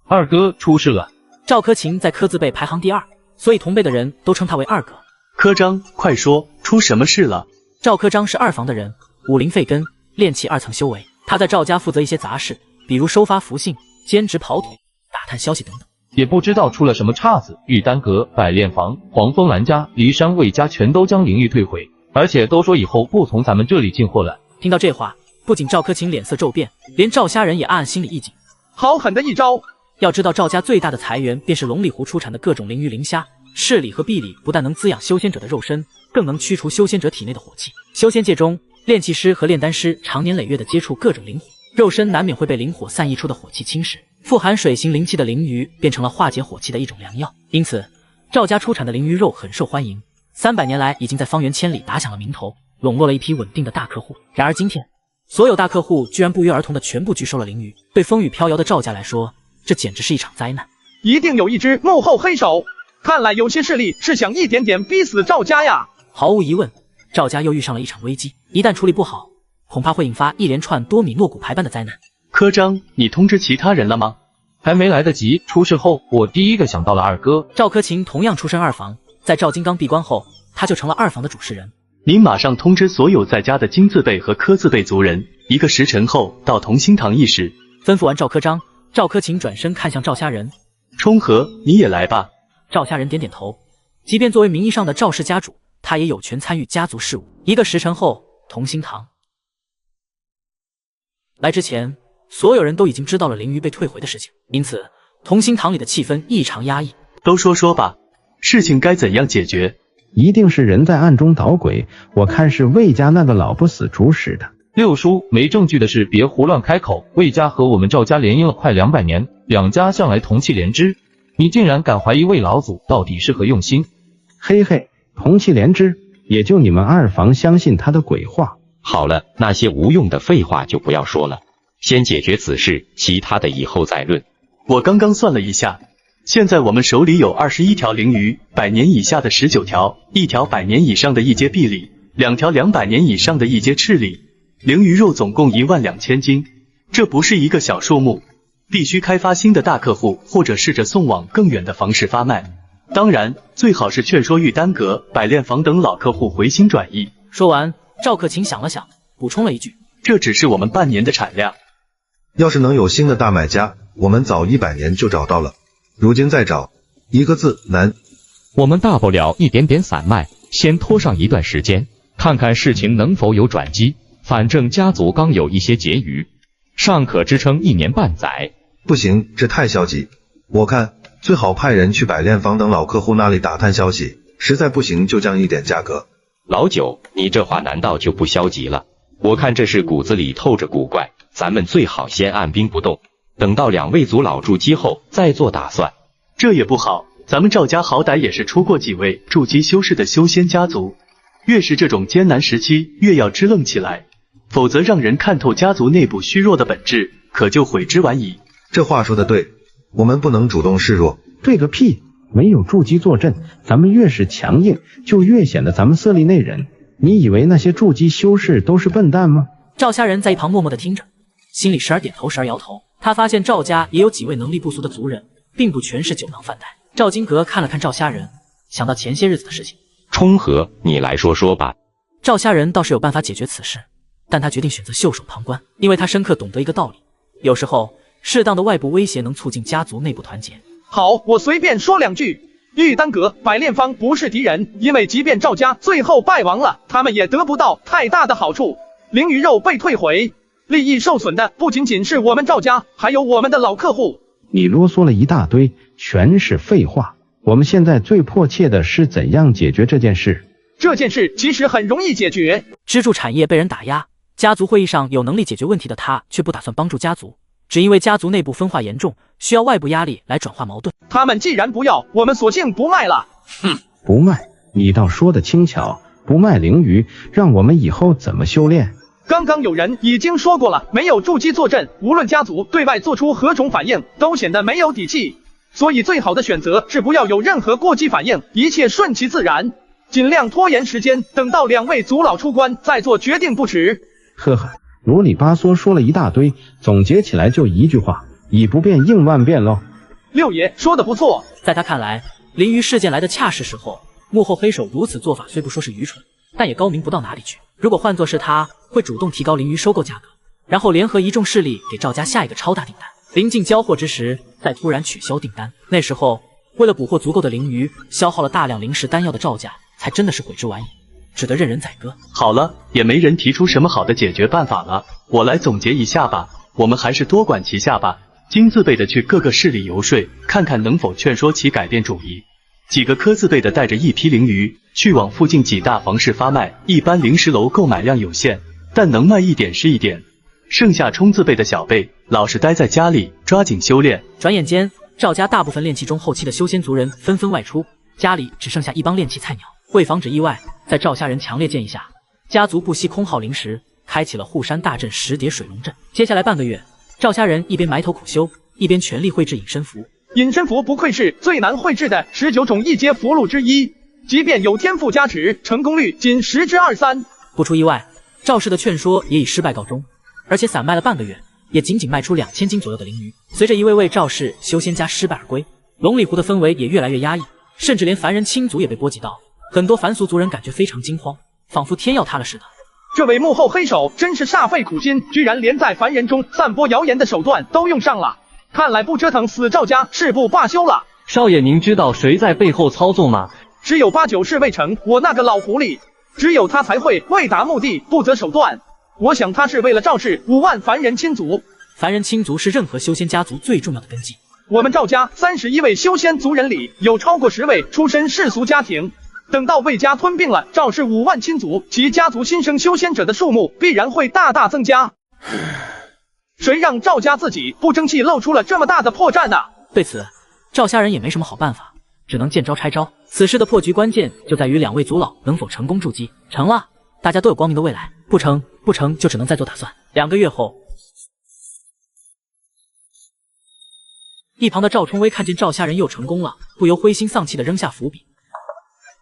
二哥出事了。赵柯晴在科字辈排行第2，所以同辈的人都称他为二哥。柯章，快说，出什么事了？赵柯章是2房的人，武林废根，炼气2层修为。他在赵家负责一些杂事，比如收发符信、兼职跑腿、打探消息等等。也不知道出了什么岔子，玉丹阁、百炼房、黄风兰家、骊山魏家全都将灵玉退回，而且都说以后不从咱们这里进货了。听到这话，不仅赵柯晴脸色骤变，连赵家人也暗暗心里一紧。好狠的一招！要知道赵家最大的财源便是龙里湖出产的各种灵鱼灵虾，赤鲤和碧鲤不但能滋养修仙者的肉身，更能驱除修仙者体内的火气。修仙界中，炼气师和炼丹师常年累月的接触各种灵火，肉身难免会被灵火散溢出的火气侵蚀，富含水行灵气的灵鱼变成了化解火气的一种良药。因此，赵家出产的灵鱼肉很受欢迎，300年来已经在方圆千里打响了名头，笼络了一批稳定的大客户。然而今天，所有大客户居然不约而同的全部拒收了灵鱼，对风雨飘摇的赵家来说，这简直是一场灾难。一定有一只幕后黑手，看来有些势力是想一点点逼死赵家呀。毫无疑问，赵家又遇上了一场危机，一旦处理不好，恐怕会引发一连串多米诺骨牌般的灾难。柯章，你通知其他人了吗？还没来得及，出事后我第一个想到了二哥。赵柯晴同样出身2房，在赵金刚闭关后，他就成了2房的主事人。您马上通知所有在家的金字辈和柯字辈族人，1个时辰后到同心堂议事。吩咐完赵柯章，赵柯晴转身看向赵家人，冲和，你也来吧。赵家人点点头，即便作为名义上的赵氏家主，他也有权参与家族事务。1个时辰后，同心堂。来之前，所有人都已经知道了灵鱼被退回的事情，因此同心堂里的气氛异常压抑。都说吧，事情该怎样解决？一定是人在暗中捣鬼，我看是魏家那个老不死主使的。六叔，没证据的事别胡乱开口。魏家和我们赵家联姻了快200年，两家向来同气连枝，你竟然敢怀疑魏老祖到底是何用心？嘿嘿，同气连枝，也就你们2房相信他的鬼话。好了，那些无用的废话就不要说了，先解决此事，其他的以后再论。我刚刚算了一下，现在我们手里有21条灵鱼，100年以下的19条，1条100年以上的异阶碧鲤，2条200年以上的异阶赤鲤，灵鱼肉总共12000斤，这不是一个小数目，必须开发新的大客户，或者试着送往更远的房市发卖。当然，最好是劝说玉丹阁、百炼房等老客户回心转意。说完，赵克勤想了想，补充了一句：“这只是我们半年的产量。要是能有新的大买家，我们早100年就找到了。如今再找，1个字难。我们大不了一点点散卖，先拖上一段时间，看看事情能否有转机。反正家族刚有一些结余，尚可支撑1年半载。不行，这太消极。我看最好派人去百炼坊等老客户那里打探消息，实在不行就降一点价格。老九，你这话难道就不消极了？我看这是骨子里透着古怪，咱们最好先按兵不动，等到2位族老筑基后再做打算。这也不好，咱们赵家好歹也是出过几位筑基修士的修仙家族，越是这种艰难时期，越要支棱起来，否则让人看透家族内部虚弱的本质，可就悔之晚矣。这话说的对，我们不能主动示弱。对个屁！没有筑基坐镇，咱们越是强硬，就越显得咱们色厉内荏。你以为那些筑基修士都是笨蛋吗？赵家人在一旁默默地听着，心里时而点头时而摇头。他发现赵家也有几位能力不俗的族人，并不全是酒囊饭袋。赵金阁看了看赵家人，想到前些日子的事情。冲和，你来说说吧。赵家人倒是有办法解决此事，但他决定选择袖手旁观，因为他深刻懂得一个道理：有时候，适当的外部威胁能促进家族内部团结。好，我随便说两句。玉丹阁、百炼坊不是敌人，因为即便赵家最后败亡了，他们也得不到太大的好处。灵鱼肉被退回，利益受损的不仅仅是我们赵家，还有我们的老客户。你啰嗦了一大堆，全是废话。我们现在最迫切的是怎样解决这件事。这件事其实很容易解决。支柱产业被人打压，家族会议上有能力解决问题的他，却不打算帮助家族，只因为家族内部分化严重，需要外部压力来转化矛盾。他们既然不要，我们索性不卖了。哼，不卖？你倒说得轻巧，不卖灵鱼，让我们以后怎么修炼？刚刚有人已经说过了，没有筑基坐镇，无论家族对外做出何种反应，都显得没有底气。所以最好的选择是不要有任何过激反应，一切顺其自然，尽量拖延时间，等到两位族老出关再做决定不迟。呵呵，啰里吧嗦说了一大堆，总结起来就一句话：以不变应万变喽。六爷说的不错，在他看来，灵鱼事件来的恰是时候。幕后黑手如此做法虽不说是愚蠢，但也高明不到哪里去。如果换作是他，会主动提高灵鱼收购价格，然后联合一众势力给赵家下一个超大订单。临近交货之时，再突然取消订单。那时候，为了捕获足够的灵鱼，消耗了大量灵石丹药的赵家，才真的是悔之晚矣，只得任人宰割。好了，也没人提出什么好的解决办法了，我来总结一下吧。我们还是多管齐下吧，金字辈的去各个势力游说，看看能否劝说其改变主意。几个科字辈的带着一批灵鱼去往附近几大房市发卖，一般灵石楼购买量有限，但能卖一点是一点。剩下冲字辈的小辈老实待在家里，抓紧修炼。转眼间，赵家大部分炼气中后期的修仙族人纷纷外出，家里只剩下一帮炼气菜鸟。为防止意外，在赵家人强烈建议下，家族不惜空耗灵石，开启了护山大阵10叠水龙阵。接下来半个月，赵家人一边埋头苦修，一边全力绘制隐身符。隐身符不愧是最难绘制的19种异阶符箓之一，即便有天赋加持，成功率仅10之23。不出意外，赵氏的劝说也以失败告终，而且散卖了半个月，也仅仅卖出2000斤左右的灵鱼。随着一位位赵氏修仙家失败而归，龙里湖的氛围也越来越压抑，甚至连凡人亲族也被波及到，很多凡俗族人感觉非常惊慌，仿佛天要塌了似的。这位幕后黑手真是煞费苦心，居然连在凡人中散播谣言的手段都用上了。看来不折腾死赵家誓不罢休了。少爷，您知道谁在背后操纵吗？只有8、9是魏成，我那个老狐狸，只有他才会为达目的不择手段。我想他是为了赵氏5万凡人亲族。凡人亲族是任何修仙家族最重要的根基。我们赵家31位修仙族人里，有超过10位出身世俗家庭。等到魏家吞并了赵氏5万亲族，其家族新生修仙者的数目必然会大大增加。谁让赵家自己不争气，露出了这么大的破绽呢？对此，赵家人也没什么好办法，只能见招拆招。此事的破局关键就在于2位族老能否成功筑基。成了，大家都有光明的未来；不成就只能再做打算。2个月后，一旁的赵冲威看见赵家人又成功了，不由灰心丧气地扔下伏笔。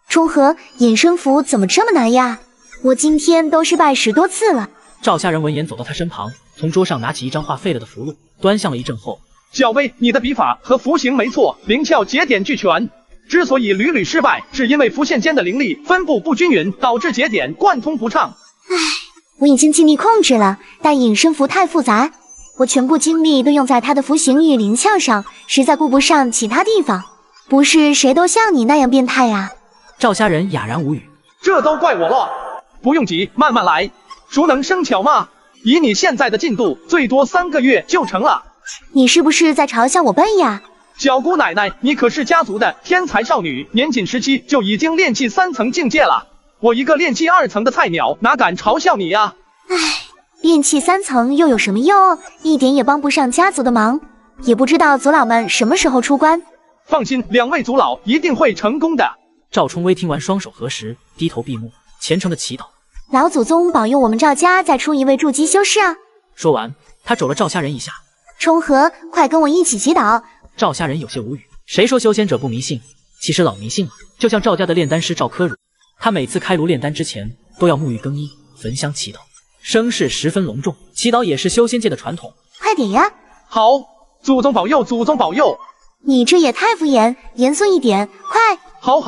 冲和，隐身符怎么这么难呀？我今天都失败10多次了。赵家人闻言走到他身旁，从桌上拿起一张画废了的符箓，端详了一阵后，小薇，你的笔法和符形没错，灵窍节点俱全。之所以屡屡失败，是因为符线间的灵力分布不均匀，导致节点贯通不畅。唉，我已经尽力控制了，但隐身符太复杂，我全部精力都用在它的符形与灵窍上，实在顾不上其他地方。不是谁都像你那样变态啊！赵家人哑然无语。这都怪我了，不用急，慢慢来。熟能生巧嘛，以你现在的进度，最多3个月就成了。你是不是在嘲笑我笨呀？小姑奶奶，你可是家族的天才少女，年仅17就已经炼气3层境界了。我一个炼气2层的菜鸟，哪敢嘲笑你呀？唉，炼气3层又有什么用？一点也帮不上家族的忙。也不知道族老们什么时候出关。放心，2位族老一定会成功的。赵冲威听完，双手合十，低头闭目，虔诚的祈祷。老祖宗保佑我们赵家再出一位筑基修士啊！说完，他肘了赵家人一下。冲和，快跟我一起祈祷。赵家人有些无语，谁说修仙者不迷信？其实老迷信了。就像赵家的炼丹师赵科儒，他每次开炉炼丹之前都要沐浴更衣，焚香祈祷，声势十分隆重。祈祷也是修仙界的传统。快点呀！好，祖宗保佑，祖宗保佑。你这也太敷衍，严肃一点，快！好。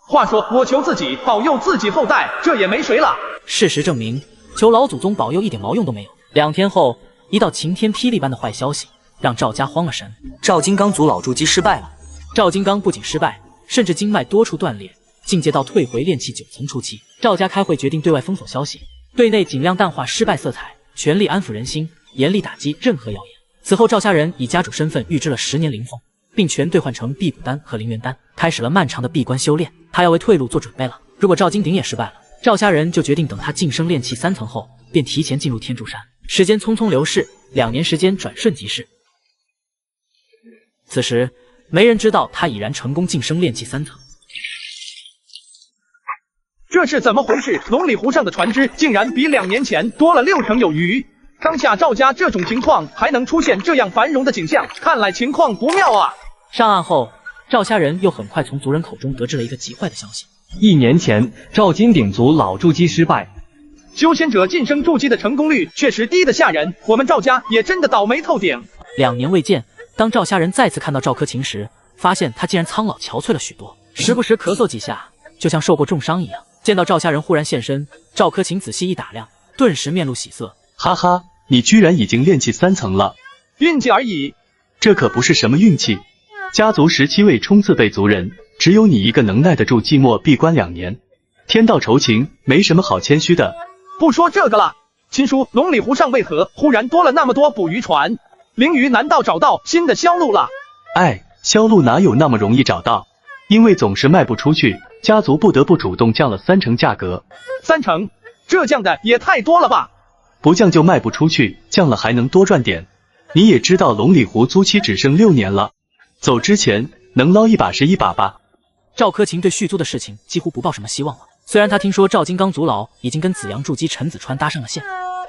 话说，我求自己保佑自己后代，这也没谁了。事实证明，求老祖宗保佑一点毛用都没有。2天后，一道晴天霹雳般的坏消息让赵家慌了神。赵金刚族老筑基失败了。赵金刚不仅失败，甚至经脉多处断裂，境界到退回炼气9层初期。赵家开会决定对外封锁消息，对内尽量淡化失败色彩，全力安抚人心，严厉打击任何谣言。此后赵家人以家主身份预支了10年灵凤，并全兑换成辟谷丹和灵元丹，开始了漫长的闭关修炼。他要为退路做准备了。如果赵金鼎也失败了，赵家人就决定等他晋升炼气3层后，便提前进入天柱山。时间匆匆流逝，2年时间转瞬即逝。此时没人知道他已然成功晋升炼气3层。这是怎么回事？龙里湖上的船只竟然比2年前多了6成有余。当下赵家这种情况还能出现这样繁荣的景象，看来情况不妙啊！上岸后，赵家人又很快从族人口中得知了一个极坏的消息：1年前，赵金鼎族老筑基失败，修仙者晋升筑基的成功率确实低得吓人，我们赵家也真的倒霉透顶。2年未见，当赵家人再次看到赵柯晴时，发现他竟然苍老憔悴了许多，时不时咳嗽几下，就像受过重伤一样。见到赵家人忽然现身，赵柯晴仔细一打量，顿时面露喜色。哈哈，你居然已经炼气3层了，运气而已。这可不是什么运气，家族17位冲刺辈族人，只有你一个能耐得住寂寞闭关2年，天道酬勤，没什么好谦虚的。不说这个了，亲叔，龙里湖上为何忽然多了那么多捕鱼船？灵鱼难道找到新的销路了？哎，销路哪有那么容易找到？因为总是卖不出去，家族不得不主动降了3成价格。3成？这降的也太多了吧？不降就卖不出去，降了还能多赚点。你也知道龙里湖租期只剩6年了，走之前能捞一把是一把吧。赵柯晴对续租的事情几乎不抱什么希望了。虽然他听说赵金刚族老已经跟紫阳筑基陈子川搭上了线，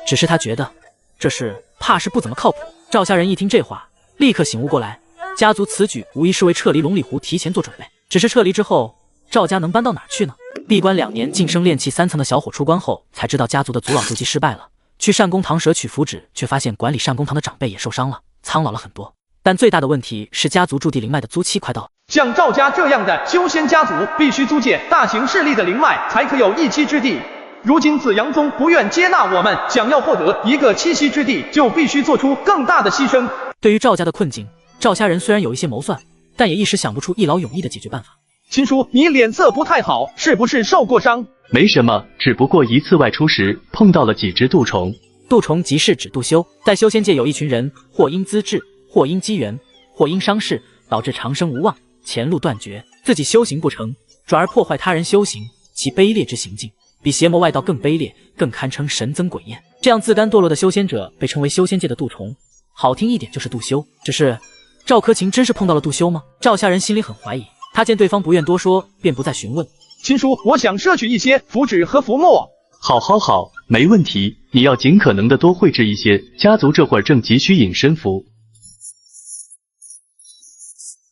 只是他觉得这事怕是不怎么靠谱。赵家人一听这话，立刻醒悟过来，家族此举无疑是为撤离龙里湖提前做准备。只是撤离之后，赵家能搬到哪去呢？闭关2年晋升炼气3层的小伙出关后，才知道家族的族老筑基失败了。去善公堂舍取符纸，却发现管理善公堂的长辈也受伤了，苍老了很多。但最大的问题是家族驻地灵脉的租期快到了。像赵家这样的修仙家族，必须租借大型势力的灵脉，才可有一栖之地。如今紫阳宗不愿接纳我们，想要获得一个栖息之地，就必须做出更大的牺牲。对于赵家的困境，赵家人虽然有一些谋算，但也一时想不出一劳永逸的解决办法。亲叔，你脸色不太好，是不是受过伤？没什么，只不过一次外出时碰到了几只蠹虫。蠹虫即是指蠹修，在修仙界有一群人，或因资质，或因机缘，或因伤势，导致长生无望，前路断绝，自己修行不成，转而破坏他人修行，其卑劣之行径，比邪魔外道更卑劣，更堪称神憎鬼厌。这样自甘堕落的修仙者，被称为修仙界的蠹虫，好听一点就是蠹修。只是赵柯晴真是碰到了蠹修吗？赵家人心里很怀疑，他见对方不愿多说，便不再询问。亲叔，我想摄取一些符纸和符墨。好，没问题。你要尽可能的多绘制一些，家族这会儿正急需隐身符。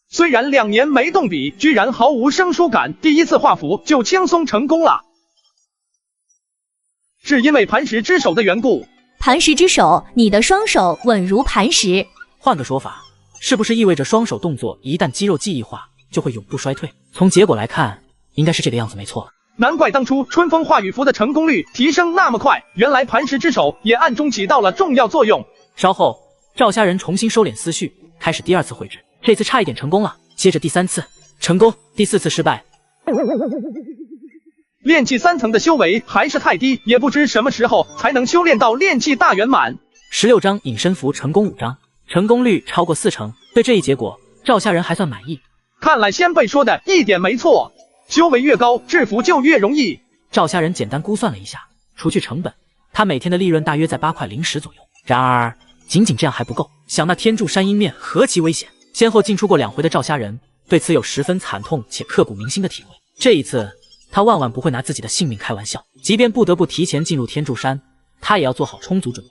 虽然2年没动笔，居然毫无生疏感，第一次画符就轻松成功了。是因为磐石之手的缘故。磐石之手，你的双手稳如磐石。换个说法，是不是意味着双手动作一旦肌肉记忆化，就会永不衰退？从结果来看，应该是这个样子没错。难怪当初春风化雨符的成功率提升那么快，原来磐石之手也暗中起到了重要作用。稍后，赵家人重新收敛思绪，开始第2次绘制，这次差一点成功了。接着第3次成功，第4次失败。炼气3层的修为还是太低，也不知什么时候才能修炼到炼气大圆满。16张隐身符成功5张，成功率超过4成。对这一结果，赵家人还算满意。看来先辈说的一点没错，修为越高，制服就越容易。赵家人简单估算了一下，除去成本，他每天的利润大约在8块010左右。然而，仅这样还不够，想那天柱山阴面何其危险！先后进出过2回的赵家人，对此有十分惨痛且刻骨铭心的体会。这一次，他万万不会拿自己的性命开玩笑，即便不得不提前进入天柱山，他也要做好充足准备。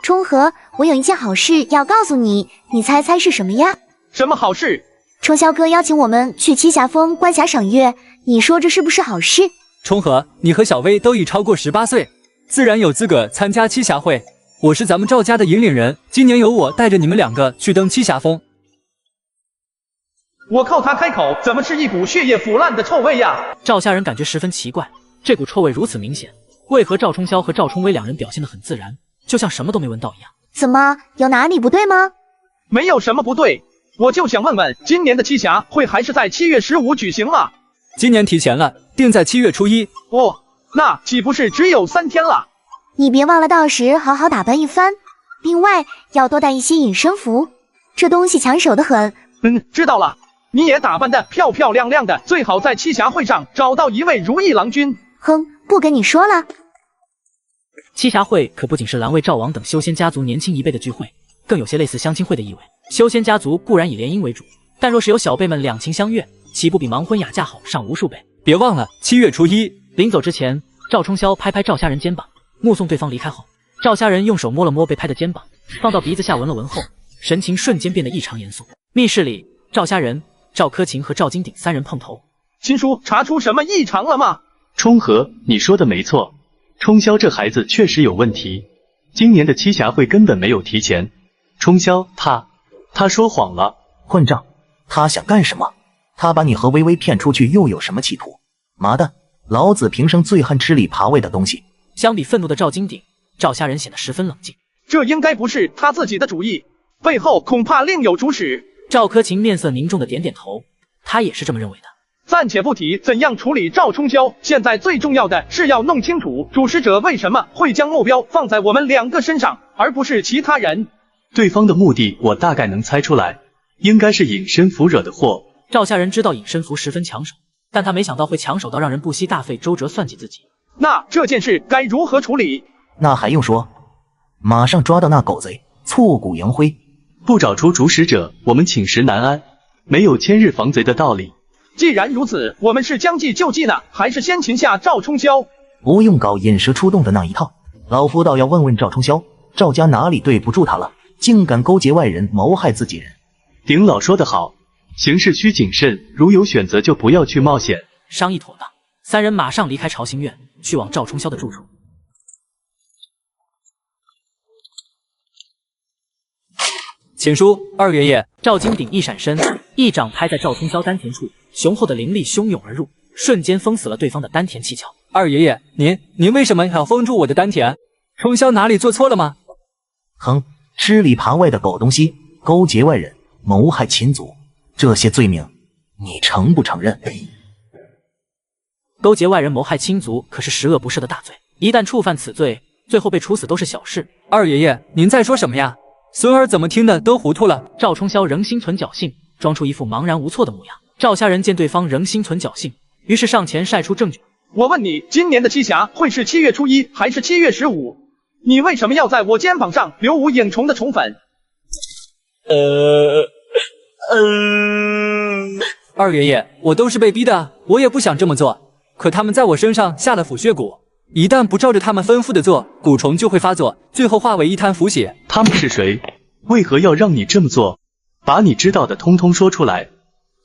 冲和，我有一件好事要告诉你，你猜猜是什么呀？什么好事？冲霄哥邀请我们去栖霞峰观霞赏月，你说这是不是好事？冲和，你和小薇都已超过18岁，自然有资格参加栖霞会。我是咱们赵家的引领人，今年由我带着你们2个去登栖霞峰。我靠，他开口怎么是一股血液腐烂的臭味呀？赵家人感觉十分奇怪，这股臭味如此明显，为何赵冲霄和赵冲威2人表现得很自然，就像什么都没闻到一样。怎么，有哪里不对吗？没有什么不对，我就想问问，今年的七侠会还是在7月15举行吗？今年提前了，定在7月初1。哦，那岂不是只有3天了？你别忘了到时好好打扮一番，另外要多带一些隐身符，这东西抢手的很。知道了。你也打扮得漂漂亮亮的，最好在七侠会上找到一位如意郎君。哼，不跟你说了。七侠会可不仅是蓝卫、赵王等修仙家族年轻一辈的聚会，更有些类似相亲会的意味。修仙家族固然以联姻为主，但若是有小辈们两情相悦，岂不比盲婚哑嫁好上无数倍？别忘了7月初1。临走之前，赵冲霄拍拍赵虾仁肩膀，目送对方离开后，赵虾仁用手摸了摸被拍的肩膀，放到鼻子下闻了闻后，神情瞬间变得异常严肃。密室里，赵虾仁、赵柯晴和赵金鼎三人碰头。亲叔，查出什么异常了吗？冲和，你说的没错，冲霄这孩子确实有问题。今年的七侠会根本没有提前。冲霄，他说谎了。混账！他想干什么？他把你和微微骗出去，又有什么企图？麻蛋！老子平生最恨吃里扒外的东西。相比愤怒的赵金鼎，赵虾仁显得十分冷静。这应该不是他自己的主意，背后恐怕另有主使。赵柯晴面色凝重的点点头，他也是这么认为的。暂且不提怎样处理赵冲霄，现在最重要的是要弄清楚主使者为什么会将目标放在我们两个身上，而不是其他人。对方的目的我大概能猜出来，应该是隐身符惹的祸。赵虾仁知道隐身符十分抢手，但他没想到会抢手到让人不惜大费周折算计自己。那这件事该如何处理？那还用说？马上抓到那狗贼，挫骨扬灰。不找出主使者，我们寝食难安，没有千日防贼的道理。既然如此，我们是将计就计呢，还是先擒下赵冲霄？不用搞引蛇出洞的那一套，老夫倒要问问赵冲霄，赵家哪里对不住他了，竟敢勾结外人谋害自己人。鼎老说得好，行事需谨慎，如有选择就不要去冒险。商议妥当，三人马上离开朝行院，去往赵冲霄的住处。请书，二爷爷。赵金鼎一闪身，一掌拍在赵冲霄丹田处，雄厚的灵力汹涌而入，瞬间封死了对方的丹田气窍。二爷爷，您为什么要封住我的丹田？冲霄哪里做错了吗？哼，吃里扒外的狗东西，勾结外人，谋害亲族，这些罪名，你承不承认？勾结外人谋害亲族可是十恶不赦的大罪，一旦触犯此罪，最后被处死都是小事。二爷爷，您在说什么呀？孙儿怎么听的都糊涂了。赵冲霄仍心存侥幸，装出一副茫然无措的模样。赵虾仁见对方仍心存侥幸，于是上前晒出证据。我问你，今年的七侠会是7月初1还是7月15？你为什么要在我肩膀上留无影虫的宠粉？二爷爷，我都是被逼的，我也不想这么做，可他们在我身上下了腐血蛊。一旦不照着他们吩咐的做，蛊虫就会发作，最后化为一滩腐血。他们是谁？为何要让你这么做？把你知道的通通说出来。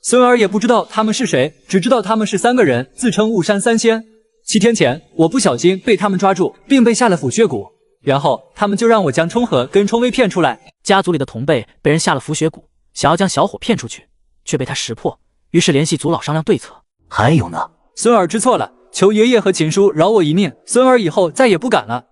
孙儿也不知道他们是谁，只知道他们是3个人，自称雾山三仙。7天前，我不小心被他们抓住，并被下了腐血蛊，然后他们就让我将冲和跟冲威骗出来。家族里的同辈被人下了腐血蛊，想要将小伙骗出去，却被他识破，于是联系族老商量对策。还有呢？孙儿知错了。求爷爷和秦叔饶我一命，孙儿以后再也不敢了。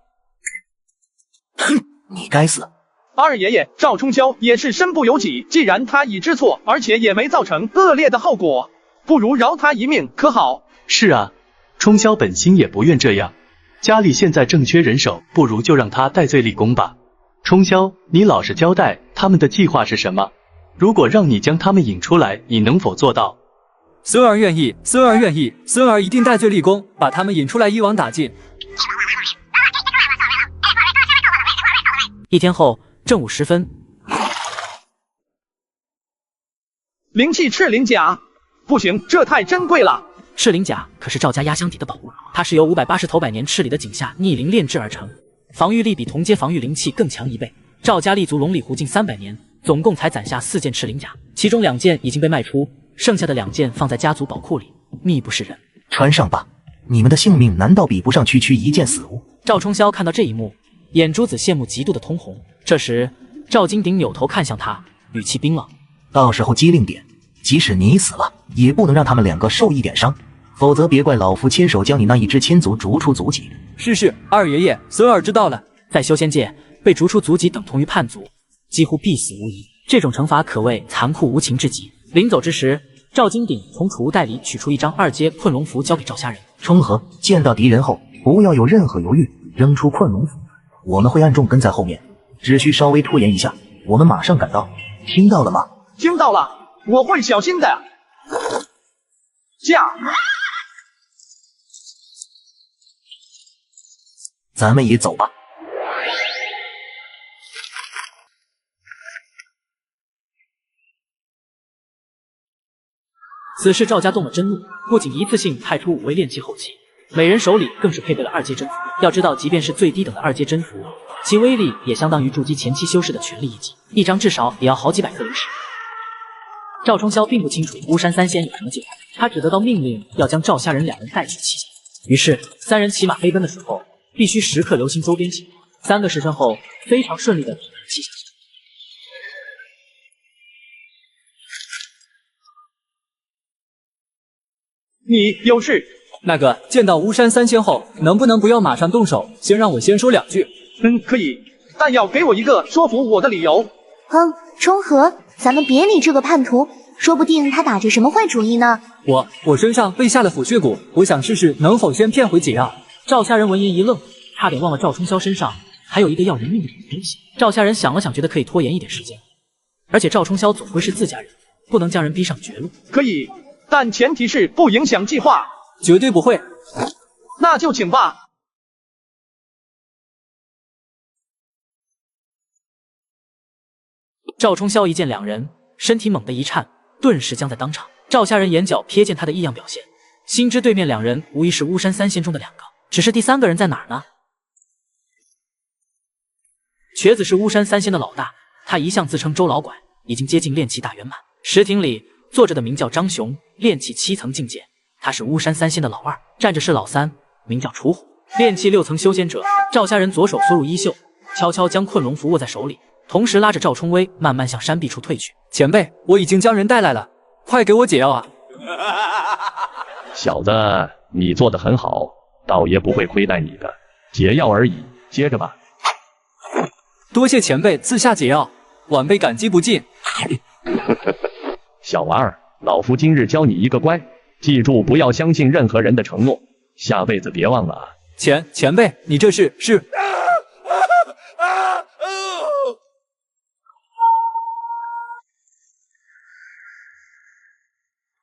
哼，你该死！二爷爷，赵冲霄也是身不由己，既然他已知错，而且也没造成恶劣的后果，不如饶他一命，可好？是啊，冲霄本心也不愿这样，家里现在正缺人手，不如就让他戴罪立功吧。冲霄，你老实交代，他们的计划是什么？如果让你将他们引出来，你能否做到？孙儿愿意，孙儿愿意，孙儿一定戴罪立功，把他们引出来一网打尽。1天后，正午时分，灵气赤灵甲，不行，这太珍贵了。赤灵甲可是赵家压箱底的宝物，它是由580头百年赤里的井下逆灵炼制而成，防御力比同阶防御灵气更强1倍。赵家立足龙里湖近300年，总共才攒下4件赤灵甲，其中2件已经被卖出。剩下的2件放在家族宝库里，密不示人。穿上吧，你们的性命难道比不上区区一件死物？赵冲霄看到这一幕，眼珠子羡慕嫉妒的通红。这时，赵金鼎扭头看向他，语气冰冷：“到时候机灵点，即使你死了，也不能让他们2个受一点伤，否则别怪老夫亲手将你那一支亲族逐出族籍。”是，二爷爷，孙儿知道了。在修仙界，被逐出族籍等同于叛族，几乎必死无疑。这种惩罚可谓残酷无情至极。临走之时，赵金鼎从储物袋里取出一张2阶困龙符，交给赵虾仁。冲河，见到敌人后不要有任何犹豫，扔出困龙符，我们会暗中跟在后面，只需稍微拖延一下，我们马上赶到。听到了吗？听到了，我会小心的。驾！咱们也走吧。此时赵家动了真怒，不仅一次性派出5位炼气后期，每人手里更是配备了2阶真符。要知道，即便是最低等的2阶真符，其威力也相当于筑基前期修士的全力一击，一张至少也要好几百颗灵石。赵冲霄并不清楚巫山三仙有什么计划，他只得到命令要将赵虾仁2人带去栖下。于是3人骑马飞奔的时候，必须时刻留心周边情况。3个时辰后，非常顺利的抵达栖下。你有事？那个，见到巫山三仙后，能不能不要马上动手，先让我先说2句？可以，但要给我一个说服我的理由。冲河，咱们别理这个叛徒，说不定他打着什么坏主意呢。我身上被下了腐血蛊，我想试试能否先骗回解药。赵虾仁闻言一愣，差点忘了赵冲霄身上还有一个要人命的东西。赵虾仁想了想，觉得可以拖延一点时间，而且赵冲霄总归是自家人，不能将人逼上绝路。可以，但前提是不影响计划。绝对不会。那就请吧。赵冲霄一见2人，身体猛地一颤，顿时僵在当场。赵虾仁眼角瞥见他的异样表现，心知对面2人无疑是巫山三仙中的2个，只是第3个人在哪儿呢？瘸子是巫山三仙的老大，他一向自称周老拐，已经接近炼气大圆满。石亭里坐着的名叫张雄，炼气7层境界，他是巫山三仙的老2，站着是老3，名叫楚虎，炼气6层修仙者。赵虾仁左手缩入衣袖，悄悄将困龙符握在手里，同时拉着赵冲威慢慢向山壁处退去。前辈，我已经将人带来了，快给我解药啊！小子，你做得很好，道爷不会亏待你的，解药而已，接着吧。多谢前辈赐下解药，晚辈感激不尽。小娃儿，老夫今日教你一个乖，记住不要相信任何人的承诺，下辈子别忘了啊。前辈，你这是？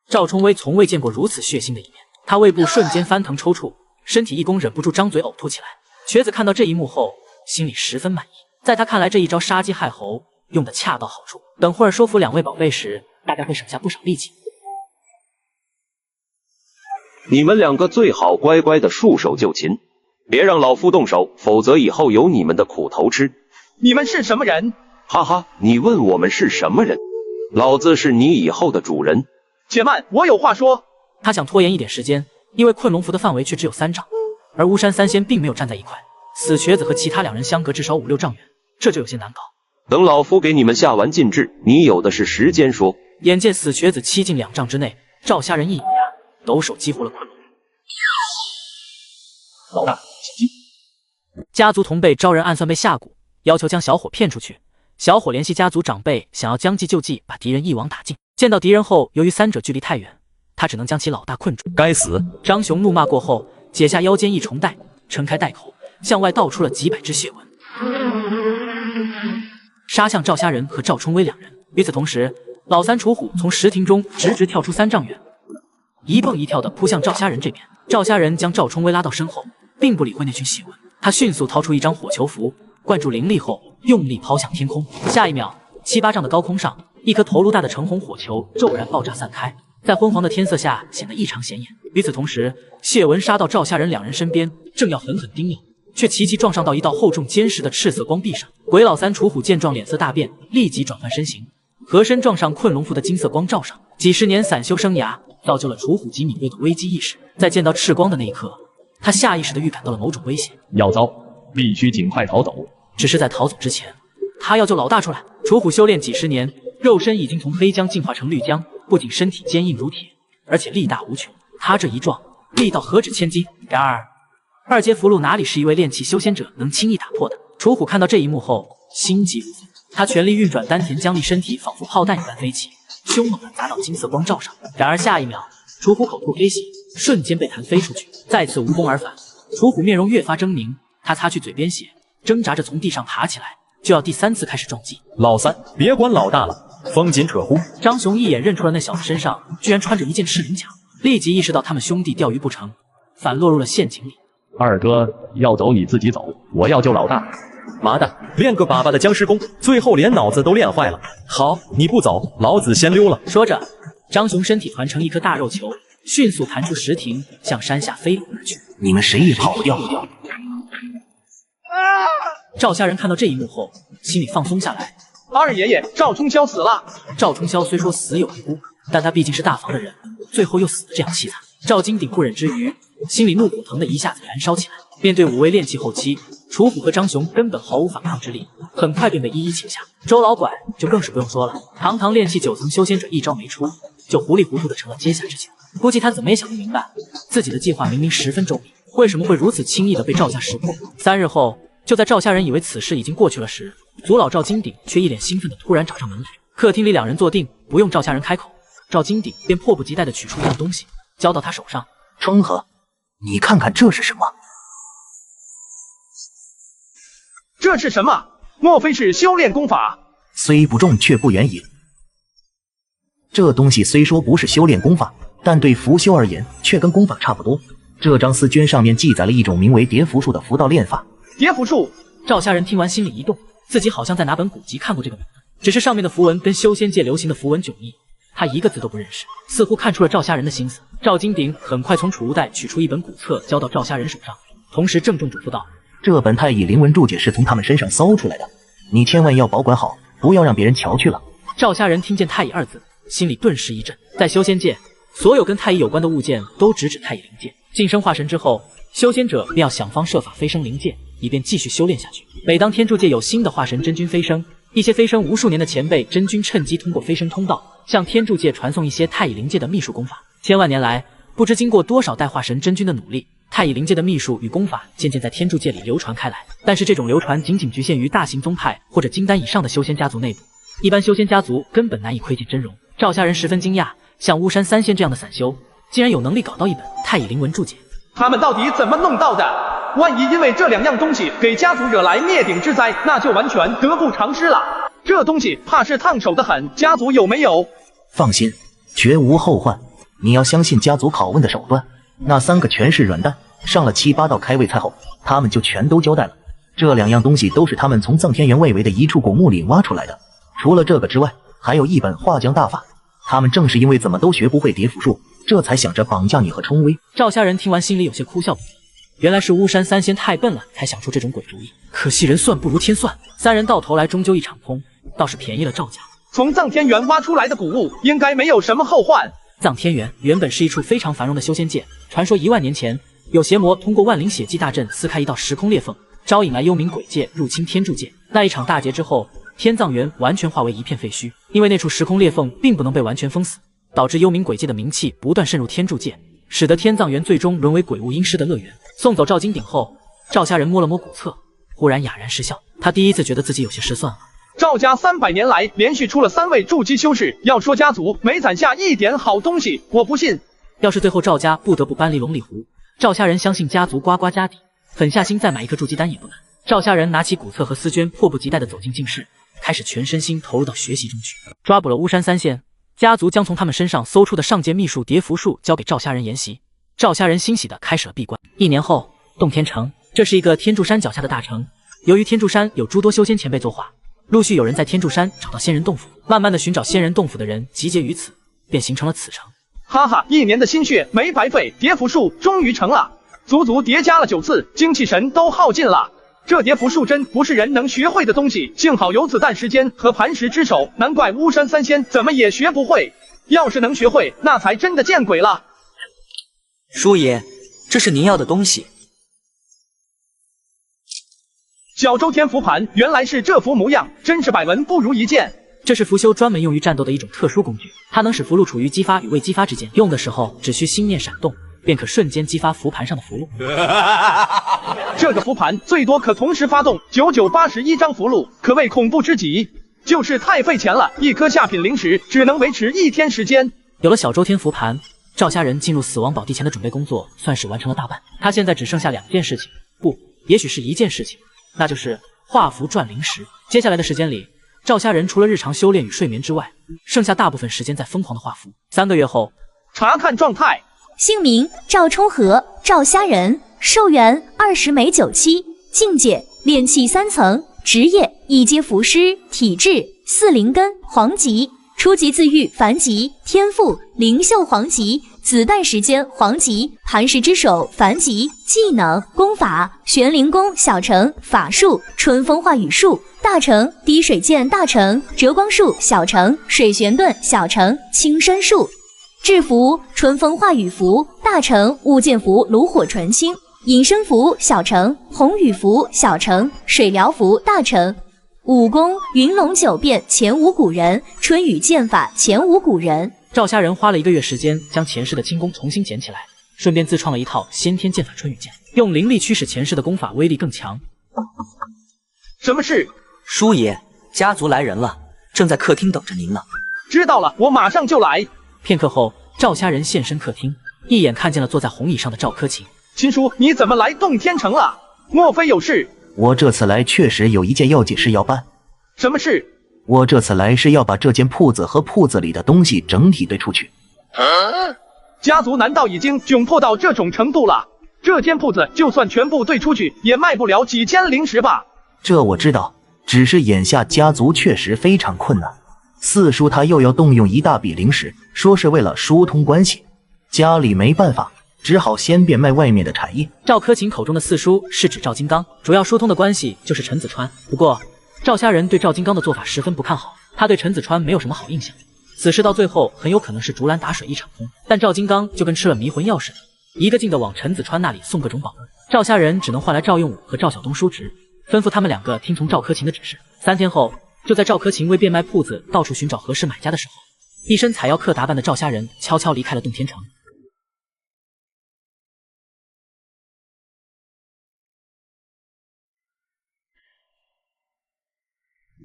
赵冲威从未见过如此血腥的一面，他胃部瞬间翻腾抽搐，身体一弓，忍不住张嘴呕吐起来。瘸子看到这一幕后，心里十分满意，在他看来，这一招杀鸡害猴用得恰到好处，等会儿说服2位宝贝时，大概会省下不少力气。你们2个最好乖乖的束手就擒，别让老夫动手，否则以后有你们的苦头吃。你们是什么人？哈哈，你问我们是什么人？老子是你以后的主人。且慢，我有话说。他想拖延一点时间，因为困龙符的范围却只有3丈，而巫山三仙并没有站在一块，死瘸子和其他2人相隔至少5、6丈远，这就有些难搞。等老夫给你们下完禁制，你有的是时间说。眼见死瘸子7进2丈之内，赵虾仁一咬牙，抖手激活了困龙。老大，请进。家族同辈招人暗算被下蛊，要求将小伙骗出去。小伙联系家族长辈，想要将计就计，把敌人一网打尽。见到敌人后，由于3者距离太远，他只能将其老大困住。该死！张雄怒骂过后，解下腰间一重带，撑开带口，向外倒出了几百只血纹，杀向赵虾仁和赵冲威2人。与此同时，老3楚虎从石亭中直跳出3丈远，一蹦一跳的扑向赵虾仁这边。赵虾仁将赵冲威拉到身后，并不理会那群血纹，他迅速掏出一张火球符，灌注灵力后，用力抛向天空。下一秒，7、8丈的高空上，一颗头颅大的橙红火球骤然爆炸散开，在昏黄的天色下显得异常显眼。与此同时，血纹杀到赵虾仁2人身边，正要狠狠叮咬，却齐齐撞上到一道厚重坚实的赤色光壁上。鬼老3楚虎见状，脸色大变，立即转换身形，合身撞上困龙符的金色光照上。几十年散修生涯，造就了楚虎极敏锐的危机意识。在见到赤光的那一刻，他下意识地预感到了某种危险，要糟，必须尽快逃走。只是在逃走之前，他要救老大出来。楚虎修炼几十年，肉身已经从黑浆进化成绿浆，不仅身体坚硬如铁，而且力大无穷。他这一撞，力道何止千斤。然而，2阶符箓哪里是一位炼气修仙者能轻易打破的？楚虎看到这一幕后，心急如焚，他全力运转丹田，将力身体仿佛炮弹一般飞起，凶猛地砸到金色光罩上。然而下一秒，楚虎口吐黑血，瞬间被弹飞出去，再次无功而返。楚虎面容越发狰狞，他擦去嘴边血，挣扎着从地上爬起来，就要第3次开始撞击。老三，别管老大了，风紧扯呼。张雄一眼认出了那小子身上居然穿着一件赤鳞甲，立即意识到他们兄弟钓鱼不成，反落入了陷阱里。二哥要走你自己走，我要救老大。妈的，练个粑粑的僵尸功，最后连脑子都练坏了。好，你不走，老子先溜了。说着，张雄身体团成一颗大肉球，迅速弹出石亭，向山下飞落而去。你们谁也跑不掉。赵家人看到这一幕后，心里放松下来。二爷爷，赵冲霄死了。赵冲霄虽说死有余辜，但他毕竟是大房的人，最后又死得这样凄惨。赵金鼎不忍之余，心里怒火腾的一下子燃烧起来。面对5位炼气后期，楚虎和张雄根本毫无反抗之力，很快便被一一擒下。周老拐就更是不用说了，堂堂炼气9层修仙者一招没出，就糊里糊涂的成了阶下之囚。估计他怎么也想不明白，自己的计划明明十分周密，为什么会如此轻易的被赵家识破？3日后，就在赵家人以为此事已经过去了时，族老赵金鼎却一脸兴奋的突然找上门来。客厅里2人坐定，不用赵家人开口，赵金鼎便迫不及待的取出一样东西，交到他手上。冲和，你看看这是什么？这是什么？莫非是修炼功法？虽不中，却不远矣。这东西虽说不是修炼功法，但对符修而言，却跟功法差不多。这张丝绢上面记载了一种名为叠符术的符道炼法。叠符术？赵家人听完心里一动，自己好像在哪本古籍看过这个名字，只是上面的符文跟修仙界流行的符文迥异，他一个字都不认识，似乎看出了赵家人的心思。赵金鼎很快从储物袋取出一本古册，交到赵家人手上，同时郑重嘱咐道：这本太乙灵文注解是从他们身上搜出来的，你千万要保管好，不要让别人瞧去了。赵家人听见太乙2字，心里顿时一震。在修仙界，所有跟太乙有关的物件都直指太乙灵界。晋升化神之后，修仙者便要想方设法飞升灵界，以便继续修炼下去。每当天柱界有新的化神真君飞升，一些飞升无数年的前辈真君趁机通过飞升通道，向天柱界传送一些太乙灵界的秘术功法。千万年来，不知经过多少代化神真君的努力，太乙灵界的秘术与功法渐渐在天柱界里流传开来。但是这种流传仅仅局限于大型宗派或者金丹以上的修仙家族内部，一般修仙家族根本难以窥见真容。赵家人十分惊讶，像巫山三仙这样的散修，竟然有能力搞到一本太乙灵文注解。他们到底怎么弄到的？万一因为这2样东西给家族惹来灭顶之灾，那就完全得不偿失了。这东西怕是烫手的很，家族有没有？放心，绝无后患。你要相信家族拷问的手段，那3个全是软蛋，上了7、8道开胃菜后，他们就全都交代了。这2样东西都是他们从藏天原外围的一处古墓里挖出来的。除了这个之外，还有一本画江大法。他们正是因为怎么都学不会叠符术，这才想着绑架你和冲威。赵家人听完心里有些哭笑不得，原来是巫山三仙太笨了，才想出这种鬼主意。可惜人算不如天算，3人到头来终究一场空，倒是便宜了赵家。从藏天原挖出来的古物，应该没有什么后患。藏天原原本是一处非常繁荣的修仙界，传说1万年前，有邪魔通过万灵血祭大阵撕开一道时空裂缝，招引来幽冥鬼界入侵天柱界。那一场大劫之后，天藏原完全化为一片废墟，因为那处时空裂缝并不能被完全封死，导致幽冥鬼界的名气不断渗入天柱界，使得天藏原最终沦为鬼物阴尸的乐园。送走赵金鼎后，赵家人摸了摸古册，忽然哑然失笑。他第一次觉得自己有些失算了。赵家300年来连续出了3位筑基修士，要说家族没攒下一点好东西，我不信。要是最后赵家不得不搬离龙里湖，赵家人相信家族呱呱家底，狠下心再买一颗筑基丹也不难。赵家人拿起古册和丝绢，迫不及待地走进静室，开始全身心投入到学习中去。抓捕了巫山三仙，家族将从他们身上搜出的上界秘术叠符术交给赵家人研习。赵家人欣喜地开始了闭关。1年后，洞天城，这是一个天柱山脚下的大城。由于天柱山有诸多修仙前辈作画，陆续有人在天柱山找到仙人洞府，慢慢的寻找仙人洞府的人集结于此，便形成了此城。哈哈，1年的心血没白费，叠符术终于成了，足足叠加了9次，精气神都耗尽了。这叠符术真不是人能学会的东西，幸好有子弹时间和磐石之手，难怪巫山三仙怎么也学不会。要是能学会，那才真的见鬼了。叔爷，这是您要的东西。小周天符盘原来是这副模样，真是百闻不如一见。这是符修专门用于战斗的一种特殊工具，它能使符箓处于激发与未激发之间，用的时候只需心念闪动，便可瞬间激发符盘上的符箓。这个符盘最多可同时发动9981张符箓，可谓恐怖之极。就是太费钱了，一颗下品灵石只能维持1天时间。有了小周天符盘，赵家人进入死亡宝地前的准备工作算是完成了大半。他现在只剩下2件事情，不，也许是1件事情，那就是画符赚灵石。接下来的时间里，赵家人除了日常修炼与睡眠之外，剩下大部分时间在疯狂的画符。3个月后，查看状态。姓名赵冲和，赵虾仁，寿元20美97，境界炼气3层，职业1阶符师，体质4灵根黄级，初级自愈凡级，天赋灵秀黄级，子弹时间黄级，磐石之手凡级，技能功法玄灵功小成，法术春风化雨术大成，滴水剑大成，折光术小成，水旋盾小成，轻身术。制服春风化雨符大成，物件符炉火纯青，隐身符小成，红雨符小成，水疗符大成。武功云龙9变前无古人，春雨剑法前无古人。赵家人花了1个月时间将前世的轻功重新捡起来，顺便自创了一套先天剑法春雨剑，用灵力驱使前世的功法威力更强。什么事？叔爷，家族来人了，正在客厅等着您呢。知道了，我马上就来。片刻后，赵家人现身客厅，一眼看见了坐在红椅上的赵柯晴。亲叔，你怎么来洞天城了？莫非有事？我这次来确实有一件要紧事要办。什么事？我这次来是要把这间铺子和铺子里的东西整体堆出去。家族难道已经窘迫到这种程度了？这间铺子就算全部堆出去，也卖不了几千灵石吧？这我知道，只是眼下家族确实非常困难。四叔他又要动用一大笔灵石，说是为了疏通关系，家里没办法，只好先变卖外面的产业。赵柯晴口中的四叔是指赵金刚，主要疏通的关系就是陈子川。不过赵家人对赵金刚的做法十分不看好，他对陈子川没有什么好印象。此事到最后很有可能是竹篮打水一场空，但赵金刚就跟吃了迷魂药似的，一个劲的往陈子川那里送各种宝物。赵家人只能换来赵用武和赵晓东叔侄，吩咐他们2个听从赵柯晴的指示。3天后，就在赵柯晴为变卖铺子到处寻找合适买家的时候，一身采药客打扮的赵家人悄悄离开了洞天城。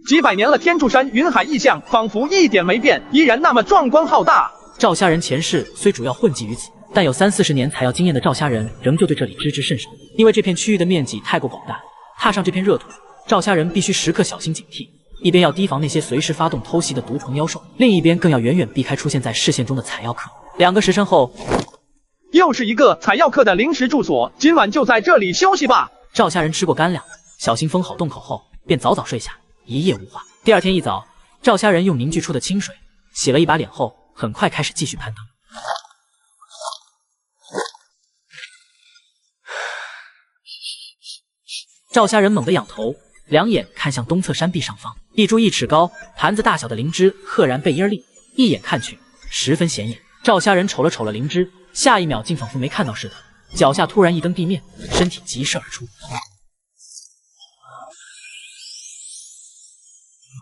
几百年了，天柱山云海异象仿佛一点没变，依然那么壮观浩大。赵家人前世虽主要混迹于此，但有30-40年采药经验的赵家人仍旧对这里知之甚少，因为这片区域的面积太过广大，踏上这片热土，赵家人必须时刻小心警惕，一边要提防那些随时发动偷袭的毒虫妖兽，另一边更要远远避开出现在视线中的采药客。2个时辰后，又是一个采药客的临时住所，今晚就在这里休息吧。赵家人吃过干粮，小心封好洞口后，便早早睡下，一夜无话。第2天一早，赵家人用凝聚出的清水洗了一把脸后，很快开始继续攀登。赵家人猛地仰头，2眼看向东侧山壁上方，一株1尺高、盘子大小的灵芝赫然背阴立，一眼看去十分显眼。赵家人瞅了瞅了灵芝，下一秒竟仿佛没看到似的，脚下突然一蹬地面，身体急射而出。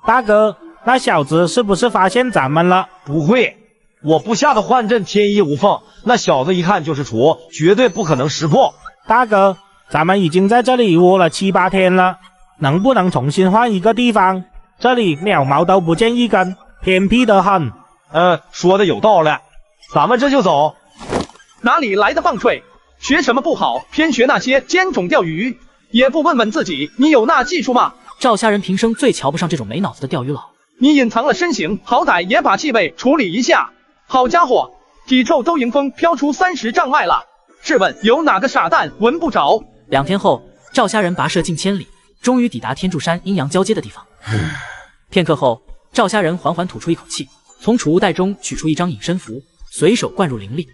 大哥，那小子是不是发现咱们了？不会，我部下的幻阵天衣无缝，那小子一看就是厨，绝对不可能识破。大哥，咱们已经在这里窝了7、8天了，能不能重新换一个地方？这里鸟毛都不见一根，偏僻得很。说的有道理，咱们这就走。哪里来的棒槌？学什么不好，偏学那些尖种钓鱼，也不问问自己，你有那技术吗？赵家人平生最瞧不上这种没脑子的钓鱼佬。你隐藏了身形，好歹也把气味处理一下。好家伙，体臭都迎风飘出30丈外了。试问有哪个傻蛋闻不着？2天后，赵家人跋涉近千里，终于抵达天柱山阴阳交接的地方。片刻后，赵家人缓缓吐出一口气，从储物袋中取出一张隐身符，随手灌入灵力。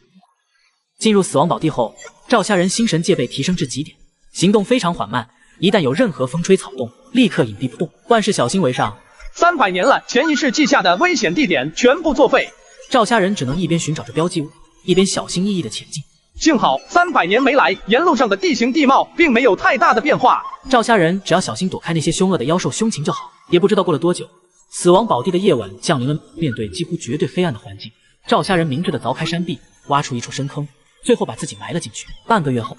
进入死亡宝地后，赵家人心神戒备提升至极点，行动非常缓慢，一旦有任何风吹草动，立刻隐蔽不动，万事小心为上。300年了，前一世记下的危险地点全部作废，赵家人只能一边寻找着标记物，一边小心翼翼地前进。幸好300年没来，沿路上的地形地貌并没有太大的变化。赵家人只要小心躲开那些凶恶的妖兽凶禽就好。也不知道过了多久，死亡宝地的夜晚降临了。面对几乎绝对黑暗的环境，赵家人明智地凿开山壁，挖出一处深坑，最后把自己埋了进去。半个月后，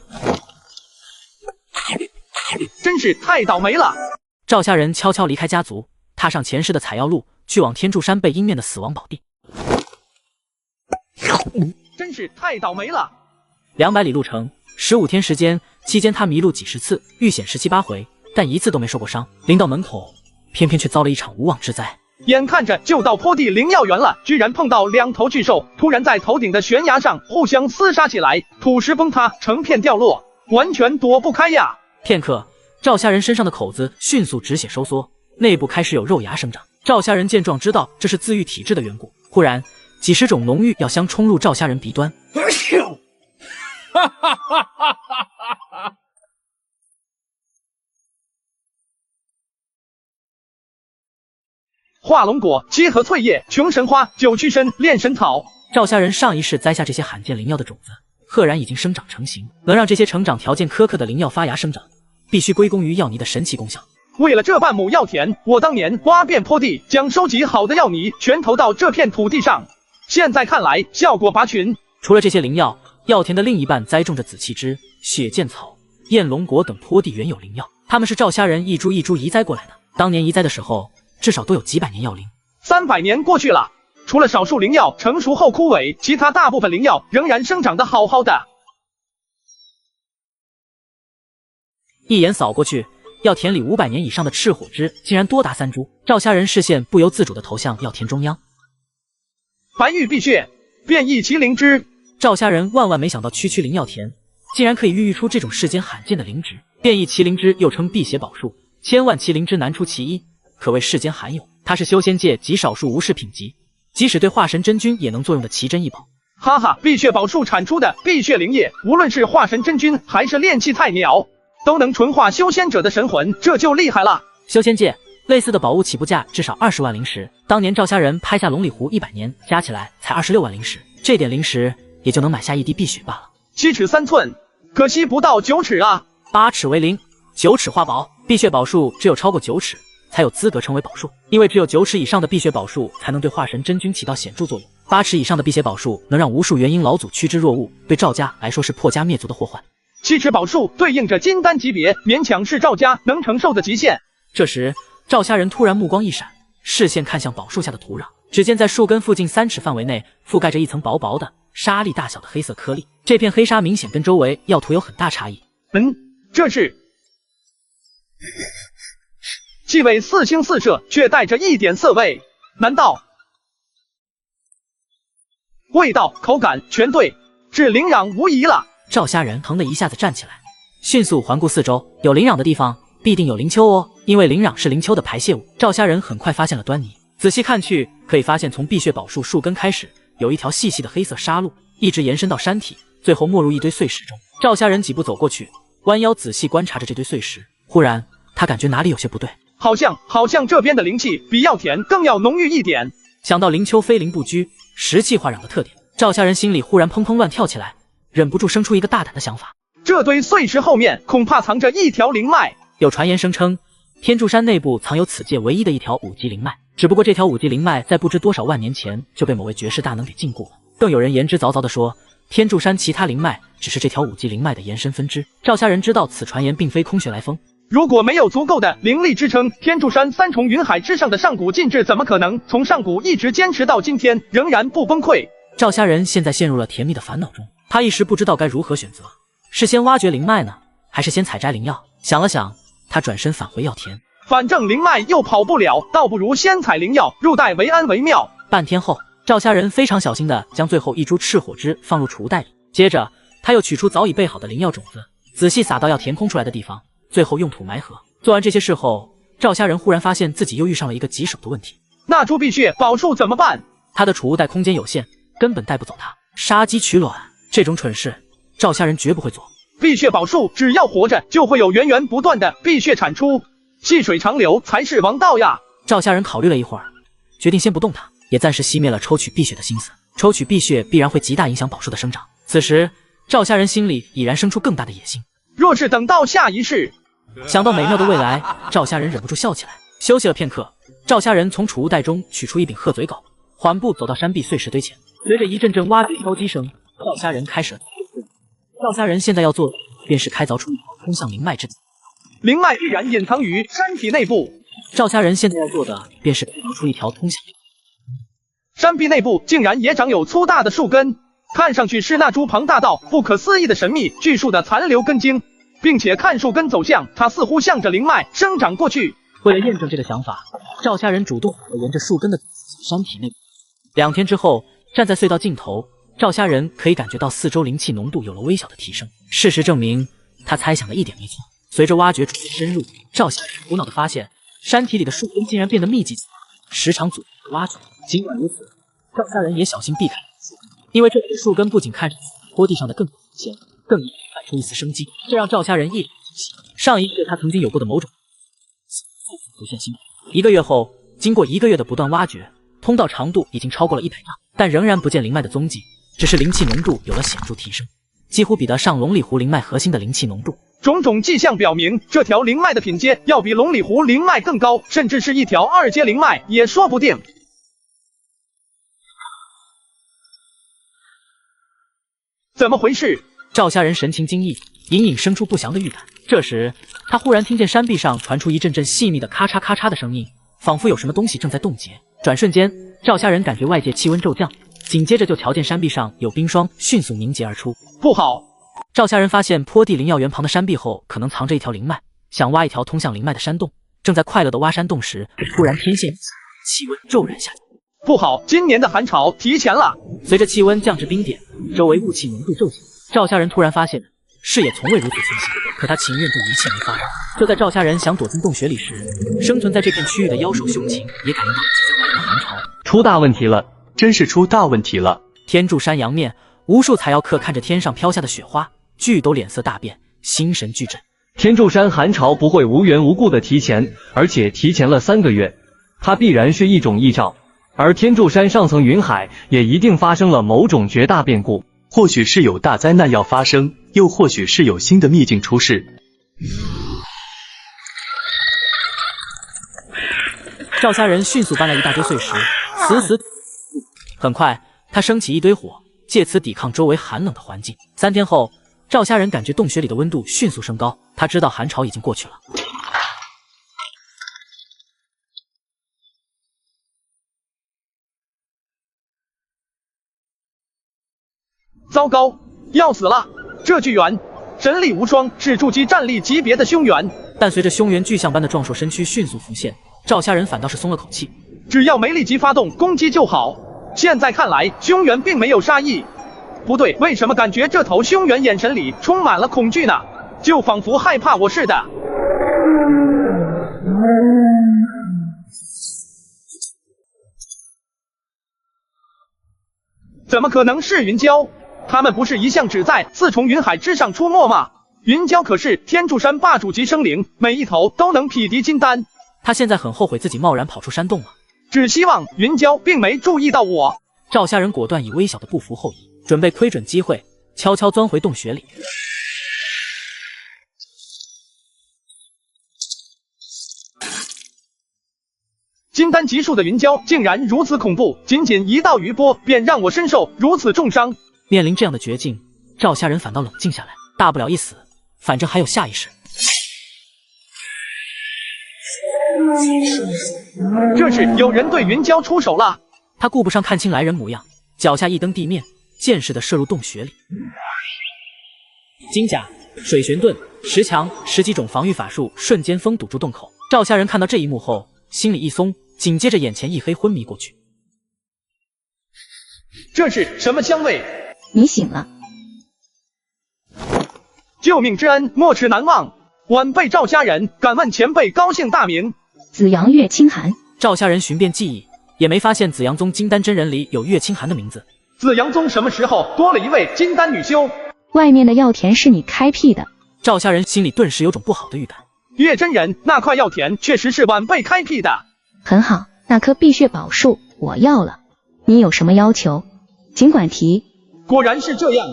真是太倒霉了。赵家人悄悄离开家族，踏上前世的采药路，去往天柱山被阴面的死亡宝地。真是太倒霉了。200里路程，15天时间，期间他迷路几十次，遇险17、8回，但一次都没受过伤。临到门口，偏偏却遭了一场无妄之灾。眼看着就到坡地灵药园了，居然碰到2头巨兽，突然在头顶的悬崖上互相厮杀起来，土石崩塌，成片掉落，完全躲不开呀！片刻，赵家人身上的口子迅速止血收缩，内部开始有肉芽生长。赵家人见状知道这是自愈体质的缘故，忽然几十种浓郁药香冲入赵家人鼻端。化龙果、结合翠叶、穷神花、九曲参、炼神草。赵家人上一世栽下这些罕见灵药的种子，赫然已经生长成型。能让这些成长条件苛刻的灵药发芽生长，必须归功于药泥的神奇功效。为了这半亩药田，我当年挖遍坡地，将收集好的药泥全投到这片土地上。现在看来，效果拔群。除了这些灵药，药田的另一半栽种着紫气枝、血剑草、燕龙果等坡地原有灵药，它们是赵家人一株一株移栽过来的。当年移栽的时候，至少都有几百年药龄。300年过去了，除了少数灵药成熟后枯萎，其他大部分灵药仍然生长得好好的。一眼扫过去，药田里500年以上的赤火枝竟然多达3株。赵家人视线不由自主地投向药田中央。白玉碧血，变异麒麟枝。赵家人万万没想到，区灵药田竟然可以孕育出这种世间罕见的灵植。变异麒麟枝又称辟邪宝树，千万麒麟枝难出其一，可谓世间罕有。它是修仙界极少数无饰品级，即使对化神真君也能作用的奇珍异宝。哈哈，碧血宝树产出的碧血灵液，无论是化神真君还是炼气菜鸟，都能纯化修仙者的神魂，这就厉害了。修仙界类似的宝物起步价至少20万灵石，当年赵家人拍下龙里湖100年，加起来才26万灵石，这点灵石也就能买下一滴碧血罢了。7尺3寸，可惜不到9尺啊。8尺为灵，9尺化宝。碧血宝树只有超过9尺才有资格成为宝树，因为只有9尺以上的碧血宝树才能对化神真君起到显著作用。8尺以上的辟邪宝树能让无数元婴老祖趋之若鹜，对赵家来说是破家灭族的祸患。7尺宝树对应着金丹级别，勉强是赵家能承受的极限。这时，赵家人突然目光一闪，视线看向宝树下的土壤，只见在树根附近3尺范围内覆盖着一层薄薄的沙粒大小的黑色颗粒，这片黑沙明显跟周围药土有很大差异。这是既为4星4射，却带着一点涩味，难道味道、口感全对，是灵壤无疑了。赵家人疼的一下子站起来，迅速环顾四周，有灵壤的地方必定有灵丘哦，因为灵壤是灵丘的排泄物。赵家人很快发现了端倪，仔细看去，可以发现从碧血宝树树根开始，有一条细细的黑色沙路，一直延伸到山体，最后没入一堆碎石中。赵家人几步走过去，弯腰仔细观察着这堆碎石，忽然他感觉哪里有些不对，好像这边的灵气比药田更要浓郁一点。想到灵丘非灵不居，石气化壤的特点，赵家人心里忽然砰砰乱跳起来，忍不住生出一个大胆的想法。这堆碎石后面恐怕藏着一条灵脉。有传言声称，天柱山内部藏有此界唯一的一条5级灵脉，只不过这条5级灵脉在不知多少万年前就被某位绝世大能给禁锢了。更有人言之凿凿地说，天柱山其他灵脉只是这条5级灵脉的延伸分支。赵家人知道此传言并非空穴来风，如果没有足够的灵力支撑，天柱山3重云海之上的上古禁制怎么可能从上古一直坚持到今天，仍然不崩溃？赵家人现在陷入了甜蜜的烦恼中，他一时不知道该如何选择，是先挖掘灵脉呢，还是先采摘灵药？想了想，他转身返回药田，反正灵脉又跑不了，倒不如先采灵药，入袋为安为妙。半天后，赵家人非常小心地将最后一株赤火枝放入储物袋里，接着他又取出早已备好的灵药种子，仔细撒到要填空出来的地方，最后用土埋合。做完这些事后，赵家人忽然发现自己又遇上了一个棘手的问题。那株碧血宝树怎么办？他的储物袋空间有限，根本带不走它。杀鸡取卵，这种蠢事赵家人绝不会做。碧血宝树只要活着，就会有源源不断的碧血产出，细水长流才是王道呀。赵家人考虑了一会儿，决定先不动它，也暂时熄灭了抽取碧血的心思。抽取碧血必然会极大影响宝树的生长。此时赵家人心里已然生出更大的野心，若是等到下一世，想到美妙的未来，赵家人忍不住笑起来。休息了片刻，赵家人从储物袋中取出一柄鹤嘴镐，缓步走到山壁碎石堆前。随着一阵阵挖掘敲击声，赵家人开始了赵家人现在要做的便是开凿出一条通向灵脉之道。灵脉必然隐藏于山体内部。赵家人现在要做的便是开凿出一条通向灵脉。山壁内部竟然也长有粗大的树根，看上去是那株庞大到不可思议的神秘巨树的残留根茎，并且看树根走向，它似乎向着灵脉生长过去。为了验证这个想法，赵家人主动沿着树根的山体内部。2天之后，站在隧道尽头，赵家人可以感觉到四周灵气浓度有了微小的提升。事实证明，他猜想的一点没错。随着挖掘逐渐深入，赵家人苦恼地发现，山体里的树根竟然变得密集起来，时常阻止挖掘。尽管如此，赵家人也小心避开树根，因为这里的树根不仅看上去坡地上的更新鲜，更易泛出一丝生机，这让赵家人一脸惊喜。上一个他曾经有过的某种浮现心1个月后，经过1个月的不断挖掘，通道长度已经超过了100丈，但仍然不见灵脉的踪迹，只是灵气浓度有了显著提升，几乎比得上龙里湖灵脉核心的灵气浓度。种种迹象表明，这条灵脉的品阶要比龙里湖灵脉更高，甚至是一条2阶灵脉也说不定。怎么回事？赵家人神情惊异，隐隐生出不祥的预感。这时，他忽然听见山壁上传出一阵阵细密的咔嚓咔嚓的声音，仿佛有什么东西正在冻结。转瞬间，赵家人感觉外界气温骤降，紧接着就瞧见山壁上有冰霜迅速凝结而出。不好！赵家人发现坡地灵药园旁的山壁后可能藏着一条灵脉，想挖一条通向灵脉的山洞。正在快乐的挖山洞时，突然天线一起，气温骤然下降。不好，今年的寒潮提前了。随着气温降至冰点，周围雾气浓度骤减。赵家人突然发现视野从未如此清晰，可他情愿这一切没发生。就在赵家人想躲进洞穴里时，生存在这片区域的妖兽凶禽也感应到即将来临的寒潮。出大问题了，真是出大问题了！天柱山阳面，无数采药客看着天上飘下的雪花，俱都脸色大变，心神俱震。天柱山寒潮不会无缘无故的提前，而且提前了3个月，它必然是一种异兆。而天柱山上层云海也一定发生了某种绝大变故，或许是有大灾难要发生，又或许是有新的秘境出世。赵家人迅速搬来一大堆碎石，死死。很快，他升起一堆火，借此抵抗周围寒冷的环境。3天后，赵家人感觉洞穴里的温度迅速升高，他知道寒潮已经过去了。糟糕，要死了！这巨猿神力无双，是筑基战力级别的凶猿。但随着凶猿巨象般的壮硕身躯迅速浮现，赵家人反倒是松了口气。只要没立即发动攻击就好。现在看来，凶猿并没有杀意。不对，为什么感觉这头凶猿眼神里充满了恐惧呢？就仿佛害怕我似的。怎么可能是云蛟？他们不是一向只在4重云海之上出没吗？云蛟可是天柱山霸主级生灵，每一头都能匹敌金丹。他现在很后悔自己贸然跑出山洞了，只希望云蛟并没注意到我。赵家人果断以微小的步幅后移，准备窥准机会，悄悄钻回洞穴里。金丹级数的云蛟竟然如此恐怖，仅仅一道余波便让我身受如此重伤。面临这样的绝境，赵家人反倒冷静下来，大不了一死，反正还有下一世。这是有人对云蛟出手了。他顾不上看清来人模样，脚下一蹬地面，箭似的射入洞穴里。金甲、水玄盾、石墙10几种防御法术瞬间封堵住洞口。赵家人看到这一幕后，心里一松，紧接着眼前一黑，昏迷过去。这是什么香味？你醒了。救命之恩，没齿难忘。晚辈赵家人，敢问前辈高姓大名？紫阳月清寒。赵家人寻遍记忆，也没发现紫阳宗金丹真人里有月清寒的名字。紫阳宗什么时候多了一位金丹女修？外面的药田是你开辟的？赵家人心里顿时有种不好的预感。月真人，那块药田确实是晚辈开辟的。很好，那棵碧血宝树我要了。你有什么要求，尽管提。果然是这样。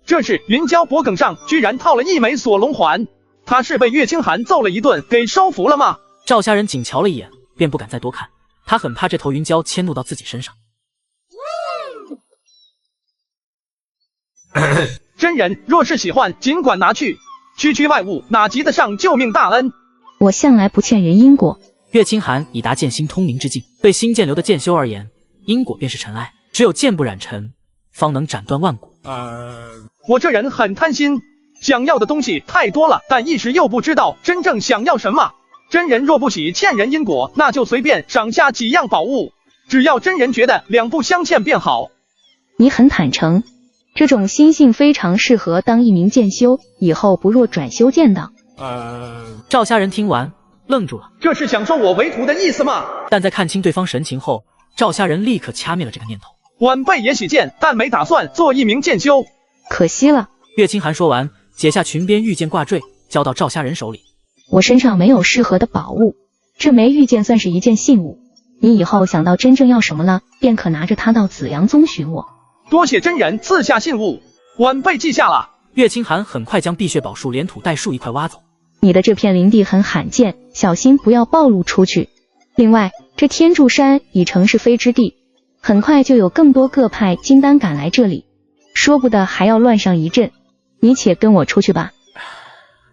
这是云蛟脖梗上居然套了一枚锁龙环，他是被岳清寒揍了一顿给收服了吗？赵家人仅瞧了一眼，便不敢再多看，他很怕这头云蛟迁怒到自己身上。真人若是喜欢，尽管拿去，区区外物哪及得上救命大恩？我向来不欠人因果。岳清寒已达剑心通明之境，对新剑流的剑修而言，因果便是尘埃，只有剑不染尘，方能斩断万古。我这人很贪心，想要的东西太多了，但一时又不知道真正想要什么。真人若不喜欠人因果，那就随便赏下几样宝物，只要真人觉得两不相欠便好。你很坦诚，这种心性非常适合当一名剑修，以后不若转修剑道。赵虾仁听完愣住了，这是想收我为徒的意思吗？但在看清对方神情后，赵虾仁立刻掐灭了这个念头。晚辈也喜剑，但没打算做一名剑修，可惜了。岳清寒说完，解下裙边玉剑挂坠，交到赵虾仁手里。我身上没有适合的宝物，这枚玉剑算是一件信物。你以后想到真正要什么了，便可拿着它到紫阳宗寻我。多谢真人赐下信物，晚辈记下了。岳清寒很快将碧血宝树连土带树一块挖走。你的这片灵地很罕见，小心不要暴露出去。另外，这天柱山已成是非之地，很快就有更多各派金丹赶来这里，说不得还要乱上一阵。你且跟我出去吧。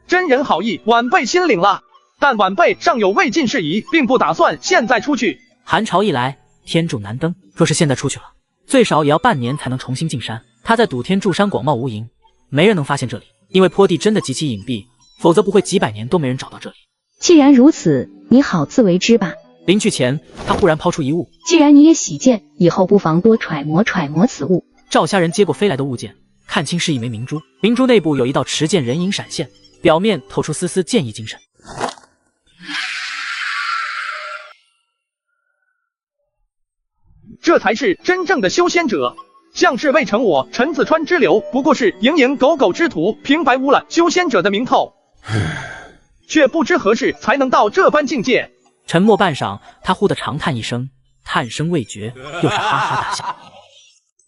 真人好意，晚辈心领了，但晚辈尚有未尽事宜，并不打算现在出去。寒潮一来，天柱难登，若是现在出去了，最少也要半年才能重新进山。他在赌天柱山广袤无垠，没人能发现这里，因为坡地真的极其隐蔽，否则不会几百年都没人找到这里。既然如此，你好自为之吧。临去前，他忽然抛出一物。既然你也喜剑，以后不妨多揣摩揣摩此物。赵虾仁接过飞来的物件，看清是一枚明珠，明珠内部有一道持剑人影闪现，表面透出丝丝剑意精神。这才是真正的修仙者，像是未成我陈子川之流，不过是蝇营狗苟之徒，平白污了修仙者的名头，却不知何时才能到这般境界。沉默半晌，他忽地长叹一声，叹声未绝，又是哈哈大笑。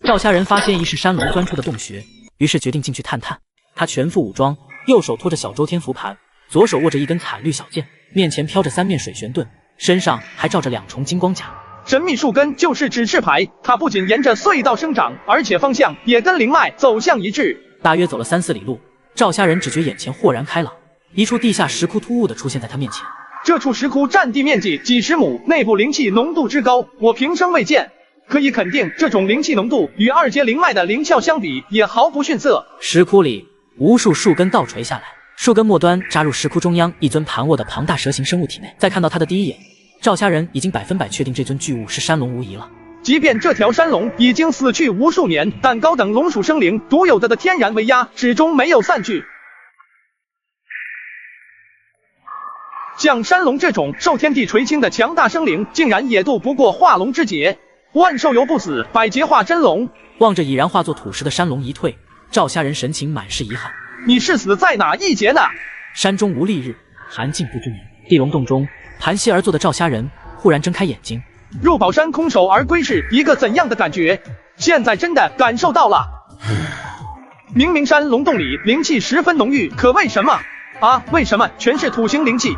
赵虾仁发现一是山龙钻出的洞穴，于是决定进去探探。他全副武装，右手托着小周天符盘，左手握着一根惨绿小剑，面前飘着3面水玄盾，身上还罩着2重金光甲。神秘树根就是指示牌，它不仅沿着隧道生长，而且方向也跟灵脉走向一致。大约走了3、4里路，赵虾仁只觉眼前豁然开朗，一处地下石窟突兀地出现在他面前。这处石窟占地面积几十亩，内部灵气浓度之高，我平生未见。可以肯定，这种灵气浓度与2阶灵脉的灵效相比，也毫不逊色。石窟里无数树根倒垂下来，树根末端扎入石窟中央一尊盘卧的庞大蛇形生物体内。再看到它的第一眼，赵虾仁已经100%确定这尊巨物是山龙无疑了。即便这条山龙已经死去无数年，但高等龙属生灵独有的天然威压始终没有散去。像山龙这种受天地垂青的强大生灵，竟然也渡不过化龙之劫。万兽犹不死，百劫化真龙。望着已然化作土石的山龙一退，赵虾仁神情满是遗憾。你是死在哪一劫呢？山中无丽日，寒尽不知年。地龙洞中盘膝而坐的赵虾仁忽然睁开眼睛。入宝山空手而归是一个怎样的感觉？现在真的感受到了。明明山龙洞里灵气十分浓郁，可为什么啊？为什么全是土形灵气？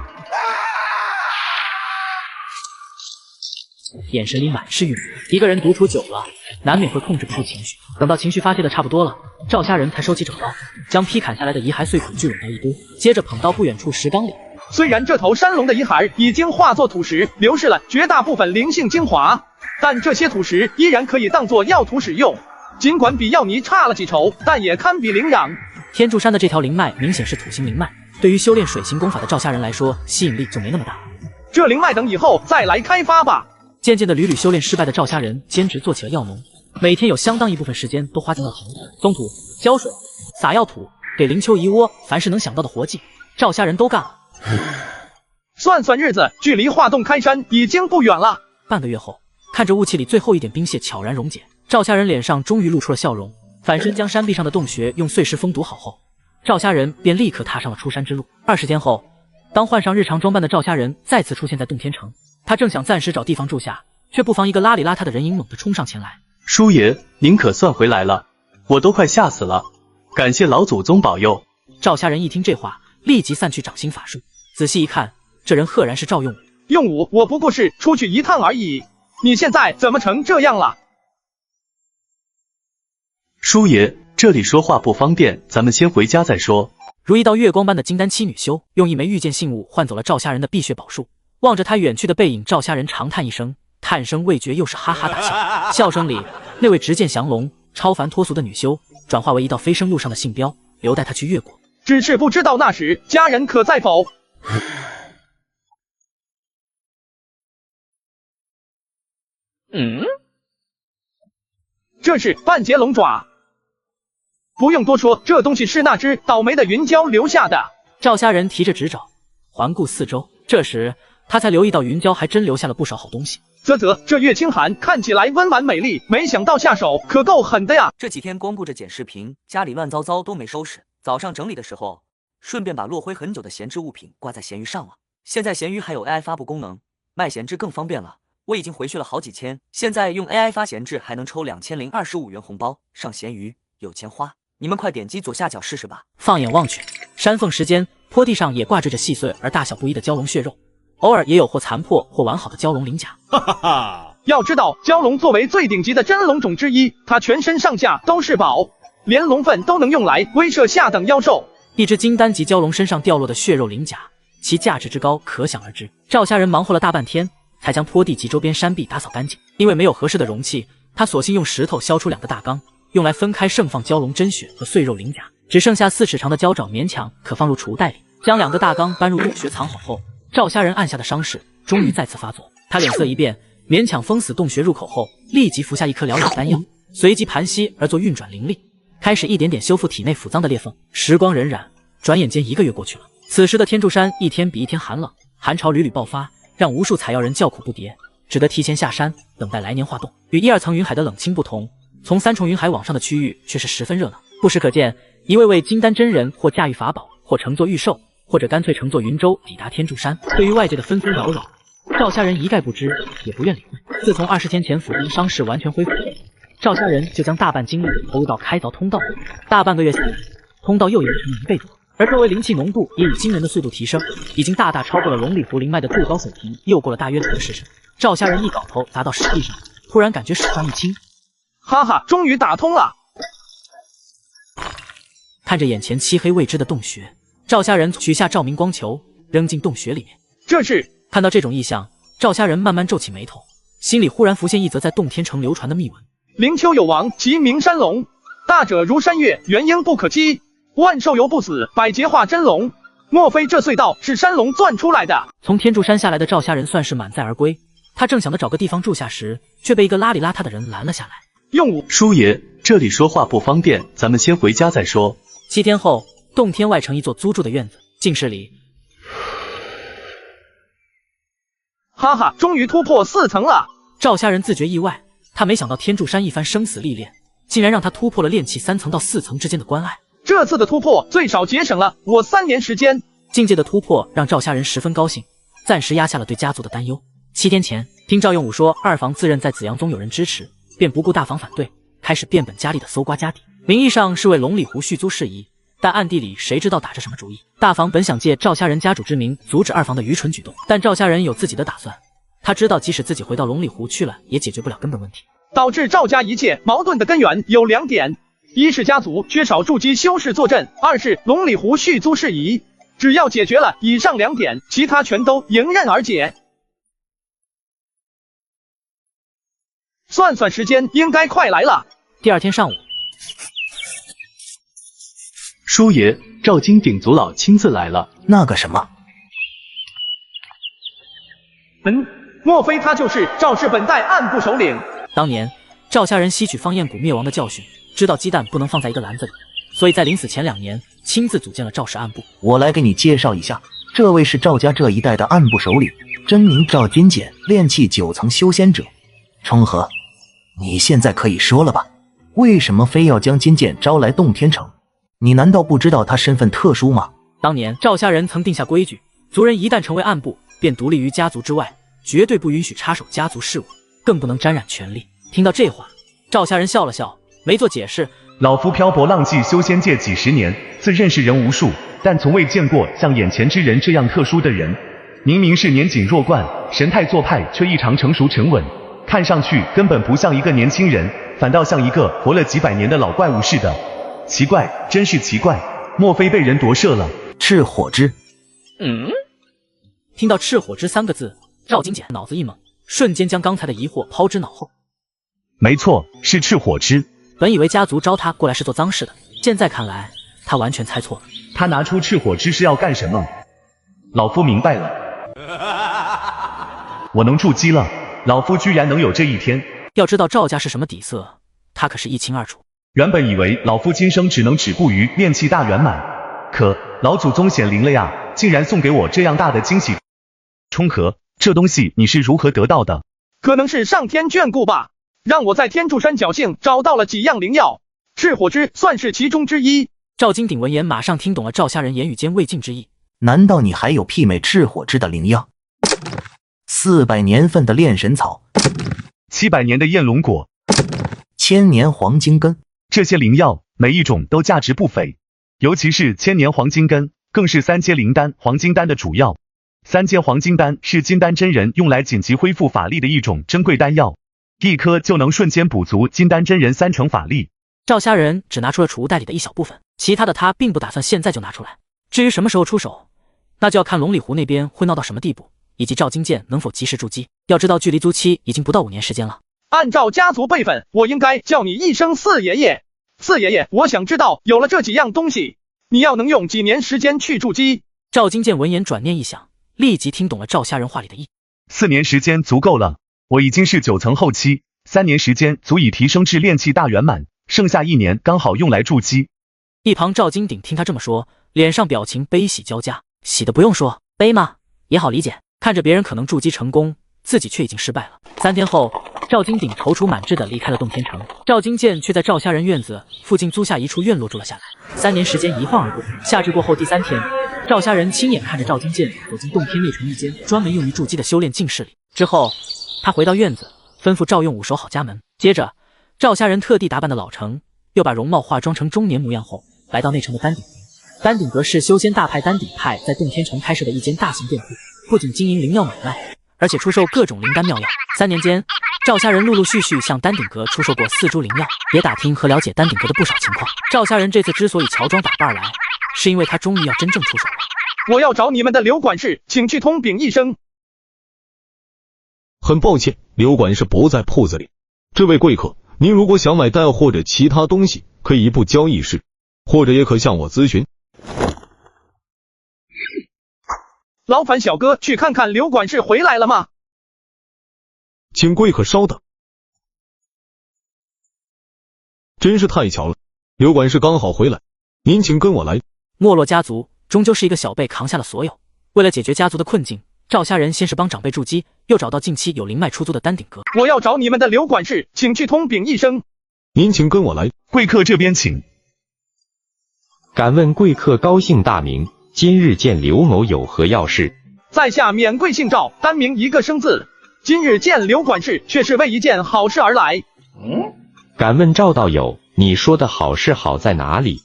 眼神里满是郁闷。一个人独处久了，难免会控制不住情绪。等到情绪发泄的差不多了，赵虾仁才收起整刀，将劈砍下来的遗骸碎骨聚拢到一堆，接着捧到不远处石缸里。虽然这头山龙的遗骸已经化作土石，流失了绝大部分灵性精华，但这些土石依然可以当作药土使用。尽管比药泥差了几筹，但也堪比灵壤。天柱山的这条灵脉明显是土形灵脉，对于修炼水行功法的赵虾仁来说，吸引力就没那么大。这灵脉等以后再来开发吧。渐渐的，屡屡修炼失败的赵虾仁兼职做起了药农，每天有相当一部分时间都花在了田里松土、浇水、撒药土、给灵丘移窝，凡是能想到的活计，赵虾仁都干了。算算日子，距离化洞开山已经不远了。半个月后，看着雾气里最后一点冰屑悄然溶解，赵虾仁脸上终于露出了笑容。反身将山壁上的洞穴用碎石封堵好后，赵虾仁便立刻踏上了出山之路。20天后，当换上日常装扮的赵虾仁再次出现在洞天城，他正想暂时找地方住下，却不妨一个邋里邋遢的人影猛地冲上前来。叔爷，您可算回来了，我都快吓死了，感谢老祖宗保佑。赵虾仁一听这话，立即散去掌心法术，仔细一看，这人赫然是赵用武。用武，我不过是出去一趟而已，你现在怎么成这样了？叔爷，这里说话不方便，咱们先回家再说。如一道月光般的金丹七女修，用一枚御剑信物换走了赵虾人的辟血宝术。望着他远去的背影，赵虾人长叹一声，叹声未绝，又是哈哈大笑。笑声里，那位执剑降龙、超凡脱俗的女修，转化为一道飞升路上的信标，留待他去越过。只是不知道那时家人可在否？这是半截龙爪。不用多说，这东西是那只倒霉的云蛟留下的。赵虾人提着纸爪，环顾四周，这时他才留意到云蛟还真留下了不少好东西。这月清寒看起来温婉美丽，没想到下手可够狠的呀！这几天光顾着剪视频，家里乱糟糟都没收拾。早上整理的时候，顺便把落灰很久的闲置物品挂在闲鱼上了。现在闲鱼还有 AI 发布功能，卖闲置更方便了。我已经回去了好几千，现在用 AI 发闲置还能抽2025元红包，上闲鱼有钱花。你们快点击左下角试试吧。放眼望去，山缝时间，坡地上也挂坠着细碎而大小不一的蛟龙血肉，偶尔也有或残破或完好的蛟龙鳞甲。要知道，蛟龙作为最顶级的真龙种之一，它全身上下都是宝，连龙粪都能用来威慑下等妖兽。一只金丹级蛟龙身上掉落的血肉鳞甲，其价值之高可想而知。赵虾人忙活了大半天，才将坡地及周边山壁打扫干净。因为没有合适的容器，他索性用石头削出2个大缸，用来分开盛放蛟龙真血和碎肉鳞甲。只剩下4尺长的蛟爪勉强可放入储物袋里。将2个大缸搬入洞穴藏好后，赵虾人按下的伤势终于再次发作。他脸色一变，勉强封死洞穴入口后，立即服下一颗疗养丹药，随即盘膝而坐，运转灵力，开始一点点修复体内腐脏的裂缝。时光荏苒，转眼间1个月过去了。此时的天柱山一天比一天寒冷，寒潮屡屡爆发，让无数采药人叫苦不迭，只得提前下山等待来年化冻。与1、2层云海的冷清不同，从3重云海往上的区域却是十分热闹。不时可见一位位金丹真人或驾驭法宝，或乘坐御兽，或者干脆乘坐云舟抵达天柱山。对于外界的纷纷扰扰，赵虾人一概不知，也不愿理会。自从20天前府中伤势完全恢复，赵虾人就将大半精力投入到开凿通道。大半个月下来，通道又延长了1倍多，而周围灵气浓度也以惊人的速度提升，已经大大超过了龙里湖灵脉的最高水平，又过了大约2个时辰。赵虾人一镐头砸到石地上，突然感觉手上一轻，哈哈，终于打通了！看着眼前漆黑未知的洞穴，赵虾人取下照明光球，扔进洞穴里面。这是看到这种异象，赵虾人慢慢皱起眉头，心里忽然浮现一则在洞天城流传的秘闻：灵丘有王，即名山龙，大者如山岳，元婴不可击，万兽犹不死，百劫化真龙。莫非这隧道是山龙钻出来的？从天柱山下来的赵虾人算是满载而归，他正想着找个地方住下时，却被一个邋里邋遢的人拦了下来。用武，叔爷，这里说话不方便，咱们先回家再说。7天后，洞天外城一座租住的院子，静室里，哈哈，终于突破4层了！赵虾人自觉意外，他没想到天柱山一番生死历练，竟然让他突破了炼气3层到4层之间的关隘。这次的突破最少节省了我3年时间。境界的突破让赵虾人十分高兴，暂时压下了对家族的担忧。7天前，听赵用武说2房自认在紫阳宗有人支持，便不顾大房反对，开始变本加厉的搜刮家底。名义上是为龙里湖续租事宜，但暗地里谁知道打着什么主意。大房本想借赵虾人家主之名阻止2房的愚蠢举动，但赵虾人有自己的打算。他知道即使自己回到龙里湖去了，也解决不了根本问题。导致赵家一切矛盾的根源有2点：一是家族缺少筑基修士坐镇，2是龙里湖续租事宜。只要解决了以上2点，其他全都迎刃而解。算算时间，应该快来了。第2天上午，叔爷，赵金鼎族老亲自来了。那个什么，莫非他就是赵氏本代暗部首领？当年赵虾人吸取方彦谷灭亡的教训，知道鸡蛋不能放在一个篮子里，所以在临死前2年，亲自组建了赵氏暗部。我来给你介绍一下，这位是赵家这一代的暗部首领，真名赵金简，炼气9层修仙者。冲和，你现在可以说了吧？为什么非要将金简招来洞天城？你难道不知道他身份特殊吗？当年赵虾人曾定下规矩，族人一旦成为暗部，便独立于家族之外，绝对不允许插手家族事务，更不能沾染权力。听到这话，赵虾人笑了笑，没做解释。老夫漂泊浪迹修仙界几10年，自认识人无数，但从未见过像眼前之人这样特殊的人。明明是年仅弱冠，神态做派却异常成熟沉稳，看上去根本不像一个年轻人，反倒像一个活了几百年的老怪物似的。奇怪，真是奇怪，莫非被人夺舍了？赤火之。听到赤火之3个字，赵金简脑子一懵，瞬间将刚才的疑惑抛之脑后。没错，是赤火之。本以为家族招他过来是做脏事的，现在看来他完全猜错了。他拿出赤火之是要干什么？老夫明白了，我能筑基了。老夫居然能有这一天！要知道赵家是什么底色，他可是一清二楚。原本以为老夫今生只能止步于炼气大圆满，可老祖宗显灵了呀，竟然送给我这样大的惊喜！冲河，这东西你是如何得到的？可能是上天眷顾吧，让我在天柱山侥幸找到了几样灵药，赤火之算是其中之一。赵金鼎闻言马上听懂了赵虾人言语间未尽之意。难道你还有媲美赤火之的灵药？400年份的炼神草，700年的焰龙果，1000年黄金根，这些灵药每一种都价值不菲，尤其是1000年黄金根，更是3阶灵丹黄金丹的主药。3阶黄金丹是金丹真人用来紧急恢复法力的一种珍贵丹药，一颗就能瞬间补足金丹真人3成法力。赵虾人只拿出了储物袋里的一小部分，其他的他并不打算现在就拿出来。至于什么时候出手，那就要看龙里湖那边会闹到什么地步，以及赵金剑能否及时筑基。要知道距离租期已经不到5年时间了。按照家族辈分，我应该叫你一声四爷爷。四爷爷，我想知道有了这几样东西，你要能用几年时间去筑基？赵金剑闻言转念一想，立即听懂了赵虾人话里的意。4年时间足够了，我已经是9层后期，3年时间足以提升至炼气大圆满，剩下1年刚好用来筑基。一旁赵金鼎听他这么说，脸上表情悲喜交加，喜的不用说，悲嘛也好理解，看着别人可能筑基成功，自己却已经失败了。3天后，赵金鼎踌躇满志地离开了洞天城，赵金剑却在赵虾人院子附近租下一处院落住了下来。3年时间一晃而过，夏至过后第3天，赵虾人亲眼看着赵金剑走进洞天内城一间专门用于筑基的修炼境室里。之后，他回到院子，吩咐赵用武守好家门。接着，赵虾人特地打扮的老成，又把容貌化妆成中年模样后，来到内城的丹鼎阁。丹鼎阁是修仙大派丹鼎派在洞天城开设的一间大型店铺，不仅经营灵药买卖，而且出售各种灵丹妙药。3年间，赵虾人陆陆续续向丹鼎阁出售过4株灵药，也打听和了解丹鼎阁的不少情况。赵虾人这次之所以乔装打扮而来，是因为他终于要真正出手了。我要找你们的刘管事，请去通禀一声。很抱歉，刘管事不在铺子里。这位贵客，您如果想买蛋或者其他东西，可以移步交易室，或者也可向我咨询。劳烦小哥去看看刘管事回来了吗？请贵客稍等。真是太巧了，刘管事刚好回来，您请跟我来。没落家族终究是一个小辈扛下了所有，为了解决家族的困境，赵虾人先是帮长辈筑基，又找到近期有灵脉出租的丹鼎阁。我要找你们的刘管事，请去通禀一声。您请跟我来。贵客这边请。敢问贵客高姓大名？今日见刘某有何要事？在下免贵姓赵，单名一个生字。今日见刘管事，却是为一件好事而来。敢问赵道友，你说的好事好在哪里？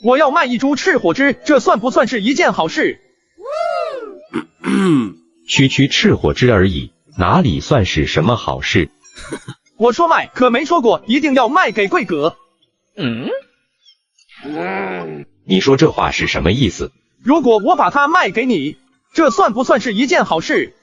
我要卖一株赤火枝，这算不算是一件好事？区赤火枝而已，哪里算是什么好事？我说卖，可没说过一定要卖给贵阁。你说这话是什么意思？如果我把它卖给你，这算不算是一件好事？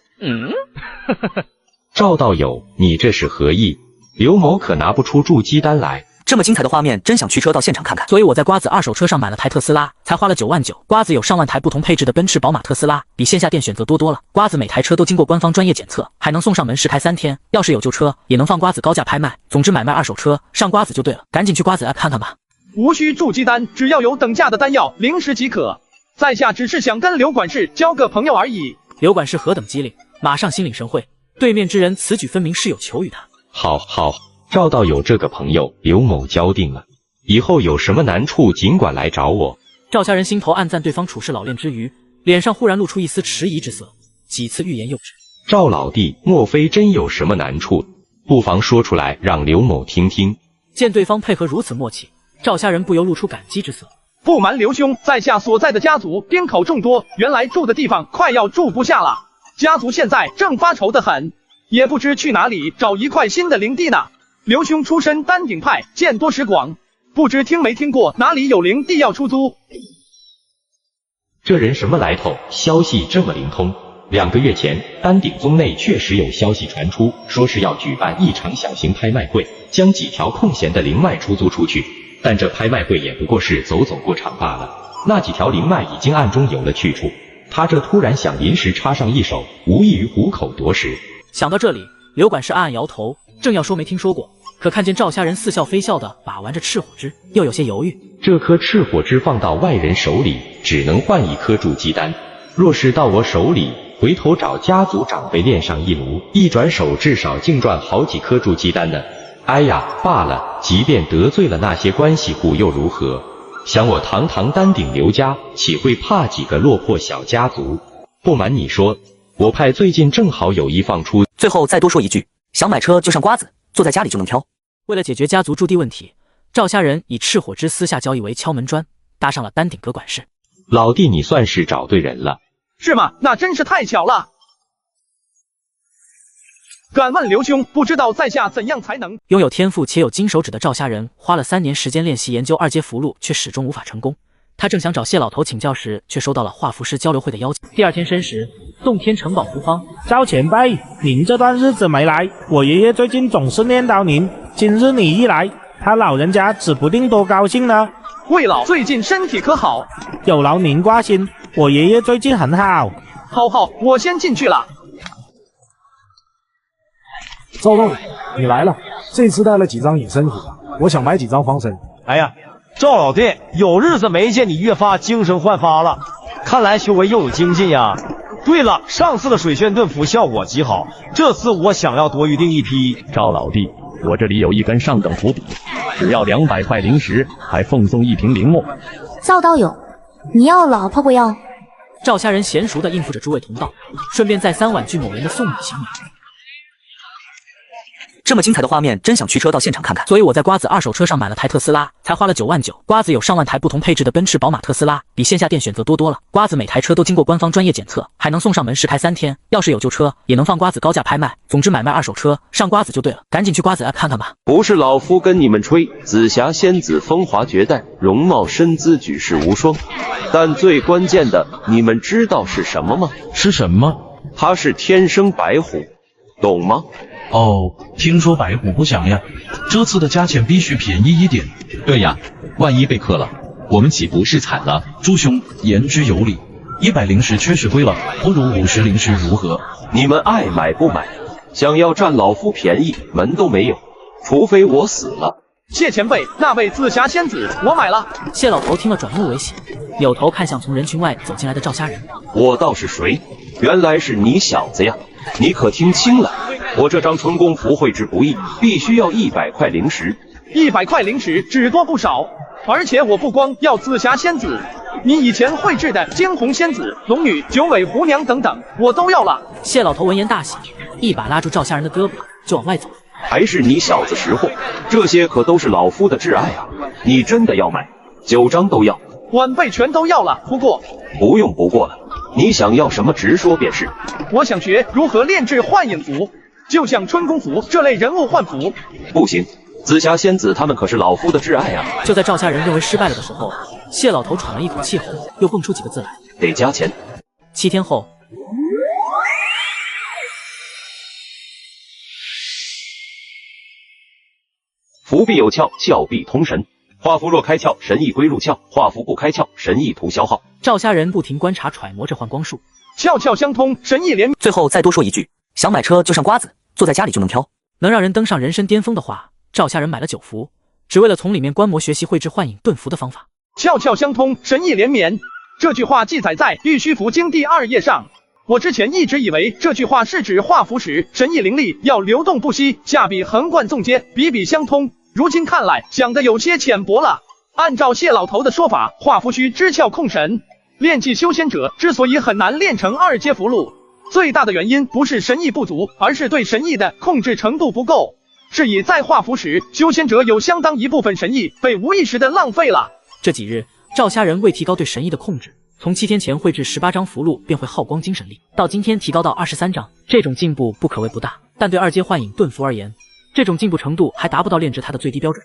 赵道友，你这是何意？刘某可拿不出筑基丹来。这么精彩的画面，真想驱车到现场看看。所以我在瓜子二手车上买了台特斯拉，才花了9万9。瓜子有上万台不同配置的奔驰、宝马、特斯拉，比线下店选择多了。瓜子每台车都经过官方专业检测，还能送上门试开3天。要是有旧车，也能放瓜子高价拍卖。总之买卖二手车上瓜子就对了，赶紧去瓜子 App 看看吧。无需筑基丹，只要有等价的丹药灵石即可。在下只是想跟刘管事交个朋友而已。刘管事何等机灵，马上心领神会。对面之人此举分明是有求于他。好，赵道友这个朋友，刘某交定了。以后有什么难处尽管来找我。赵家人心头暗赞对方处事老练之余，脸上忽然露出一丝迟疑之色，几次欲言又止。赵老弟，莫非真有什么难处？不妨说出来，让刘某听听。见对方配合如此默契，赵家人不由露出感激之色。不瞒刘兄，在下所在的家族边口众多，原来住的地方快要住不下了，家族现在正发愁得很，也不知去哪里找一块新的灵地呢。刘兄出身丹顶派，见多识广，不知听没听过哪里有灵地要出租？这人什么来头？消息这么灵通。2个月前，丹顶宗内确实有消息传出，说是要举办一场小型拍卖会，将几条空闲的灵脉出租出去。但这拍卖会也不过是走走过场罢了，那几条灵脉已经暗中有了去处。他这突然想临时插上一手，无异于虎口夺食。想到这里，刘管事暗暗摇头，正要说没听说过，可看见赵虾人似笑非笑地把玩着赤火枝，又有些犹豫。这颗赤火枝放到外人手里，只能换一颗筑基丹；若是到我手里，回头找家族长辈炼上一炉，一转手至少净赚好几颗筑基丹呢。哎呀，罢了，即便得罪了那些关系户又如何？想我堂堂丹顶刘家，岂会怕几个落魄小家族？不瞒你说，我派最近正好有意放出。最后再多说一句，想买车就上瓜子，坐在家里就能挑。为了解决家族驻地问题，赵虾人以赤火枝私下交易为敲门砖，搭上了丹顶阁管事。老弟，你算是找对人了。是吗？那真是太巧了。敢问刘兄，不知道在下怎样才能……拥有天赋且有金手指的赵虾人花了3年时间练习研究2阶符箓，却始终无法成功。他正想找谢老头请教时，却收到了画符师交流会的邀请。第2天申时，洞天城堡福方。赵前辈，您这段日子没来，我爷爷最近总是念叨您。今日你一来，他老人家指不定多高兴呢。魏老最近身体可好？有劳您挂心，我爷爷最近很好。好，我先进去了。赵道理，你来了，这次带了几张隐身符，我想买几张防身。哎呀，赵老弟，有日子没见你越发精神焕发了，看来修为又有精进呀。对了，上次的水炫遁符效果极好，这次我想要多预定一批。赵老弟，我这里有一根上等符笔，只要200块灵石，还奉送1瓶灵墨。赵道友，你要老婆不要？赵虾人娴熟地应付着诸位同道，顺便再3婉拒某人的送礼行为。这么精彩的画面，真想驱车到现场看看。所以我在瓜子2手车上买了台特斯拉，才花了9万9。瓜子有上万台不同配置的奔驰、宝马、特斯拉，比线下店选择多了。瓜子每台车都经过官方专业检测，还能送上门试开3天。要是有旧车，也能放瓜子高价拍卖。总之买卖2手车上瓜子就对了，赶紧去瓜子 App 看看吧。不是老夫跟你们吹，紫霞仙子风华绝代，容貌身姿举世无双。但最关键的，你们知道是什么吗？是什么？她是天生白虎，懂吗？哦，听说白虎不祥呀，这次的价钱必须便宜一点。对呀，万一被克了，我们岂不是惨了？朱兄言之有理，100灵石确实贵了，不如50灵石如何？你们爱买不买，想要占老夫便宜，门都没有，除非我死了。谢前辈，那位紫霞仙子我买了。谢老头听了转怒为喜，扭头看向从人群外走进来的赵虾人。我倒是谁？原来是你小子呀！你可听清了，我这张春宫符绘制不易，必须要100块灵石。100块灵石只多不少，而且我不光要紫霞仙子，你以前绘制的惊鸿仙子、龙女、九尾狐娘等等，我都要了。谢老头闻言大喜，一把拉住赵虾人的胳膊就往外走。还是你小子识货，这些可都是老夫的挚爱啊！你真的要买，9张都要。晚辈全都要了，不过不用不过了，你想要什么直说便是。我想学如何炼制幻影符，就像春宫符这类人物幻符。不行，紫霞仙子他们可是老夫的挚爱啊！就在赵虾人认为失败了的时候，谢老头喘了一口气后，又蹦出几个字来：得加钱。 7天后，符必有窍，窍必通神。画符若开窍，神意归入窍；画符不开窍，神意徒消耗。赵虾人不停观察揣摩着幻光术，窍窍相通，神意连。最后再多说一句，想买车就上瓜子，坐在家里就能挑。能让人登上人生巅峰的话，赵虾人买了9幅，只为了从里面观摩学习绘制幻影遁符的方法。窍窍相通，神意连绵。这句话记载在《玉虚符经》第2页上。我之前一直以为这句话是指画符时神意灵力要流动不息，下笔横贯纵接，笔笔相通。如今看来，想的有些浅薄了。按照谢老头的说法，画符需知窍控神。炼气修仙者之所以很难炼成2阶符箓，最大的原因不是神意不足，而是对神意的控制程度不够。是以在画符时，修仙者有相当一部分神意被无意识的浪费了。这几日，赵虾仁为提高对神医的控制，从7天前绘制18张符箓便会耗光精神力，到今天提高到23张，这种进步不可谓不大，但对2阶幻影遁符而言，这种进步程度还达不到炼制它的最低标准。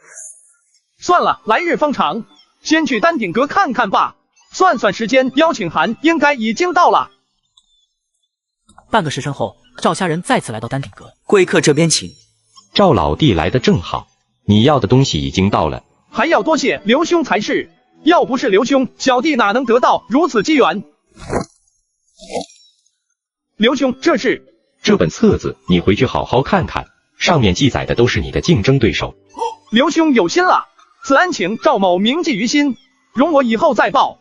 算了，来日方长，先去丹顶阁看看吧。算算时间，邀请函应该已经到了。半个时辰后，赵虾仁再次来到丹顶阁。贵客这边请。赵老弟来的正好，你要的东西已经到了。还要多谢刘兄才是，要不是刘兄，小弟哪能得到如此机缘？刘兄，这本册子，你回去好好看看，上面记载的都是你的竞争对手。刘兄有心了，此恩请赵某铭记于心，容我以后再报。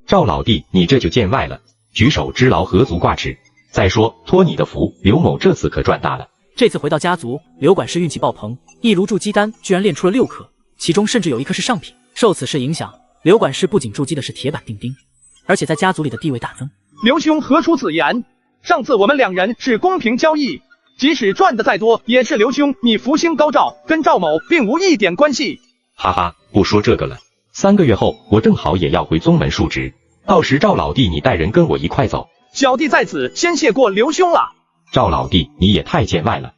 赵老弟，你这就见外了，举手之劳何足挂齿。再说，托你的福，刘某这次可赚大了。这次回到家族，刘管事运气爆棚，一炉铸鸡丹居然炼出了6颗，其中甚至有1颗是上品。受此事影响，刘管事不仅筑基的是铁板钉钉，而且在家族里的地位大增。刘兄何出此言？上次我们2人是公平交易，即使赚的再多，也是刘兄你福星高照，跟赵某并无一点关系。哈哈，不说这个了。3个月后，我正好也要回宗门述职，到时赵老弟你带人跟我一块走。小弟在此先谢过刘兄了。赵老弟，你也太见外了。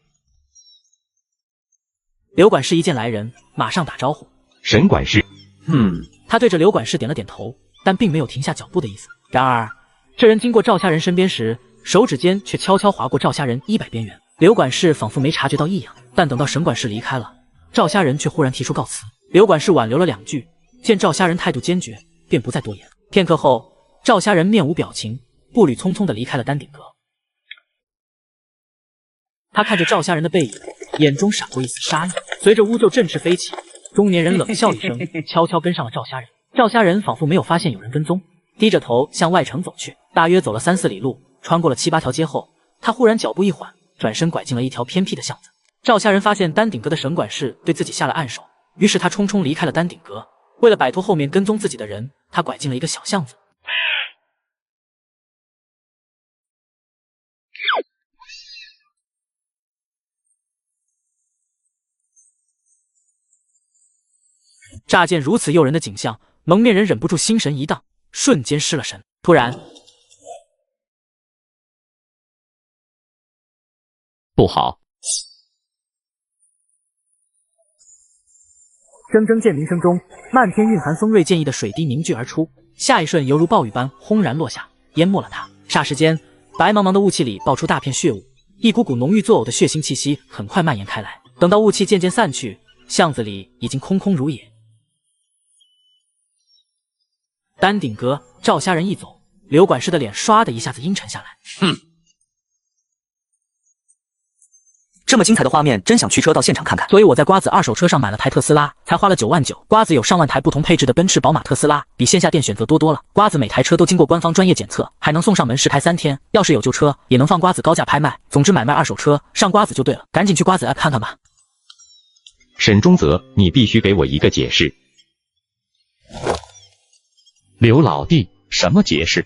刘管事一见来人，马上打招呼。沈管事。他对着刘管事点了点头，但并没有停下脚步的意思。然而，这人经过赵虾仁身边时，手指间却悄悄划过赵虾仁衣摆边缘。刘管事仿佛没察觉到异样，但等到沈管事离开了，赵虾仁却忽然提出告辞。刘管事挽留了2句，见赵虾仁态度坚决，便不再多言。片刻后，赵虾仁面无表情，步履匆匆地离开了丹顶阁。他看着赵虾仁的背影，眼中闪过一丝杀意。随着乌桕振翅飞起，中年人冷笑一声，悄悄跟上了赵虾仁。赵虾仁仿佛没有发现有人跟踪，低着头向外城走去。大约走了3、4里路，穿过了7、8条街后，他忽然脚步一缓，转身拐进了一条偏僻的巷子。赵虾仁发现丹顶阁的沈管事对自己下了暗手，于是他匆匆离开了丹顶阁。为了摆脱后面跟踪自己的人，他拐进了一个小巷子。乍见如此诱人的景象，蒙面人忍不住心神一荡，瞬间失了神。突然，不好！铮铮剑鸣声中，漫天蕴含锋锐剑意的水滴凝聚而出，下一瞬犹如暴雨般轰然落下，淹没了它。霎时间，白茫茫的雾气里爆出大片血雾，一股股浓郁作呕的血腥气息很快蔓延开来。等到雾气渐渐散去，巷子里已经空空如也。丹顶阁，赵虾仁一走，刘管事的脸唰的一下子阴沉下来。这么精彩的画面，真想驱车到现场看看。所以我在瓜子二手车上买了台特斯拉，才花了9万9。瓜子有上万台不同配置的奔驰、宝马、特斯拉，比线下店选择多了。瓜子每台车都经过官方专业检测，还能送上门试开3天。要是有旧车，也能放瓜子高价拍卖。总之买卖二手车，上瓜子就对了。赶紧去瓜子 app 看看吧。沈中泽，你必须给我一个解释。刘老弟，什么解释？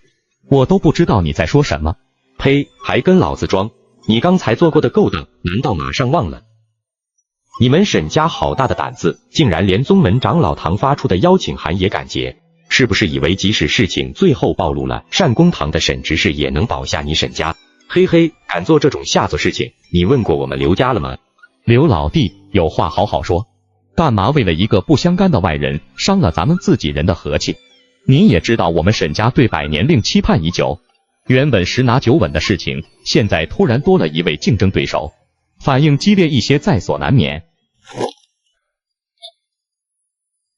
我都不知道你在说什么。呸，还跟老子装！你刚才做过的勾当，难道马上忘了？你们沈家好大的胆子，竟然连宗门长老堂发出的邀请函也敢截，是不是以为即使事情最后暴露了，单公堂的沈执事也能保下你沈家？嘿嘿，敢做这种下作事情，你问过我们刘家了吗？刘老弟，有话好好说，干嘛为了一个不相干的外人，伤了咱们自己人的和气？您也知道我们沈家对百年令期盼已久，原本10拿9稳的事情，现在突然多了一位竞争对手，反应激烈一些在所难免。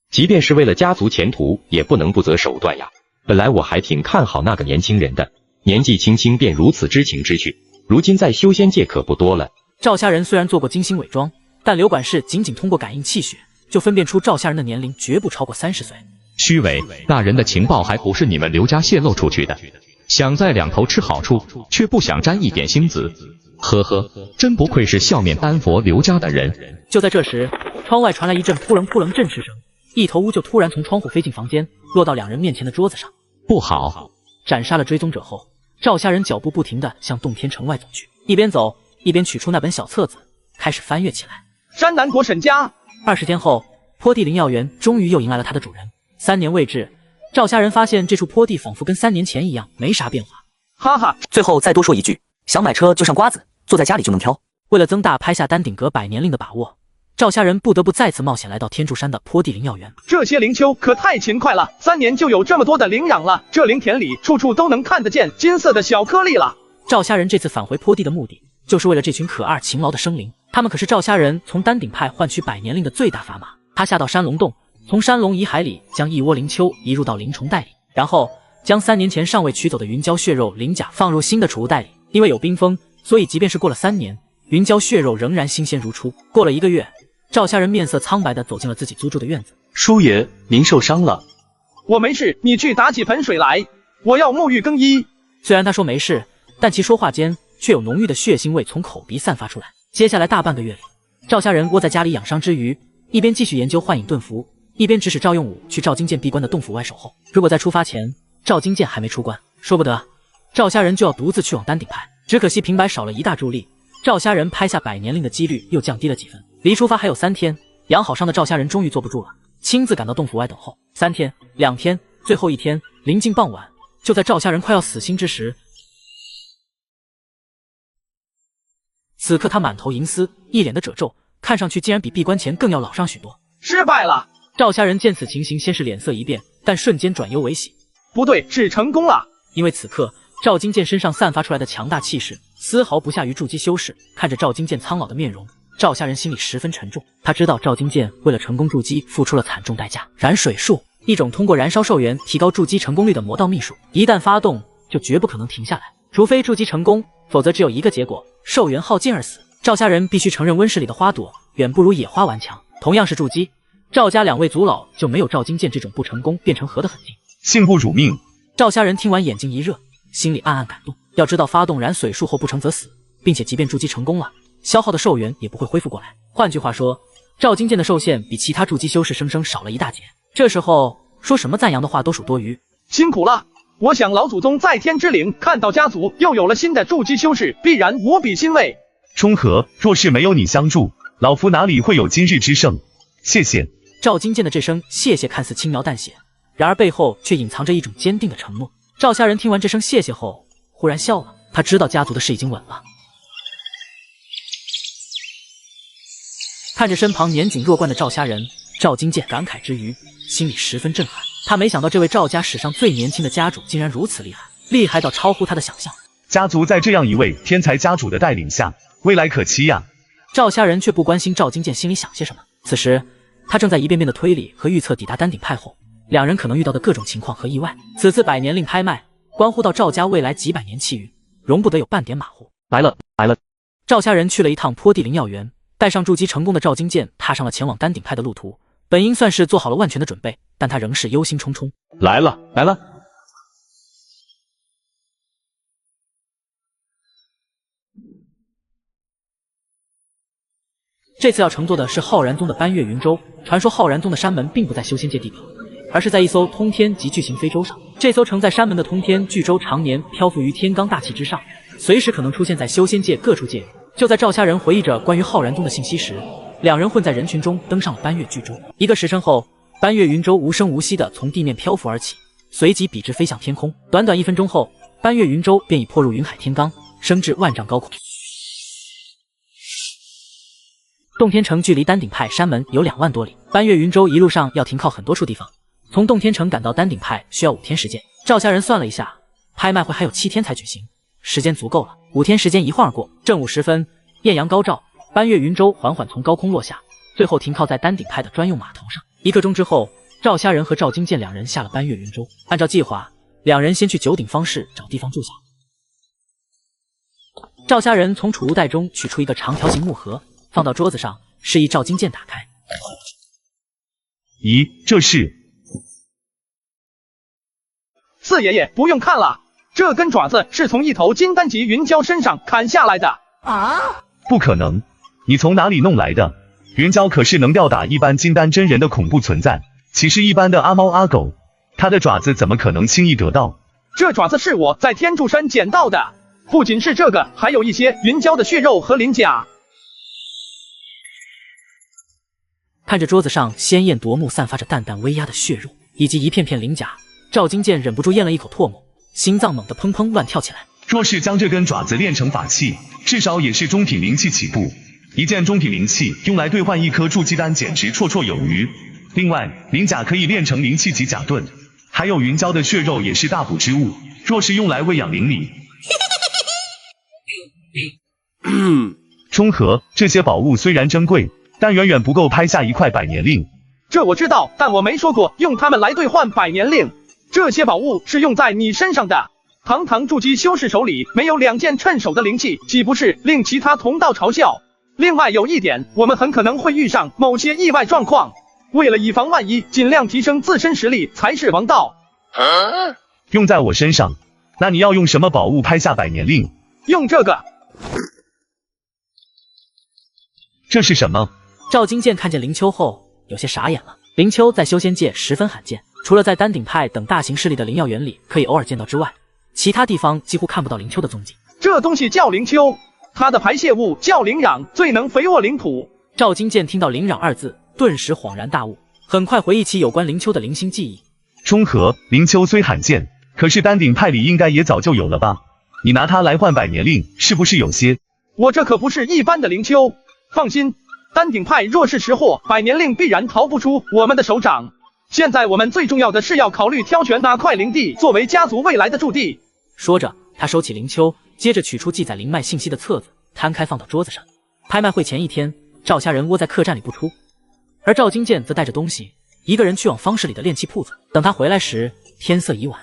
即便是为了家族前途，也不能不择手段呀。本来我还挺看好那个年轻人的，年纪轻轻便如此知情知趣，如今在修仙界可不多了。赵虾仁虽然做过精心伪装，但刘管事仅通过感应气血，就分辨出赵虾仁的年龄绝不超过30岁。虚伪，那人的情报还不是你们刘家泄露出去的，想在两头吃好处，却不想沾一点星子。呵呵，真不愧是笑面丹佛刘家的人。就在这时，窗外传来一阵扑棱扑棱振翅声，一头乌就突然从窗户飞进房间，落到2人面前的桌子上。不好！斩杀了追踪者后，赵虾仁脚步不停地向洞天城外走去，一边走一边取出那本小册子，开始翻阅起来。山南国沈家。20天后，坡地灵药园终于又迎来了他的主人。3年未至，赵家人发现这处坡地仿佛跟3年前一样，没啥变化。哈哈，最后再多说一句，想买车就上瓜子，坐在家里就能挑。为了增大拍下丹顶阁百年令的把握，赵家人不得不再次冒险来到天柱山的坡地灵药园。这些灵丘可太勤快了，3年就有这么多的灵壤了。这灵田里处处都能看得见金色的小颗粒了。赵家人这次返回坡地的目的，就是为了这群可爱勤劳的生灵。他们可是赵家人从丹顶派换取百年令的最大砝码。他下到山龙洞，从山龙遗骸里将一窝灵丘移入到灵虫袋里，然后将3年前尚未取走的云蛟血肉灵甲放入新的储物袋里。因为有冰封，所以即便是过了3年，云蛟血肉仍然新鲜如初。过了1个月，赵家人面色苍白地走进了自己租住的院子。叔爷，您受伤了？我没事，你去打几盆水来，我要沐浴更衣。虽然他说没事，但其说话间却有浓郁的血腥味从口鼻散发出来。接下来大半个月里，赵家人窝在家里养伤之余，一边继续研究幻影遁符，一边指使赵用武去赵金剑闭关的洞府外守候。如果在出发前赵金剑还没出关，说不得赵家人就要独自去往丹顶派。只可惜平白少了一大助力，赵家人拍下百年令的几率又降低了几分。离出发还有3天，养好伤的赵家人终于坐不住了，亲自赶到洞府外等候。3天、2天，最后1天，临近傍晚，就在赵家人快要死心之时，此刻他满头银丝，一脸的褶皱，看上去竟然比闭关前更要老上许多。失败了！赵家人见此情形，先是脸色一变，但瞬间转忧为喜。不对，是成功了！因为此刻赵金剑身上散发出来的强大气势，丝毫不下于筑基修士。看着赵金剑苍老的面容，赵家人心里十分沉重。他知道赵金剑为了成功筑基付出了惨重代价。燃水术，一种通过燃烧寿元提高筑基成功率的魔道秘术，一旦发动就绝不可能停下来，除非筑基成功，否则只有一个结果，寿元耗尽而死。赵家人必须承认温室里的花朵远不如野花顽强。同样是筑基，赵家2位族老就没有赵金剑这种不成功便成河的狠劲。幸不辱命。赵家人听完眼睛一热，心里暗暗感动。要知道发动燃水术后不成则死，并且即便筑基成功了，消耗的寿元也不会恢复过来。换句话说，赵金剑的寿限比其他筑基修士生少了一大截。这时候说什么赞扬的话都属多余。辛苦了！我想老祖宗在天之灵看到家族又有了新的筑基修士，必然无比欣慰。冲和，若是没有你相助，老夫哪里会有今日之盛？谢谢。赵金剑的这声谢谢看似轻描淡写，然而背后却隐藏着一种坚定的承诺。赵家人听完这声谢谢后，忽然笑了。他知道家族的事已经稳了。看着身旁年仅弱冠的赵家人，赵金剑感慨之余，心里十分震撼。他没想到这位赵家史上最年轻的家主竟然如此厉害，厉害到超乎他的想象。家族在这样一位天才家主的带领下，未来可期呀。赵家人却不关心赵金剑心里想些什么。此时他正在一遍遍的推理和预测抵达丹顶派后2人可能遇到的各种情况和意外。此次百年令拍卖关乎到赵家未来几百年气运，容不得有半点马虎。来了。赵家人去了一趟坡地灵药园，带上筑基成功的赵金剑，踏上了前往丹顶派的路途。本应算是做好了万全的准备，但他仍是忧心忡忡。来了。这次要乘坐的是浩然宗的斑月云舟。传说浩然宗的山门并不在修仙界地表，而是在一艘通天级巨型飞舟上。这艘承载山门的通天巨舟常年漂浮于天罡大气之上，随时可能出现在修仙界各处界域。就在赵家人回忆着关于浩然宗的信息时，2人混在人群中登上了斑月巨舟。1个时辰后，斑月云舟无声无息地从地面漂浮而起，随即笔直飞向天空。短短1分钟后，斑月云舟便已破入云海天罡，升至万丈高空。洞天城距离丹顶派山门有2万多里，斑月云舟一路上要停靠很多处地方。从洞天城赶到丹顶派需要5天时间。赵家人算了一下，拍卖会还有7天才举行，时间足够了。5天时间一晃而过，正午时分，艳阳高照，斑月云舟缓缓从高空落下，最后停靠在丹顶派的专用码头上。1个钟之后，赵家人和赵金剑2人下了斑月云舟。按照计划，2人先去九鼎方室找地方住下。赵家人从储物袋中取出一个长条形木盒，放到桌子上，示意赵金剑打开。咦，这是？四爷爷不用看了，这根爪子是从一头金丹级云蛟身上砍下来的啊！不可能，你从哪里弄来的？云蛟可是能吊打一般金丹真人的恐怖存在，岂是一般的阿猫阿狗？它的爪子怎么可能轻易得到？这爪子是我在天柱山捡到的，不仅是这个，还有一些云蛟的血肉和鳞甲。看着桌子上鲜艳夺目、散发着淡淡威压的血肉，以及一片片鳞甲，赵金剑忍不住咽了一口唾沫，心脏猛地砰砰乱跳起来。若是将这根爪子练成法器，至少也是中品灵器起步。一件中品灵器用来兑换一颗筑基丹，简直绰绰有余。另外，鳞甲可以炼成灵气级甲盾，还有云蛟的血肉也是大补之物。若是用来喂养灵里，中和这些宝物虽然珍贵，但远远不够拍下一块百年令。这我知道，但我没说过用它们来兑换百年令。这些宝物是用在你身上的。堂堂筑基修士手里没有2件趁手的灵器，岂不是令其他同道嘲笑？另外有一点，我们很可能会遇上某些意外状况，为了以防万一，尽量提升自身实力才是王道。用在我身上，那你要用什么宝物拍下百年令？用这个。这是什么？赵金剑看见灵丘后有些傻眼了。灵丘在修仙界十分罕见，除了在丹顶派等大型势力的灵药园里可以偶尔见到之外，其他地方几乎看不到灵丘的踪迹。这东西叫灵丘，它的排泄物叫灵壤，最能肥沃领土。赵金剑听到灵壤2字，顿时恍然大悟，很快回忆起有关灵丘的零星记忆。中和灵丘虽罕见，可是丹顶派里应该也早就有了吧？你拿它来换百年令，是不是有些？我这可不是一般的灵丘，放心，丹顶派若是识货，百年令必然逃不出我们的手掌。现在我们最重要的是要考虑挑选哪块灵地作为家族未来的驻地。说着，他收起灵丘，接着取出记载灵脉信息的册子，摊开放到桌子上。拍卖会前一天，赵家人窝在客栈里不出，而赵金剑则带着东西一个人去往方氏里的炼器铺子。等他回来时，天色已晚。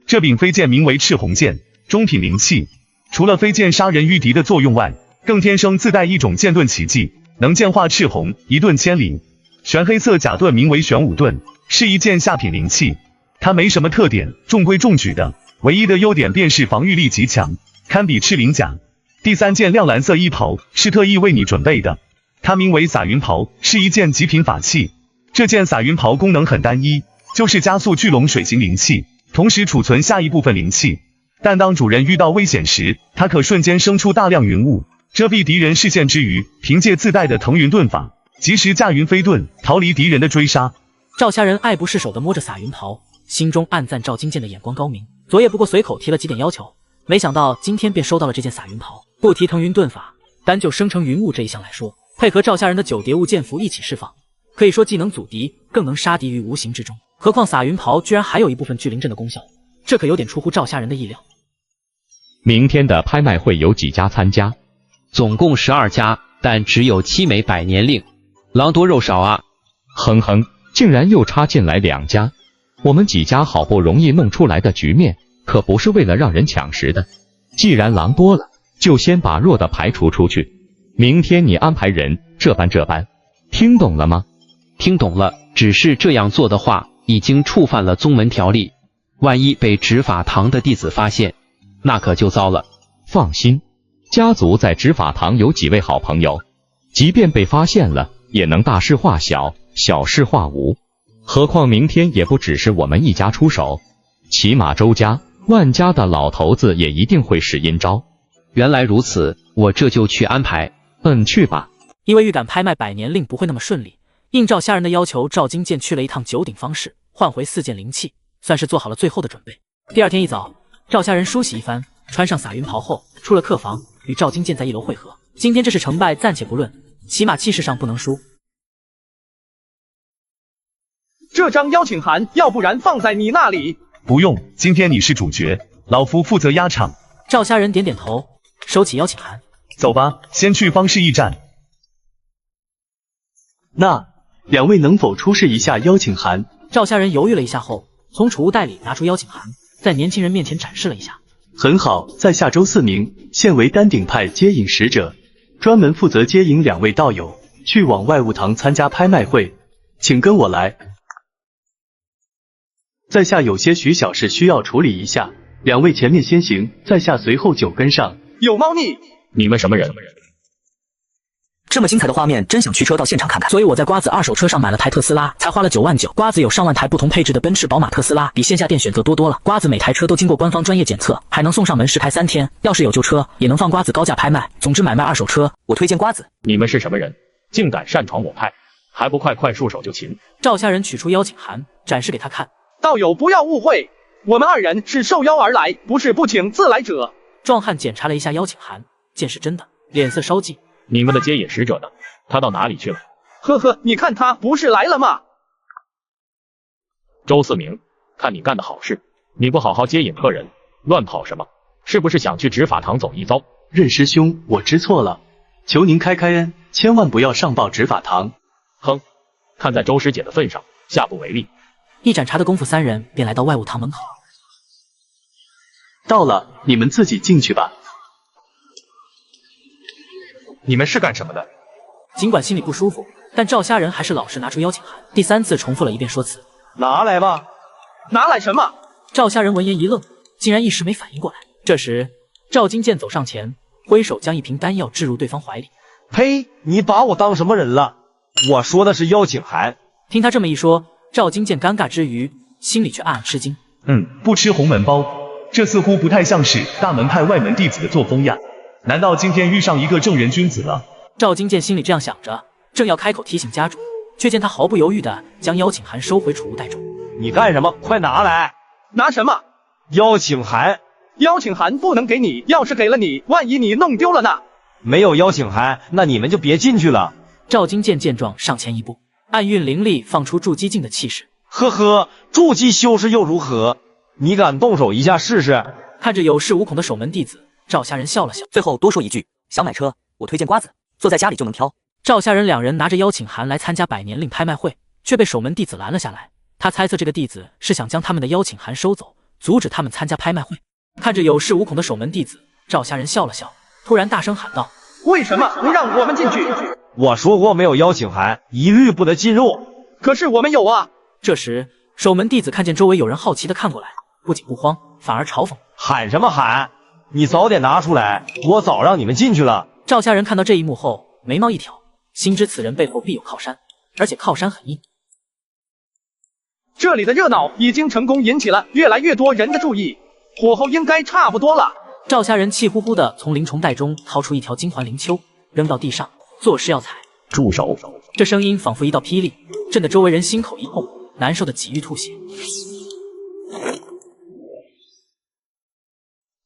这柄飞剑名为赤红剑，中品灵器，除了飞剑杀人御敌的作用外，更天生自带一种剑盾奇技，能剑化赤红，一盾千里。玄黑色甲盾名为玄武盾，是一件下品灵器，它没什么特点，中规中矩的，唯一的优点便是防御力极强，堪比赤鳞甲。第3件亮蓝色衣袍是特意为你准备的，它名为洒云袍，是一件极品法器。这件洒云袍功能很单一，就是加速聚拢水行灵气，同时储存下一部分灵气。但当主人遇到危险时，它可瞬间生出大量云雾，遮蔽敌人视线之余，凭借自带的腾云遁法，及时驾云飞遁，逃离敌人的追杀。赵家人爱不释手地摸着洒云袍，心中暗赞赵金剑的眼光高明。昨夜不过随口提了几点要求，没想到今天便收到了这件洒云袍。不提腾云遁法，单就生成云雾这一项来说，配合赵家人的9叠雾剑符一起释放，可以说既能阻敌，更能杀敌于无形之中。何况洒云袍居然还有一部分聚灵阵的功效，这可有点出乎赵家人的意料。明天的拍卖会有几家参加？总共12家，但只有7枚百年令，狼多肉少啊！哼哼，竟然又插进来2家，我们几家好不容易弄出来的局面，可不是为了让人抢食的。既然狼多了，就先把弱的排除出去。明天你安排人这般，听懂了吗？听懂了，只是这样做的话，已经触犯了宗门条例，万一被执法堂的弟子发现，那可就糟了。放心，家族在执法堂有几位好朋友，即便被发现了，也能大事化小，小事化无。何况明天也不只是我们一家出手，起码周家、万家的老头子也一定会使阴招。原来如此，我这就去安排。去吧。因为预感拍卖百年令不会那么顺利，应赵家人的要求，赵金剑去了一趟9鼎方士，换回4件灵器，算是做好了最后的准备。第2天一早，赵家人梳洗一番，穿上洒云袍后，出了客房，与赵金剑在1楼会合。今天这是成败暂且不论，起码气势上不能输。这张邀请函要不然放在你那里？不用，今天你是主角，老夫负责压场。赵家人点点头，收起邀请函。走吧，先去方氏驿站。那2位能否出示一下邀请函？赵家人犹豫了一下后，从储物袋里拿出邀请函，在年轻人面前展示了一下。很好，在下周4名，现为丹顶派接引使者，专门负责接引2位道友去往外务堂参加拍卖会，请跟我来。在下有些许小事需要处理一下，2位前面先行，在下随后就跟上。有猫腻！你们什么人？这么精彩的画面，真想驱车到现场看看。所以我在瓜子二手车上买了台特斯拉，才花了9万9。瓜子有上万台不同配置的奔驰、宝马、特斯拉，比线下店选择多了。瓜子每台车都经过官方专业检测，还能送上门10台3天。要是有旧车，也能放瓜子高价拍卖。总之买卖二手车，我推荐瓜子。你们是什么人，竟敢擅闯我派？还不快束手就擒！赵家人取出邀请函，展示给他看。道友不要误会，我们2人是受邀而来，不是不请自来者。壮汉检查了一下邀请函，见是真的，脸色稍霁。你们的接引使者呢？他到哪里去了？呵呵，你看他不是来了吗？周四明，看你干的好事，你不好好接引客人，乱跑什么？是不是想去执法堂走一遭？任师兄，我知错了，求您开恩，千万不要上报执法堂。哼，看在周师姐的份上，下不为例。一盏茶的功夫，3人便来到外务堂门口。到了，你们自己进去吧。你们是干什么的？尽管心里不舒服，但赵家人还是老实拿出邀请函，第3次重复了一遍说辞。拿来吧。拿来什么？赵家人闻言一愣，竟然一时没反应过来。这时，赵金剑走上前，挥手将一瓶丹药置入对方怀里。呸！你把我当什么人了？我说的是邀请函。听他这么一说，赵金剑尴尬之余，心里却暗暗吃惊。不吃红门包，这似乎不太像是大门派外门弟子的作风呀。难道今天遇上一个正人君子了？赵金剑心里这样想着，正要开口提醒家主，却见他毫不犹豫地将邀请函收回储物袋中。你干什么？快拿来！拿什么？邀请函。邀请函不能给你，要是给了你，万一你弄丢了呢？没有邀请函，那你们就别进去了。赵金剑见状上前一步，暗运灵力，放出筑基境的气势。呵呵，筑基修士又如何？你敢动手一下试试？看着有恃无恐的守门弟子，赵家人笑了笑。最后多说一句，想买车，我推荐瓜子，坐在家里就能挑。赵家人2人拿着邀请函来参加百年令拍卖会，却被守门弟子拦了下来。他猜测这个弟子是想将他们的邀请函收走，阻止他们参加拍卖会。看着有恃无恐的守门弟子，赵家人笑了笑，突然大声喊道：为什么不让我们进去？我说过没有邀请函，一律不得进入。可是我们有啊。这时守门弟子看见周围有人好奇地看过来，不仅不慌，反而嘲讽：喊什么喊？你早点拿出来，我早让你们进去了。赵家人看到这一幕后，眉毛一挑，心知此人背后必有靠山，而且靠山很硬。这里的热闹已经成功引起了越来越多人的注意，火候应该差不多了。赵家人气呼呼地从灵虫袋中掏出一条金环灵丘，扔到地上，作势要踩。住手！这声音仿佛一道霹雳，震得周围人心口一痛，难受的几欲吐血。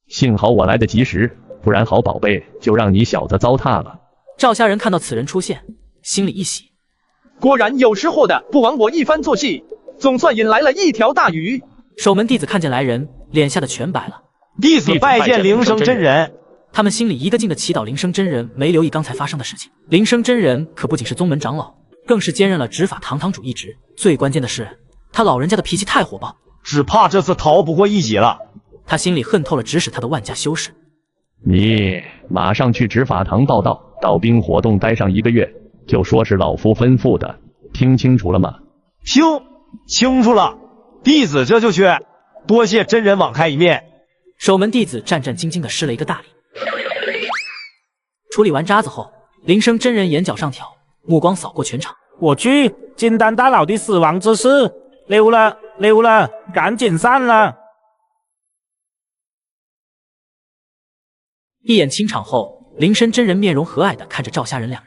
幸好我来得及时，不然好宝贝就让你小子糟蹋了。赵家人看到此人出现，心里一喜，果然有识货的不枉我一番做戏，总算引来了一条大鱼。守门弟子看见来人，脸吓得全白了。弟子拜见灵生真人。他们心里一个劲的祈祷灵生真人没留意刚才发生的事情。灵生真人可不仅是宗门长老，更是兼任了执法堂堂主一职。最关键的是，他老人家的脾气太火爆，只怕这次逃不过一劫了。他心里恨透了指使他的万家修士。你马上去执法堂报道，道兵活动待上1个月，就说是老夫吩咐的，听清楚了吗？清楚了，弟子这就去。多谢真人网开一面。守门弟子战战兢兢地施了一个大礼。处理完渣子后，灵生真人眼角上挑，目光扫过全场。我去，金丹大佬的死亡之事，溜了，赶紧散了。一眼清场后，灵生真人面容和蔼地看着赵家人2人。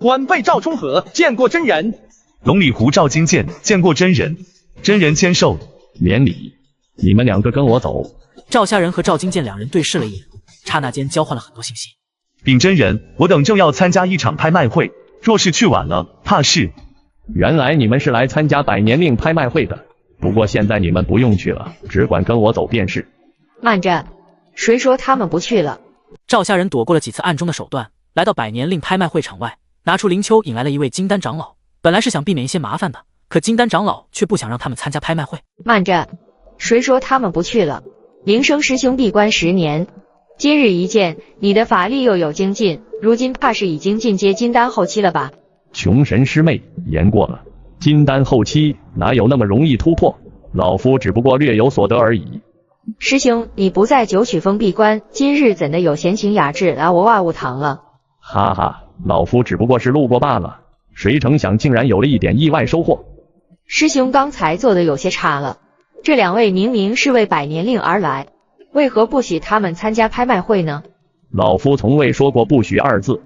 晚辈赵冲和见过真人。龙里湖赵金剑见过真人，真人签售。免礼，你们2个跟我走。赵家人和赵金剑2人对视了一眼，刹那间交换了很多信息。禀真人，我等正要参加一场拍卖会，若是去晚了，怕是……原来你们是来参加百年令拍卖会的，不过现在你们不用去了，只管跟我走便是。慢着，谁说他们不去了？赵家人躲过了几次暗中的手段，来到百年令拍卖会场外，拿出灵丘引来了一位金丹长老。本来是想避免一些麻烦的，可金丹长老却不想让他们参加拍卖会。慢着，谁说他们不去了？灵生师兄闭关10年，今日一见，你的法力又有精进，如今怕是已经进阶金丹后期了吧？穷神师妹，言过了，金丹后期哪有那么容易突破？老夫只不过略有所得而已。师兄，你不在九曲峰闭关，今日怎的有闲情雅致来我外务堂了？哈哈，老夫只不过是路过罢了，谁成想竟然有了一点意外收获。师兄刚才做的有些差了，这两位明明是为百年令而来，为何不许他们参加拍卖会呢？老夫从未说过不许二字。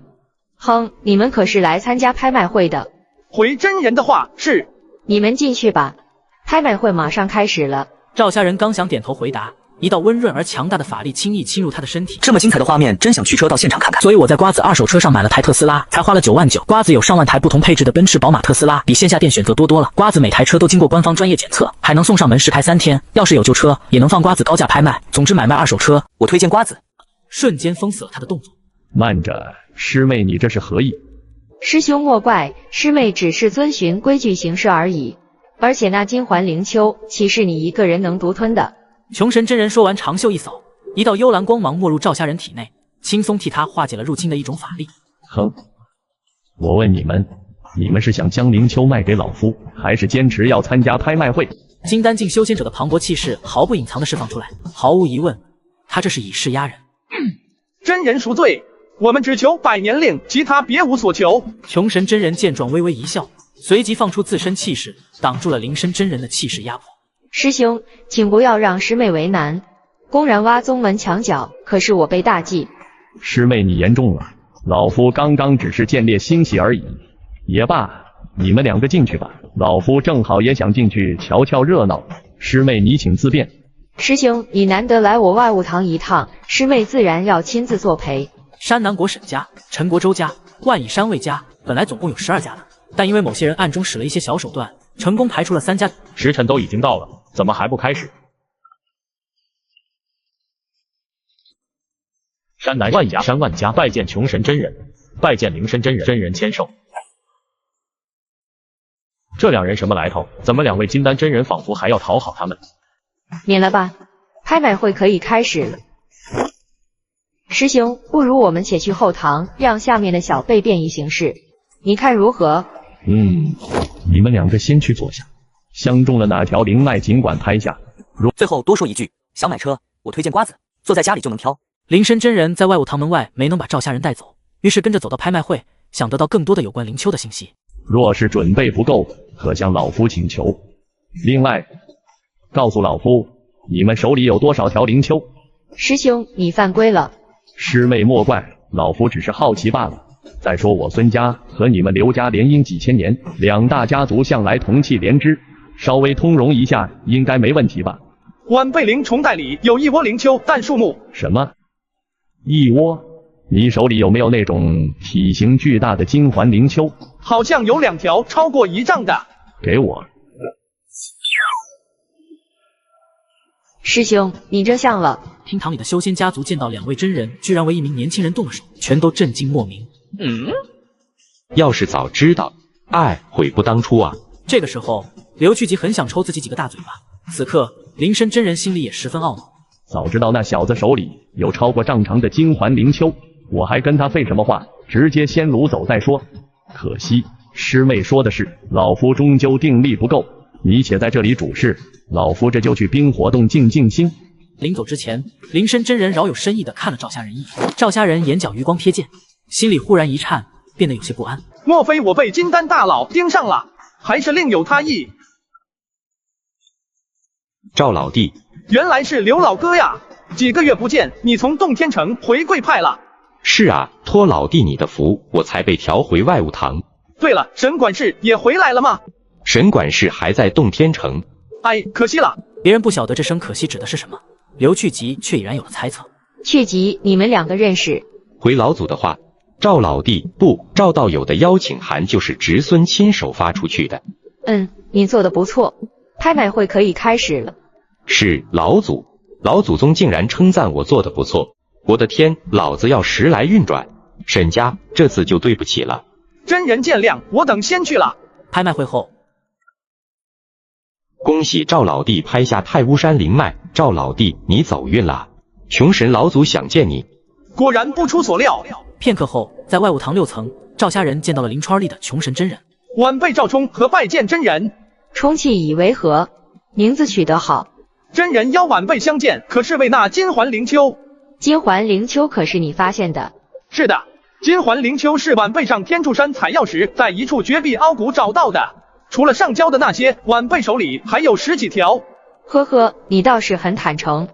哼，你们可是来参加拍卖会的。回真人的话是。你们进去吧，拍卖会马上开始了。赵家人刚想点头回答，一道温润而强大的法力轻易侵入他的身体。这么精彩的画面，真想驱车到现场看看。所以我在瓜子二手车上买了台特斯拉，才花了9万9。瓜子有上万台不同配置的奔驰、宝马、特斯拉，比线下店选择多多了。瓜子每台车都经过官方专业检测，还能送上门10台3天。要是有旧车，也能放瓜子高价拍卖。总之买卖二手车，我推荐瓜子。瞬间封死了他的动作。慢着，师妹，你这是何意？师兄莫怪，师妹只是遵循规矩行事而已。而且那金环灵丘岂是你一个人能独吞的？穷神真人说完，长袖一扫，一道幽蓝光芒没入赵家人体内，轻松替他化解了入侵的一种法力。哼，我问你们，你们是想将灵丘卖给老夫，还是坚持要参加拍卖会？金丹境修仙者的磅礴气势毫不隐藏地释放出来，毫无疑问，他这是以势压人。真人赎罪，我们只求百年令，其他别无所求。穷神真人见状微微一笑，随即放出自身气势，挡住了灵身真人的气势压迫。师兄，请不要让师妹为难，公然挖宗门墙角，可是我辈大忌。师妹你言重了，老夫刚刚只是见猎心喜而已。也罢，你们两个进去吧，老夫正好也想进去瞧瞧热闹。师妹你请自便。师兄，你难得来我外务堂一趟，师妹自然要亲自作陪。山南国沈家、陈国周家、万蚁山魏家本来总共有12家的，但因为某些人暗中使了一些小手段，成功排除了3家。时辰都已经到了，怎么还不开始？山南万家、山万家拜见穷神真人，拜见灵身真人，真人签售。这两人什么来头？怎么2位金丹真人仿佛还要讨好他们？免了吧，拍卖会可以开始了。师兄，不如我们且去后堂，让下面的小辈便于行事，你看如何？你们2个先去坐下，相中了哪条灵脉尽管拍下。最后多说一句，想买车，我推荐瓜子，坐在家里就能挑。灵身真人在外务堂门外没能把赵家人带走，于是跟着走到拍卖会，想得到更多的有关灵丘的信息。若是准备不够，可向老夫请求。另外，告诉老夫，你们手里有多少条灵丘？师兄，你犯规了。师妹莫怪，老夫只是好奇罢了。再说我孙家和你们刘家联姻几千年，2大家族向来同气连枝，稍微通融一下应该没问题吧？晚辈灵虫袋里有1窝灵丘，但数目……什么？1窝？你手里有没有那种体型巨大的金环灵丘？好像有2条超过1丈的。给我。师兄，你这像了。厅堂里的修仙家族见到2位真人居然为一名年轻人动了手，全都震惊莫名。要是早知道，悔不当初啊！这个时候，刘去疾很想抽自己几个大嘴巴。此刻，灵身真人心里也十分懊恼。早知道那小子手里有超过丈长的金环灵丘，我还跟他废什么话，直接先掳走再说。可惜师妹说的是，老夫终究定力不够，你且在这里主事，老夫这就去冰火洞静静心。临走之前，灵身真人饶有深意地看了赵家人一眼。赵家人眼角余光瞥见，心里忽然一颤，变得有些不安。莫非我被金丹大佬盯上了，还是另有他意？赵老弟，原来是刘老哥呀！几个月不见，你从洞天城回贵派了？是啊，托老弟你的福，我才被调回外务堂。对了，沈管事也回来了吗？沈管事还在洞天城。哎，可惜了。别人不晓得这声可惜指的是什么，刘去疾却已然有了猜测。去疾，你们2个认识？回老祖的话，赵老弟不，赵道友的邀请函就是侄孙亲手发出去的。你做的不错，拍卖会可以开始了。是老祖，老祖宗竟然称赞我做的不错，我的天，老子要时来运转。沈家这次就对不起了。真人见谅，我等先去了。拍卖会后，恭喜赵老弟拍下太巫山灵脉，赵老弟你走运了，穷神老祖想见你。果然不出所料。片刻后，在外务堂6层，赵家人见到了灵川里的穷神真人。晚辈赵冲和拜见真人。充气以为何？名字取得好。真人邀晚辈相见，可是为那金环灵丘。金环灵丘可是你发现的？是的。金环灵丘是晚辈上天柱山采药时，在一处绝壁凹谷找到的。除了上交的那些，晚辈手里还有10几条。呵呵，你倒是很坦诚。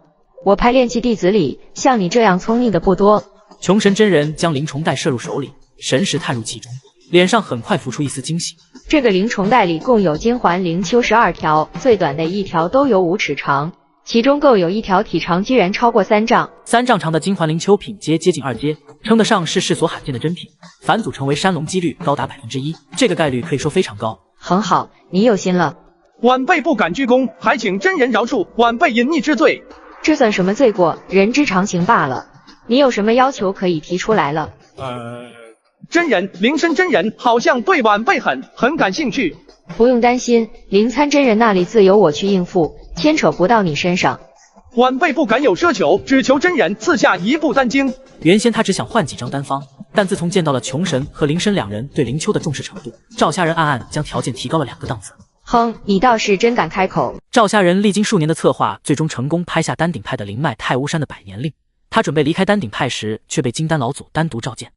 我派炼气弟子里，像你这样聪明的不多。穷神真人将灵虫袋射入手里，神识探入其中，脸上很快浮出一丝惊喜。这个灵虫袋里共有金环灵丘12条，最短的一条都有5尺长，其中够有一条体长居然超过3丈。3丈长的金环灵丘品阶接近2阶，称得上是世所罕见的珍品，返祖成为山龙几率高达1%，这个概率可以说非常高。很好，你有心了。晚辈不敢居功，还请真人饶恕晚辈隐匿之罪。这算什么罪过？人之常情罢了。你有什么要求可以提出来了？真人灵参真人好像对晚辈很感兴趣。不用担心，灵参真人那里自有我去应付，牵扯不到你身上。晚辈不敢有奢求，只求真人赐下1部丹经。原先他只想换几张丹方，但自从见到了穷神和灵参两人对灵丘的重视程度，赵虾仁暗暗将条件提高了2个档次。哼，你倒是真敢开口。赵虾仁历经数年的策划，最终成功拍下丹鼎派的灵脉太巫山的100年令。他准备离开丹鼎派时，却被金丹老祖单独召见。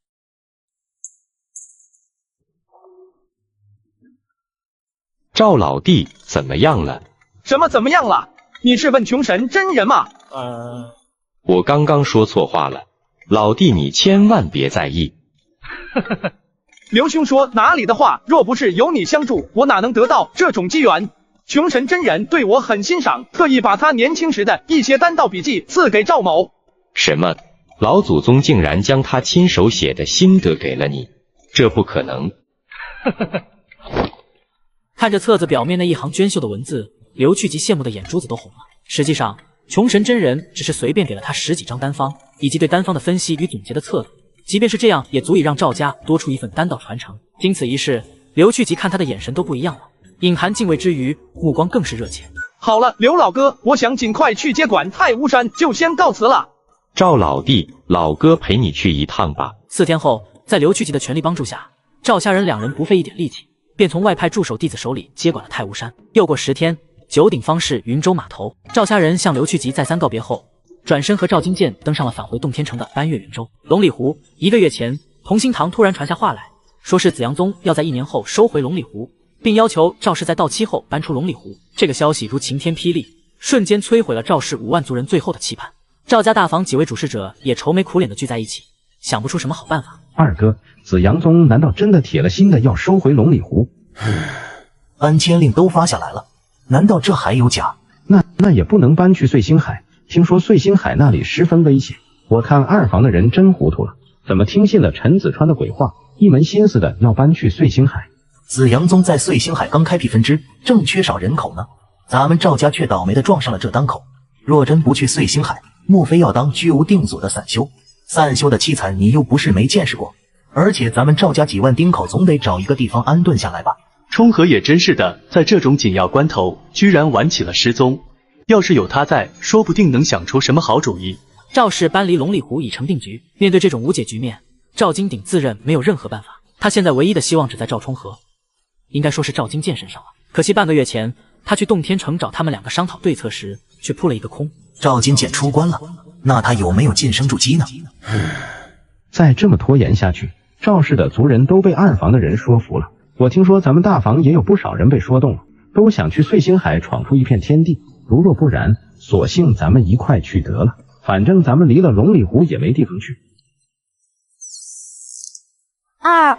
赵老弟怎么样了？什么怎么样了？你是问穷神真人吗？我刚刚说错话了，老弟你千万别在意。刘兄说哪里的话，若不是有你相助，我哪能得到这种机缘？穷神真人对我很欣赏，特意把他年轻时的一些丹道笔记赐给赵某。什么？老祖宗竟然将他亲手写的心得给了你？这不可能。看着册子表面那一行娟秀的文字，刘去疾羡慕的眼珠子都红了。实际上，穷神真人只是随便给了他10几张丹方，以及对丹方的分析与总结的册子。即便是这样，也足以让赵家多出一份丹道传承。经此一事，刘去疾看他的眼神都不一样了，隐含敬畏之余，目光更是热切。好了，刘老哥，我想尽快去接管太巫山，就先告辞了。赵老弟，老哥陪你去一趟吧。4天后，在刘去疾的全力帮助下，赵虾仁两人不费一点力气，便从外派驻守弟子手里接管了太巫山。又过10天，9鼎方士云州码头，赵虾仁向刘去疾再三告别后，转身和赵金剑登上了返回洞天城的班越云州。龙里湖1个月前，同心堂突然传下话来，说是紫阳宗要在1年后收回龙里湖，并要求赵氏在到期后搬出龙里湖。这个消息如晴天霹雳，瞬间摧毁了赵氏5万族人最后的期盼。赵家大房几位主事者也愁眉苦脸的聚在一起，想不出什么好办法。二哥，紫阳宗难道真的铁了心的要收回龙里湖？搬迁令都发下来了，难道这还有假？那也不能搬去碎星海，听说碎星海那里十分危险。我看二房的人真糊涂了，怎么听信了陈子川的鬼话，一门心思的要搬去碎星海？紫阳宗在碎星海刚开辟分支，正缺少人口呢，咱们赵家却倒霉的撞上了这当口。若真不去碎星海，莫非要当居无定所的散修？散修的凄惨你又不是没见识过，而且咱们赵家几万丁口总得找一个地方安顿下来吧。冲河也真是的，在这种紧要关头，居然玩起了失踪。要是有他在，说不定能想出什么好主意。赵氏搬离龙里湖已成定局，面对这种无解局面，赵金鼎自认没有任何办法。他现在唯一的希望只在赵冲河，应该说是赵金剑身上了。可惜半个月前，他去洞天城找他们2个商讨对策时，却扑了一个空。赵金剑出关了，那他有没有晋升筑基呢？再这么拖延下去，赵氏的族人都被二房的人说服了。我听说咱们大房也有不少人被说动了，都想去碎星海闯出一片天地。如若不然，索性咱们一块去得了，反正咱们离了龙里湖也没地方去。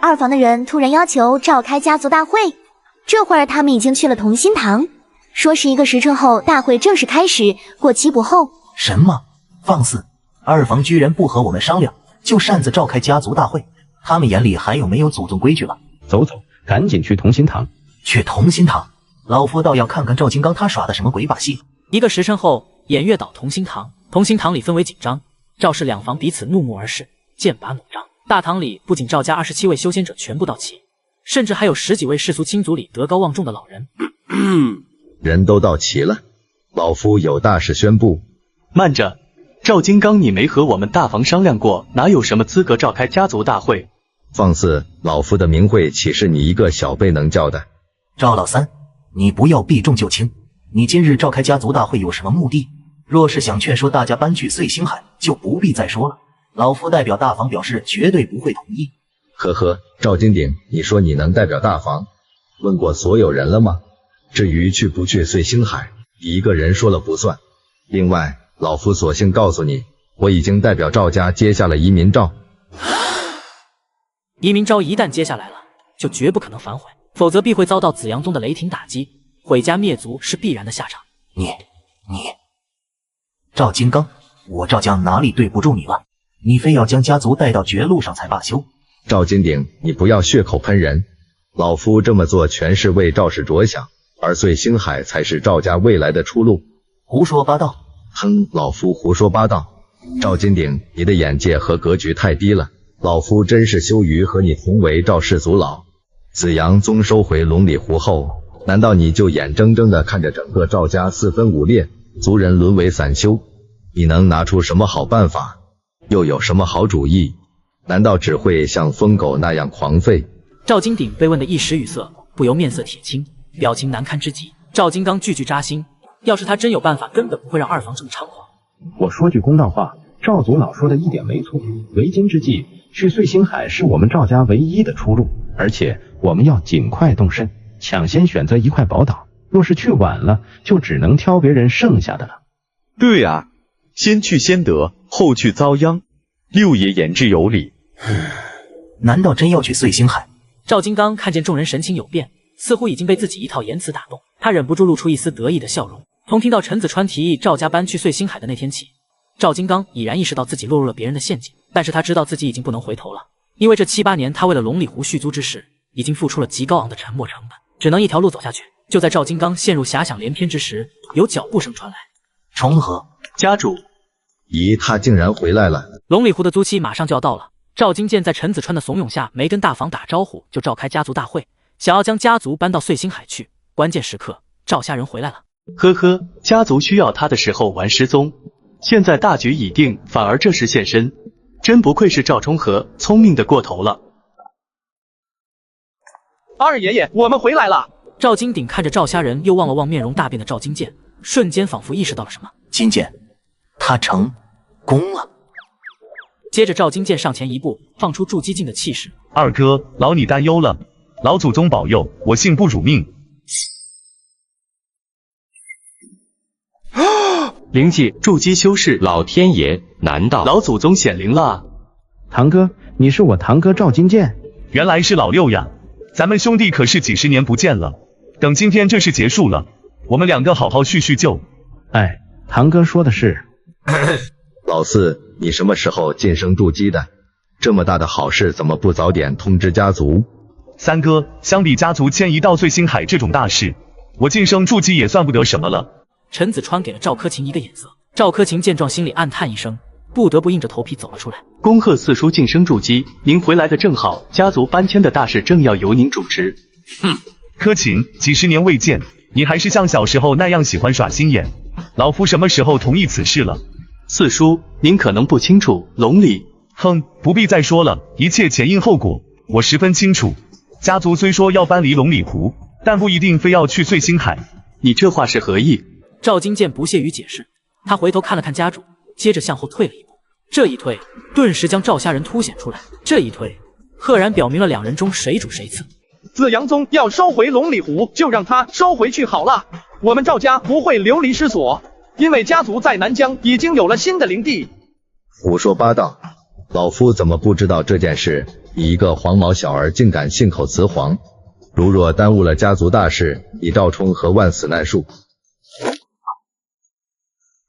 二房的人突然要求召开家族大会，这会儿他们已经去了同心堂，说是1个时辰后大会正式开始，过期不候。什么？放肆！二房居然不和我们商量，就擅自召开家族大会，他们眼里还有没有祖宗规矩了？走，赶紧去同心堂。去同心堂？老夫倒要看看赵金刚他耍的什么鬼把戏。1个时辰后，偃月岛同心堂。同心堂里氛围紧张，赵氏2房彼此怒目而视，剑拔弩张。大堂里不仅赵家27位修仙者全部到齐，甚至还有10几位世俗亲族里德高望重的老人。人都到齐了，老夫有大事宣布。慢着，赵金刚你没和我们大房商量过，哪有什么资格召开家族大会？放肆！老夫的名讳岂是你一个小辈能叫的？赵老三，你不要避重就轻。你今日召开家族大会有什么目的？若是想劝说大家搬去碎星海，就不必再说了。老夫代表大房表示绝对不会同意。呵呵，赵金鼎，你说你能代表大房？问过所有人了吗？至于去不去碎星海，你一个人说了不算。另外，老夫索性告诉你，我已经代表赵家接下了移民诏。移民诏一旦接下来了，就绝不可能反悔，否则必会遭到紫阳宗的雷霆打击，毁家灭族是必然的下场。你，赵金刚，我赵家哪里对不住你了？你非要将家族带到绝路上才罢休。赵金鼎，你不要血口喷人，老夫这么做全是为赵氏着想，而碎星海才是赵家未来的出路。胡说八道！哼，老夫胡说八道。赵金鼎，你的眼界和格局太低了，老夫真是羞于和你同为赵氏族老。紫阳宗收回龙里湖后，难道你就眼睁睁地看着整个赵家四分五裂，族人沦为散修？你能拿出什么好办法？又有什么好主意？难道只会像疯狗那样狂吠？赵金鼎被问得一时语塞，不由面色铁青，表情难堪之极。赵金刚句句扎心，要是他真有办法，根本不会让二房这么猖狂。我说句公道话，赵族老说的一点没错，为今之计，去碎星海是我们赵家唯一的出路，而且我们要尽快动身，抢先选择一块宝岛。若是去晚了，就只能挑别人剩下的了。对啊，先去先得，后去遭殃。六爷言之有理。难道真要去碎星海？赵金刚看见众人神情有变，似乎已经被自己一套言辞打动，他忍不住露出一丝得意的笑容。从听到陈子川提议赵家搬去碎星海的那天起，赵金刚已然意识到自己落入了别人的陷阱，但是他知道自己已经不能回头了，因为这7、8年他为了龙里湖续租之事，已经付出了极高昂的沉没成本，只能一条路走下去。就在赵金刚陷入遐想连篇之时，有脚步声传来。重合家主，咦，他竟然回来了！龙里湖的租期马上就要到了，赵金剑在陈子川的怂恿下，没跟大房打招呼就召开家族大会，想要将家族搬到碎星海去。关键时刻，赵家人回来了。呵呵，家族需要他的时候玩失踪，现在大局已定，反而这时现身，真不愧是赵冲和，聪明的过头了。二爷爷，我们回来了。赵金鼎看着赵家人，又望了望面容大变的赵金剑，瞬间仿佛意识到了什么。金剑，他成功了。接着赵金剑上前一步，放出筑基境的气势。二哥，劳你担忧了，老祖宗保佑，我信不辱命。灵气筑基修士，老天爷，难道老祖宗显灵了啊？堂哥，你是我堂哥赵金剑。原来是老六呀，咱们兄弟可是几10年不见了。等今天这事结束了，我们两个好好叙叙旧。哎，堂哥说的是。老四，你什么时候晋升筑基的？这么大的好事，怎么不早点通知家族？三哥，相比家族迁移到碎星海这种大事，我晋升筑基也算不得什么了。陈子川给了赵柯琴一个眼色，赵柯琴见状心里暗叹一声，不得不硬着头皮走了出来。恭贺四叔晋升筑基，您回来的正好，家族搬迁的大事正要由您主持。哼，柯琴，几10年未见，你还是像小时候那样喜欢耍心眼。老夫什么时候同意此事了？四叔，您可能不清楚，龙里……哼，不必再说了，一切前因后果，我十分清楚。家族虽说要搬离龙里湖，但不一定非要去碎星海。你这话是何意？赵金剑不屑于解释，他回头看了看家主，接着向后退了一步。这一退，顿时将赵家人凸显出来。这一退，赫然表明了两人中谁主谁次。紫阳宗要收回龙里湖，就让他收回去好了。我们赵家不会流离失所，因为家族在南疆已经有了新的领地。胡说八道！老夫怎么不知道这件事？你一个黄毛小儿竟敢信口雌黄！如若耽误了家族大事，你赵冲和万死难数。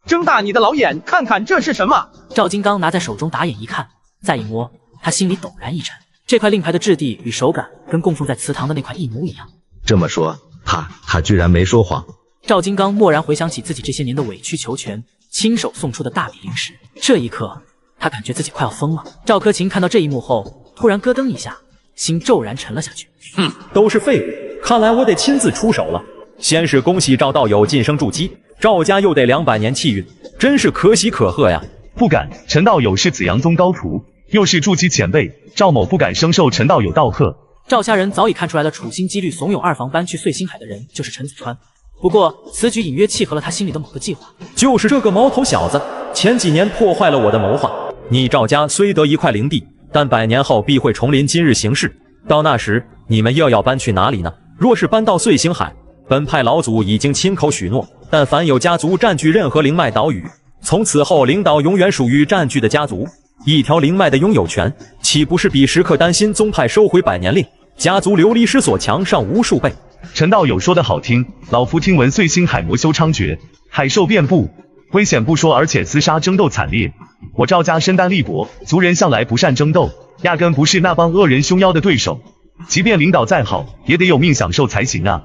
睁大你的老眼，看看这是什么！赵金刚拿在手中打眼一看，再一摸，他心里陡然一沉。这块令牌的质地与手感跟供奉在祠堂的那块一模一样。这么说，他居然没说谎。赵金刚蓦然回想起自己这些年的委曲求全，亲手送出的大笔零食，这一刻，他感觉自己快要疯了。赵柯琴看到这一幕后，突然咯噔一下，心骤然沉了下去。哼，都是废物，看来我得亲自出手了。先是恭喜赵道友晋升筑基，赵家又得200年气运，真是可喜可贺呀！不敢，陈道友是紫阳宗高徒，又是筑基前辈，赵某不敢生受陈道友道贺。赵家人早已看出来了，处心积虑怂恿二房搬去碎星海的人就是陈子川。不过此举隐约契合了他心里的某个计划，就是这个毛头小子前几年破坏了我的谋划，你赵家虽得一块灵地，但100年后必会重临今日形势。到那时，你们又要搬去哪里呢？若是搬到碎星海，本派老祖已经亲口许诺，但凡有家族占据任何灵脉岛屿，从此后灵岛永远属于占据的家族。一条灵脉的拥有权，岂不是比时刻担心宗派收回100年令，家族流离失所强上无数倍？陈道友说的好听，老夫听闻碎星海魔修猖獗，海兽遍布，危险不说，而且厮杀争斗惨烈。我赵家身单力薄，族人向来不善争斗，压根不是那帮恶人凶妖的对手。即便领导再好，也得有命享受才行啊！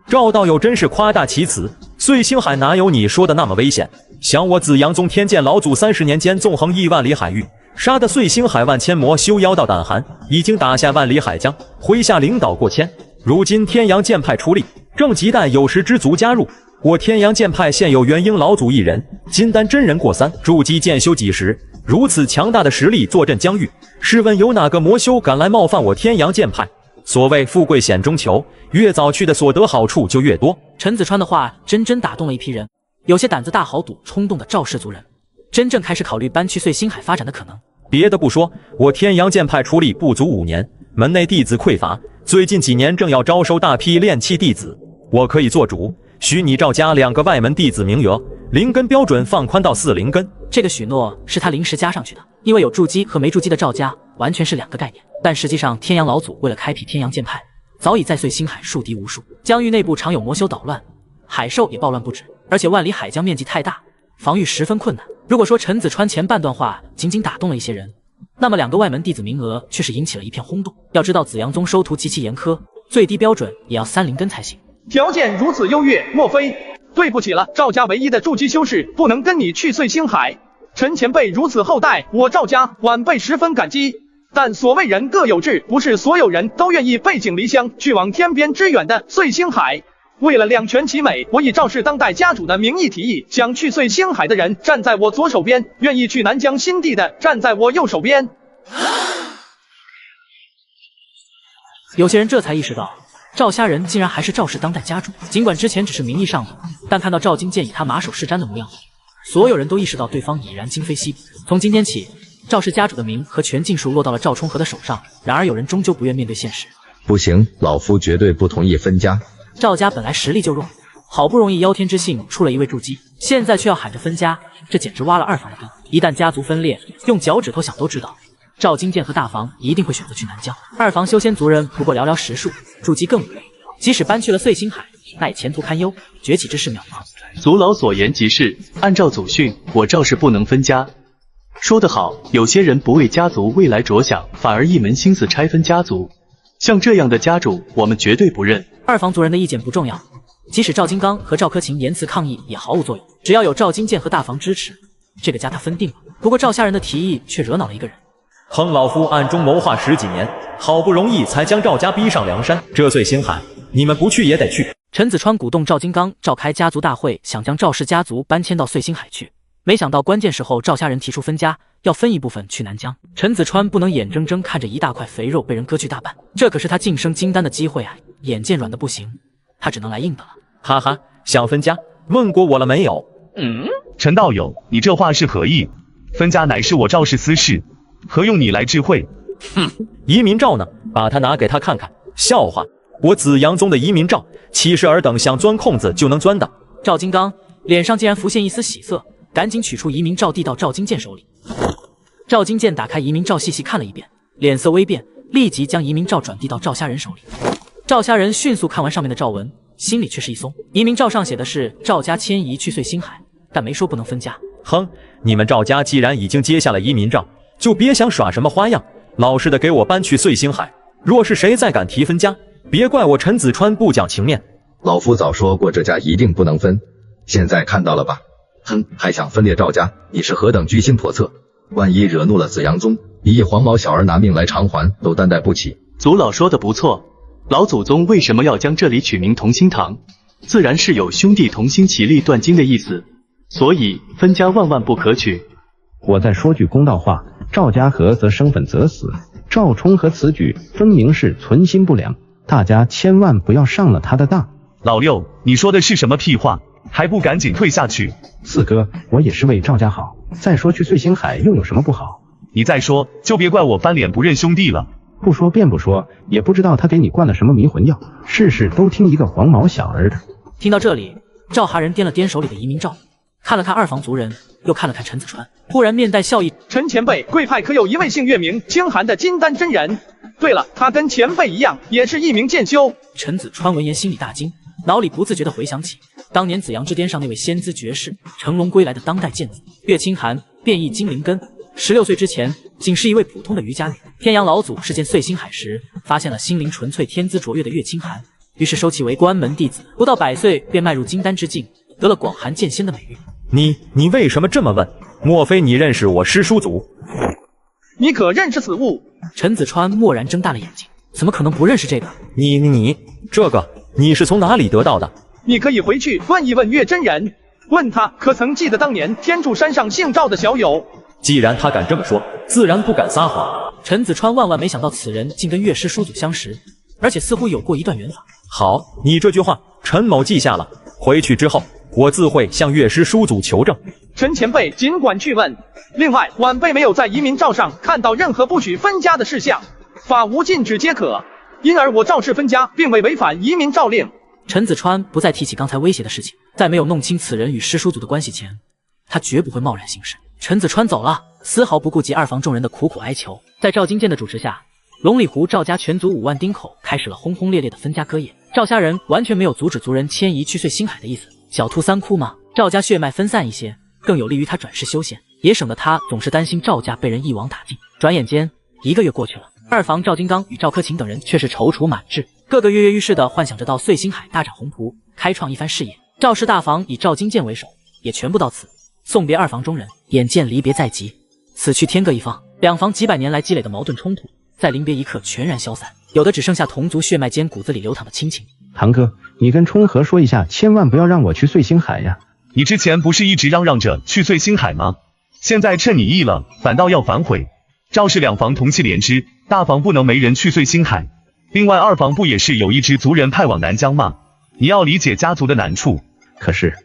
赵道友真是夸大其词，碎星海哪有你说的那么危险？想我紫阳宗天剑老祖30年间纵横1万里海域，杀得碎星海万千魔修妖到胆寒，已经打下万里海疆，麾下领导过千。如今天阳剑派出力，正亟待有识之族加入。我天阳剑派现有元婴老祖1人，金丹真人过3，筑基剑修几十，如此强大的实力坐镇疆域，试问有哪个魔修敢来冒犯我天阳剑派？所谓富贵险中求，越早去的所得好处就越多。陈子川的话真打动了一批人，有些胆子大豪赌冲动的赵氏族人，真正开始考虑搬去碎星海发展的可能。别的不说，我天阳剑派出力不足5年，门内弟子匮乏，最近几年正要招收大批炼气弟子，我可以做主，许你赵家2个外门弟子名额，灵根标准放宽到4灵根。这个许诺是他临时加上去的，因为有筑基和没筑基的赵家完全是2个概念。但实际上，天阳老祖为了开辟天阳剑派，早已在碎星海树敌无数，疆域内部常有魔修捣乱，海兽也暴乱不止，而且万里海疆面积太大，防御十分困难。如果说陈子川前半段话仅仅打动了一些人，那么2个外门弟子名额却是引起了一片轰动。要知道紫阳宗收徒极其严苛，最低标准也要3灵根才行。条件如此优越，莫非？对不起了，赵家唯一的筑基修士不能跟你去碎星海。陈前辈如此厚待我赵家，晚辈十分感激。但所谓人各有志，不是所有人都愿意背井离乡去往天边之远的碎星海。为了两全其美，我以赵氏当代家主的名义提议，想去碎星海的人站在我左手边，愿意去南疆新地的站在我右手边。有些人这才意识到，赵家人竟然还是赵氏当代家主。尽管之前只是名义上的，但看到赵金剑以他马首是瞻的模样，所有人都意识到对方已然今非昔比。从今天起，赵氏家主的名和权尽数落到了赵冲和的手上。然而有人终究不愿面对现实。不行，老夫绝对不同意分家。赵家本来实力就弱，好不容易妖天之幸出了一位筑基，现在却要喊着分家，这简直挖了二房的坑。一旦家族分裂，用脚趾头想都知道，赵金剑和大房一定会选择去南疆。二房修仙族人不过寥寥10数，筑基更无类。即使搬去了碎星海，那也前途堪忧，崛起之势渺茫。族老所言极是，按照祖训，我赵氏不能分家。说得好，有些人不为家族未来着想，反而一门心思拆分家族。像这样的家主，我们绝对不认。二房族人的意见不重要，即使赵金刚和赵柯勤言辞抗议也毫无作用。只要有赵金剑和大房支持，这个家他分定了。不过赵家人的提议却惹恼了一个人。哼，老夫暗中谋划10几年，好不容易才将赵家逼上梁山，这碎星海，你们不去也得去。陈子川鼓动赵金刚召开家族大会，想将赵氏家族搬迁到碎星海去。没想到关键时候赵家人提出分家，要分一部分去南疆。陈子川不能眼睁睁看着一大块肥肉被人割去大半，这可是他晋升金丹的机会啊！眼见软的不行，他只能来硬的了。哈哈，想分家？问过我了没有？陈道友，你这话是何意？分家乃是我赵氏私事，何用你来智慧？哼，移民诏呢？把它拿给他看看。笑话，我紫阳宗的移民诏岂是尔等想钻空子就能钻的？赵金刚脸上竟然浮现一丝喜色，赶紧取出移民诏递到赵金剑手里。赵金剑打开移民诏细细看了一遍，脸色微变，立即将移民诏转递到赵虾人手里。赵虾人迅速看完上面的诏文，心里却是一松。移民诏上写的是赵家迁移去碎星海，但没说不能分家。哼，你们赵家既然已经接下了移民诏，就别想耍什么花样，老实的给我搬去碎星海。若是谁再敢提分家，别怪我陈子川不讲情面。老夫早说过这家一定不能分，现在看到了吧？哼，还想分裂赵家，你是何等居心叵测！万一惹怒了紫阳宗，你一黄毛小儿拿命来偿还都担待不起。族老说的不错，老祖宗为什么要将这里取名同心堂？自然是有兄弟同心其利断金的意思，所以分家万万不可取。我再说句公道话，赵家和则生粉则死，赵冲和此举分明是存心不良，大家千万不要上了他的当。老六，你说的是什么屁话？还不赶紧退下去！四哥，我也是为赵家好。再说去碎星海又有什么不好？你再说，就别怪我翻脸不认兄弟了。不说便不说，也不知道他给你灌了什么迷魂药，事事都听一个黄毛小儿的。听到这里，赵哈人掂了掂手里的移民诏，看了看二房族人，又看了看陈子川，忽然面带笑意：“陈前辈，贵派可有一位姓岳名清寒的金丹真人？对了，他跟前辈一样，也是一名剑修。”陈子川闻言心里大惊，脑里不自觉地回想起当年紫阳之巅上那位仙姿绝世、乘龙归来的当代剑子岳清寒，变异精灵根。16岁之前，仅是一位普通的渔家女。天阳老祖试剑碎星海时，发现了心灵纯粹、天资卓越的岳清寒，于是收其为关门弟子。不到100岁便迈入金丹之境，得了广寒剑仙的美誉。你为什么这么问？莫非你认识我师叔祖？你可认识此物？陈子川蓦然睁大了眼睛，怎么可能不认识这个？你这个你是从哪里得到的？你可以回去问一问岳真人，问他可曾记得当年天柱山上姓赵的小友。既然他敢这么说，自然不敢撒谎。陈子川万万没想到此人竟跟岳师叔祖相识，而且似乎有过一段缘法。好，你这句话陈某记下了，回去之后我自会向岳师叔祖求证。陈前辈尽管去问。另外，晚辈没有在移民诏上看到任何不许分家的事项，法无禁止皆可，因而我赵氏分家并未违反移民诏令。陈子川不再提起刚才威胁的事情，在没有弄清此人与师叔祖的关系前，他绝不会贸然行事。陈子川走了，丝毫不顾及二房众人的苦苦哀求。在赵金剑的主持下，龙里湖赵家全族5万丁口开始了轰轰烈烈的分家割业。赵家人完全没有阻止族人迁移去碎星海的意思。小兔三窟嘛，赵家血脉分散一些，更有利于他转世修仙，也省得他总是担心赵家被人一网打尽。转眼间1个月过去了，二房赵金刚与赵科勤等人却是踌躇满志，个个跃跃欲试地幻想着到碎星海大展宏图，开创一番事业。赵氏大房以赵金剑为首，也全部到此送别二房中人。眼见离别在即，此去天各一方，两房几百年来积累的矛盾冲突，在临别一刻全然消散，有的只剩下同族血脉间骨子里流淌的亲情。堂哥，你跟冲和说一下，千万不要让我去碎星海呀！你之前不是一直嚷嚷着去碎星海吗？现在趁你意了，反倒要反悔。赵氏两房同气连枝，大房不能没人去碎星海，另外二房不也是有一支族人派往南疆吗？你要理解家族的难处。可是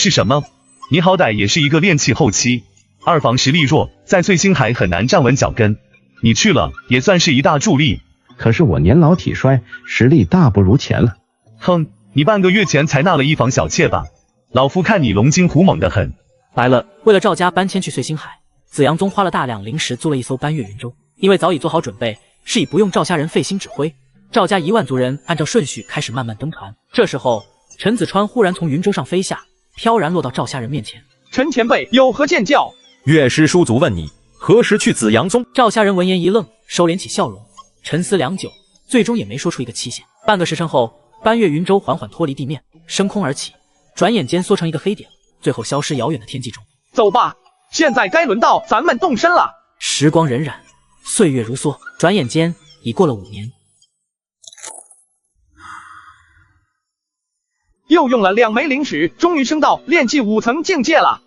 什么？你好歹也是一个炼气后期，二房实力弱，在碎星海很难站稳脚跟，你去了也算是一大助力。可是我年老体衰，实力大不如前了。哼，你半个月前才纳了一房小妾吧？老夫看你龙精虎猛的很。来了，为了赵家搬迁去碎星海，紫阳宗花了大量临时租了一艘搬越云舟，因为早已做好准备，是以不用赵家人费心指挥。赵家1万族人按照顺序开始慢慢登船。这时候，陈子川忽然从云舟上飞下，飘然落到赵家人面前。陈前辈有何见教？岳师叔祖问你何时去紫阳宗？赵家人闻言一愣，收敛起笑容，沉思良久，最终也没说出一个期限。半个时辰后，搬越云舟缓缓脱离地面，升空而起，转眼间缩成一个黑点，最后消失遥远的天际中。走吧，现在该轮到咱们动身了。时光荏苒，岁月如梭，转眼间已过了5年。又用了2枚灵石，终于升到炼气5层境界了。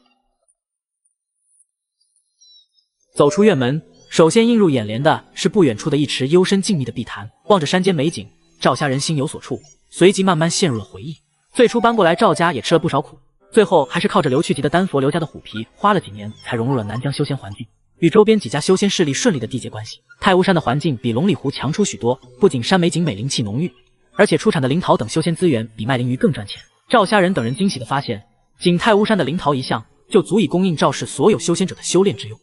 走出院门，首先映入眼帘的是不远处的一池幽深静谧的碧潭。望着山间美景，赵家人心有所触，随即慢慢陷入了回忆。最初搬过来，赵家也吃了不少苦，最后还是靠着刘去疾的丹佛刘家的虎皮，花了几年才融入了南疆修仙环境，与周边几家修仙势力顺利的缔结关系。太巫山的环境比龙里湖强出许多，不仅山美景美，灵气浓郁，而且出产的灵桃等修仙资源比卖灵鱼更赚钱。赵家人等人惊喜地发现，仅太巫山的灵桃一项就足以供应赵氏所有修仙者的修炼之用。